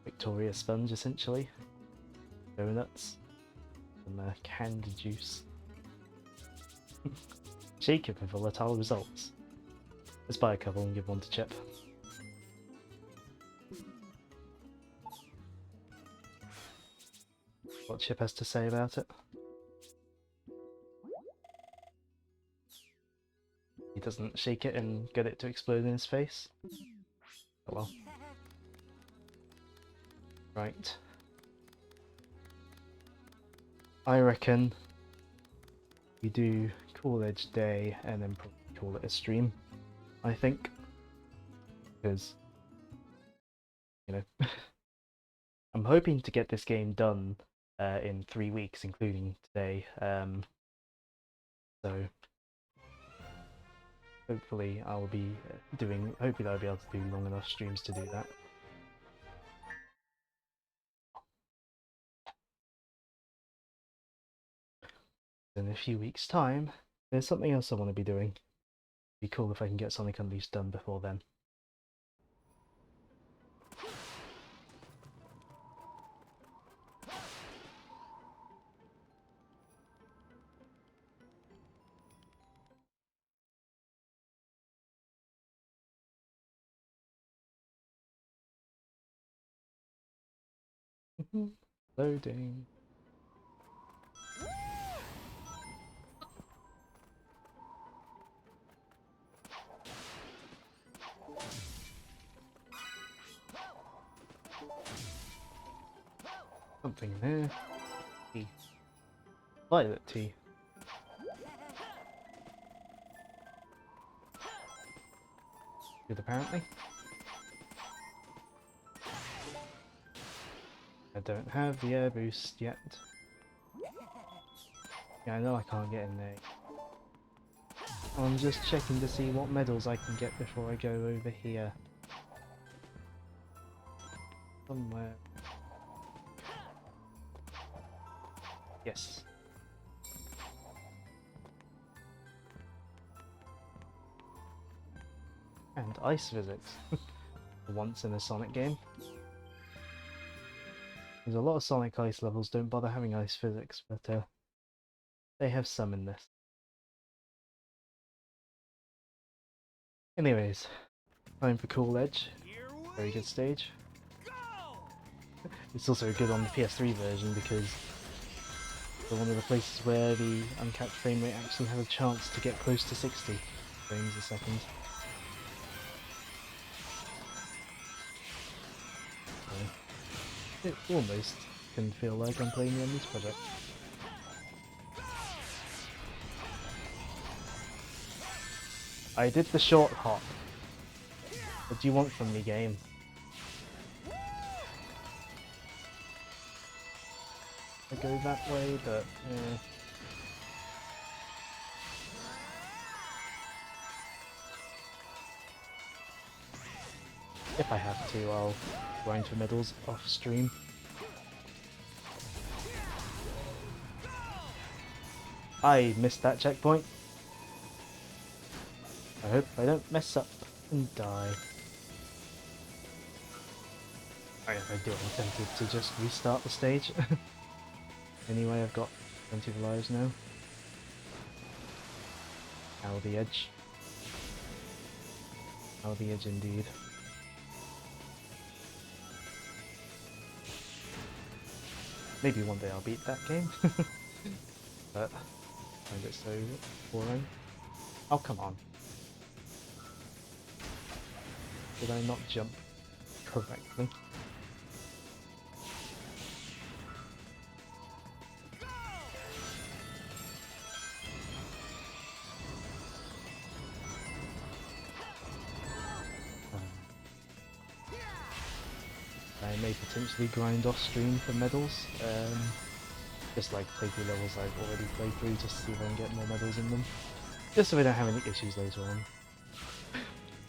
Victoria sponge essentially, donuts, some canned juice. Shaken for volatile results. Let's buy a couple and give one to Chip. What Chip has to say about it. He doesn't shake it and get it to explode in his face. Oh well. Right. I reckon we do Cool Edge Day and then probably call it a stream. I think. Because, you know, I'm hoping to get this game done in 3 weeks, including today. So hopefully I'll be hopefully I'll be able to do long enough streams to do that. In a few weeks' time, there's something else I want to be doing. Be cool if I can get Sonic Unleashed done before then. Loading. Something there. Tea. Violet tea. Good apparently. I don't have the air boost yet. Yeah, I know I can't get in there. I'm just checking to see what medals I can get before I go over here. Somewhere. Yes. And ice physics. Once in a Sonic game. There's a lot of Sonic Ice levels don't bother having ice physics, but they have some in this. Anyways, time for Cool Edge. Very good stage. It's also good on the PS3 version because it's one of the places where the uncapped frame rate actually has a chance to get close to 60 frames a second. So, it almost can feel like I'm playing on this project. I did the short hop. What do you want from me, game? I go that way, but if I have to, I'll grind for medals off stream. I missed that checkpoint. I hope I don't mess up and die. If I do, I'm tempted to just restart the stage. Anyway, I've got plenty of lives now. Ow, the edge. Ow, the edge indeed. Maybe one day I'll beat that game. But I find it so boring. Oh, come on. Did I not jump correctly? I may potentially grind off stream for medals. Just like play through levels I've already played through just to see if I can get more medals in them. Just so I don't have any issues later on.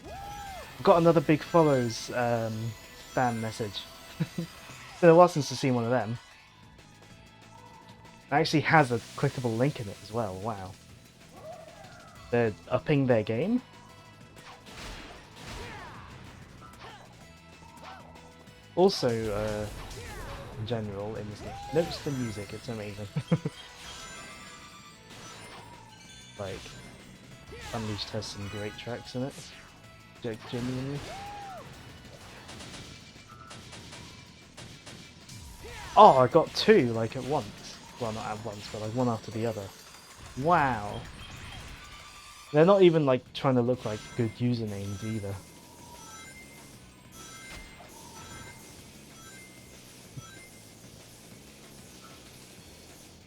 I've got another Big Follows fan message. It's been a while since I've seen one of them. It actually has a clickable link in it as well, wow. They're upping their game. Also, in general, in this game, notice the music, it's amazing. Like, Unleashed has some great tracks in it. Genuinely. Oh, I got two, like, at once. Well, not at once, but like one after the other. Wow. They're not even, like, trying to look like good usernames either.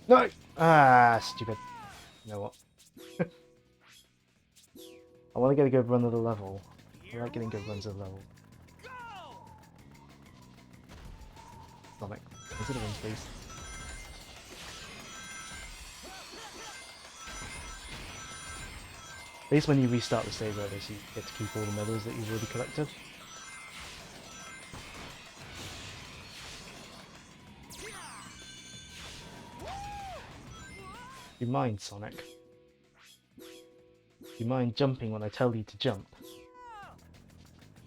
No! Ah, stupid. You know what? I want to get a good run of the level. I like getting good runs of the level. Sonic, consider ones, please. At least when you restart the stage like this, you get to keep all the medals that you've already collected. You mind, Sonic? You mind jumping when I tell you to jump?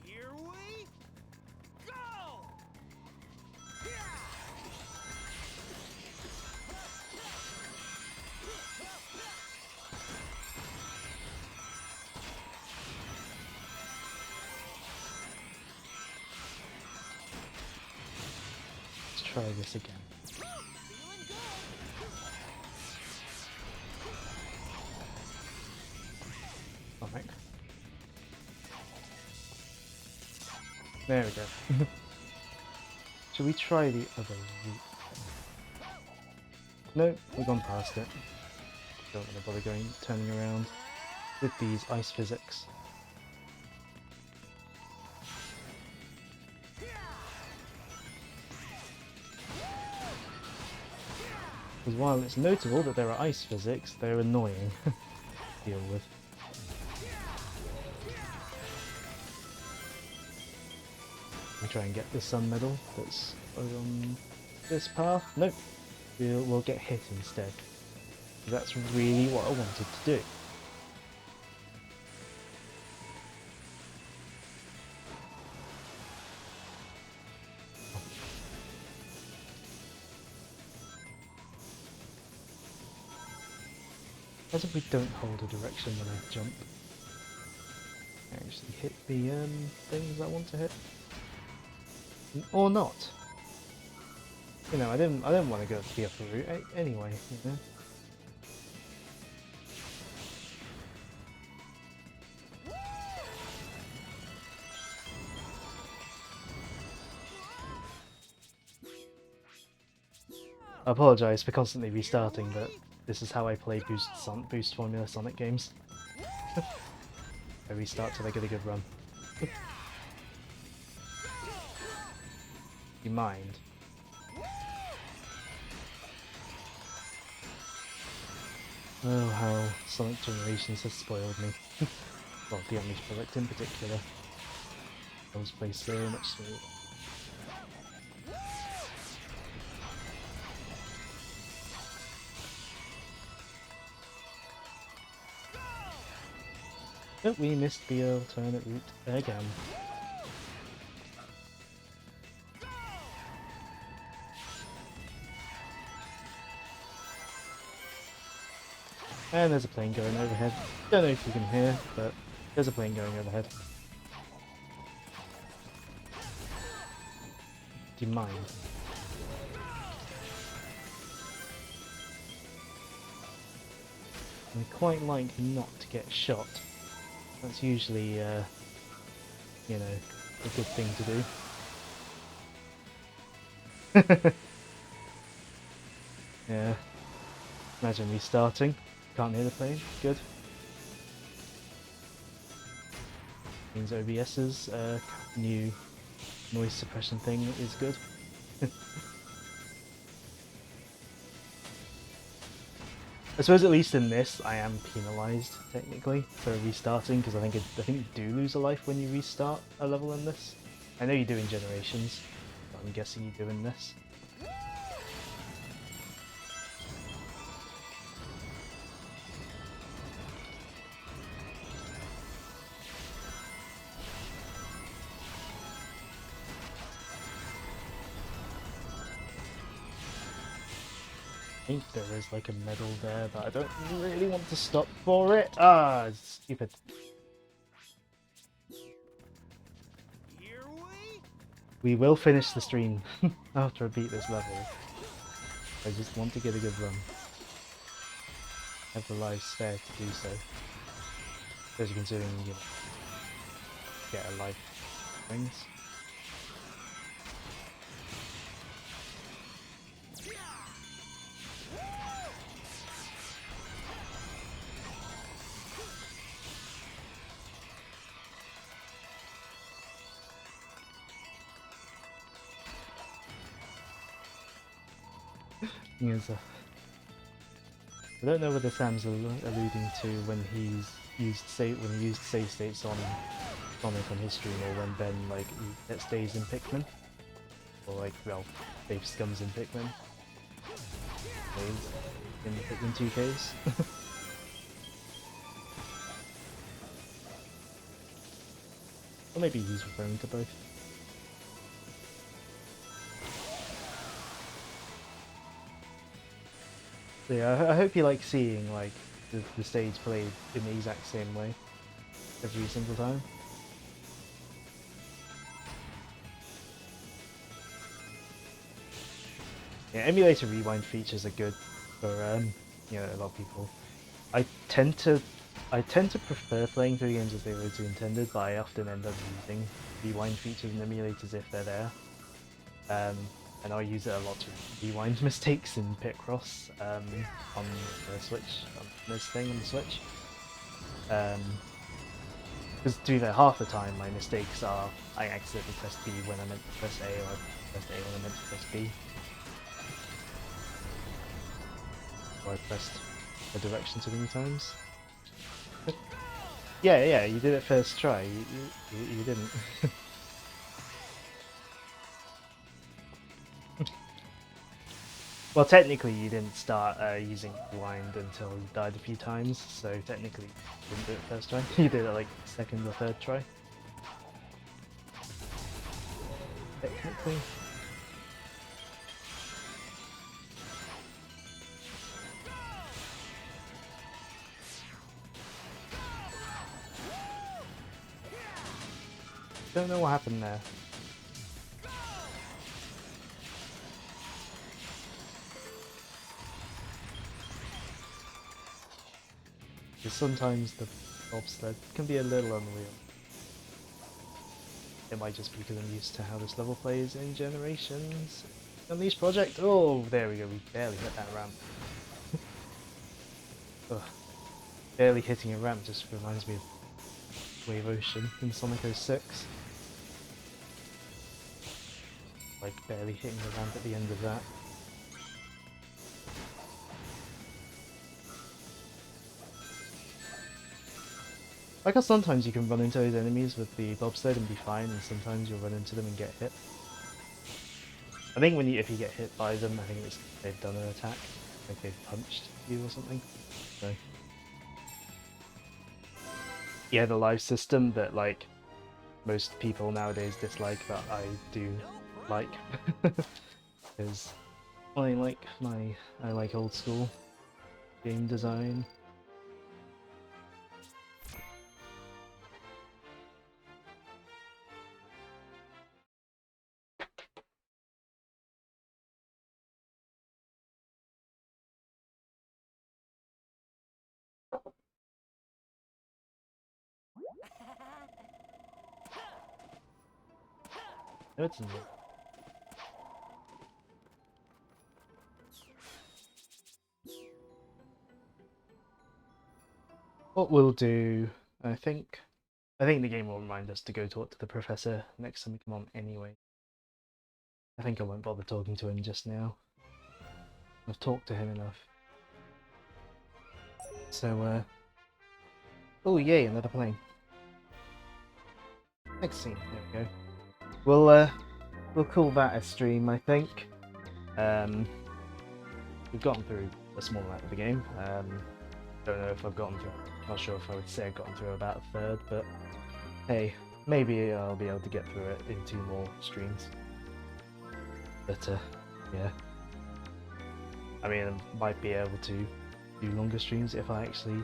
Here we go! Let's try this again. Sonic. There we go. Should we try the other route? No, we've gone past it. Don't want to bother turning around with these ice physics. Because while it's notable that there are ice physics, they're annoying to deal with. We try and get the sun medal that's on this path. Nope, we'll get hit instead. That's really what I wanted to do. As if we don't hold a direction when I jump. Actually hit the things I want to hit. Or not. You know, I didn't want to go the upper route anyway, you know. I apologise for constantly restarting, but this is how I play boost formula Sonic games. I restart till I get a good run. You mind? Oh, how Sonic Generations has spoiled me. Well, the Omnish product in particular. Those play so much smoother. Oh, we missed the alternate route again. And there's a plane going overhead. Don't know if you can hear, but there's a plane going overhead. Do you mind? I quite like not to get shot. That's usually, you know, a good thing to do. Yeah. Imagine restarting. Can't hear the plane. Good. Means OBS's new noise suppression thing is good. I suppose at least in this I am penalised technically for restarting, because I think you do lose a life when you restart a level in this. I know you do in Generations, but I'm guessing you do in this. I think there is like a medal there, but I don't really want to stop for it. Ah, it's stupid. Here We will finish the stream after I beat this level. I just want to get a good run. Have the lives spare to do so. Especially considering you get a life things. Yes, I don't know whether Sam's alluding to when he used save states on Sonic on his stream, or when Ben stays in Pikmin, or well, Dave Scums in Pikmin. Saves. in Pikmin 2Ks. Or maybe he's referring to both. So yeah, I hope you like seeing like the stage played in the exact same way every single time. Yeah, emulator rewind features are good for you know, a lot of people. I tend to prefer playing through games as they were intended, but I often end up using rewind features and emulators if they're there. And I'll use it a lot to rewind mistakes in Picross on the Switch, on this thing on the Switch. Because to be fair, half the time my mistakes are I accidentally pressed B when I meant to press A, or I pressed A when I meant to press B. Or I pressed a direction too many times. But yeah, you did it first try. You didn't. Well, technically you didn't start using rewind until you died a few times, so technically you didn't do it first try. You did it like second or third try. Technically. Don't know what happened there. Because sometimes the bobsled can be a little unreal. It might just be because I'm used to how this level plays in Generations. Unleash Project! Oh, there we go, we barely hit that ramp. Ugh. Barely hitting a ramp just reminds me of Wave Ocean in Sonic 06. Like barely hitting the ramp at the end of that. Like how sometimes you can run into those enemies with the bobsled and be fine, and sometimes you'll run into them and get hit. I think if you get hit by them, I think they've done an attack, like they've punched you or something. So yeah, the live system that like most people nowadays dislike, but I do like, because I like old school game design. No, it's not. What we'll do, I think the game will remind us to go talk to the professor next time we come on anyway. I think I won't bother talking to him just now. I've talked to him enough. So, oh yay, another plane. Next scene, there we go. We'll call that a stream, I think. We've gotten through a small amount of the game. Don't know if I've gotten through, not sure if I would say I've gotten through about a third, but hey, maybe I'll be able to get through it in 2 more streams. But yeah. I mean, I might be able to do longer streams if I actually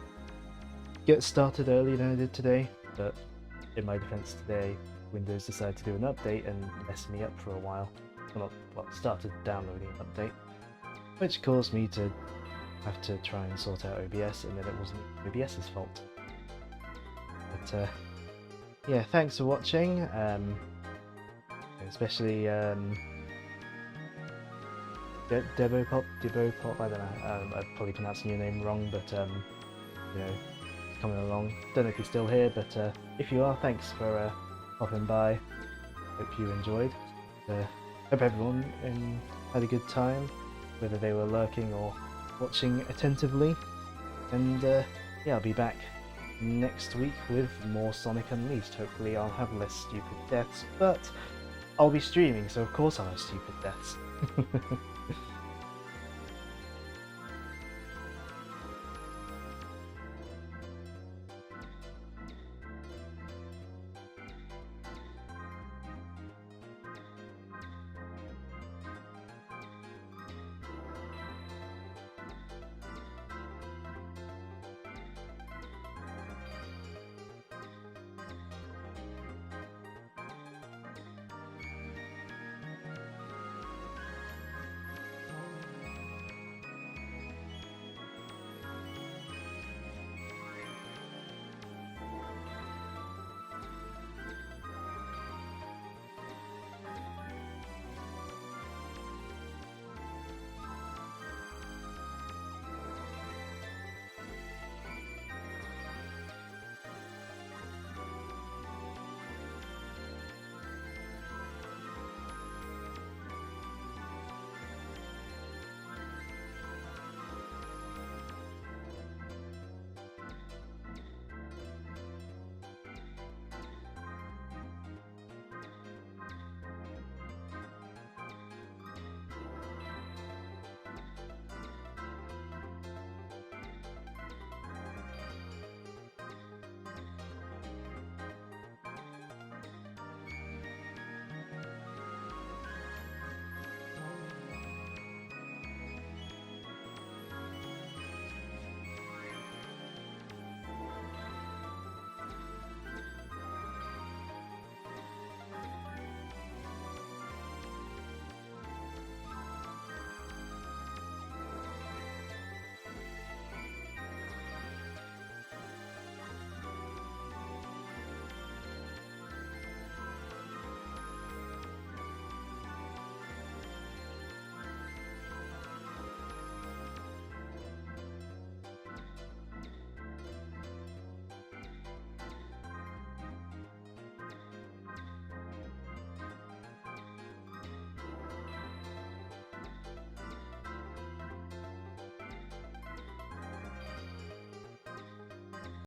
get started earlier than I did today, but in my defense today, Windows decided to do an update and mess me up for a while. Started downloading an update, which caused me to have to try and sort out OBS, and then it wasn't OBS's fault. But yeah, thanks for watching, especially Debopop, I don't know, I'm probably pronouncing your name wrong, but you know, coming along. Don't know if you're still here, but if you are, thanks for popping by. Hope you enjoyed. Hope everyone had a good time, whether they were lurking or watching attentively. And yeah, I'll be back next week with more Sonic Unleashed. Hopefully I'll have less stupid deaths, but I'll be streaming, so of course I'll have stupid deaths.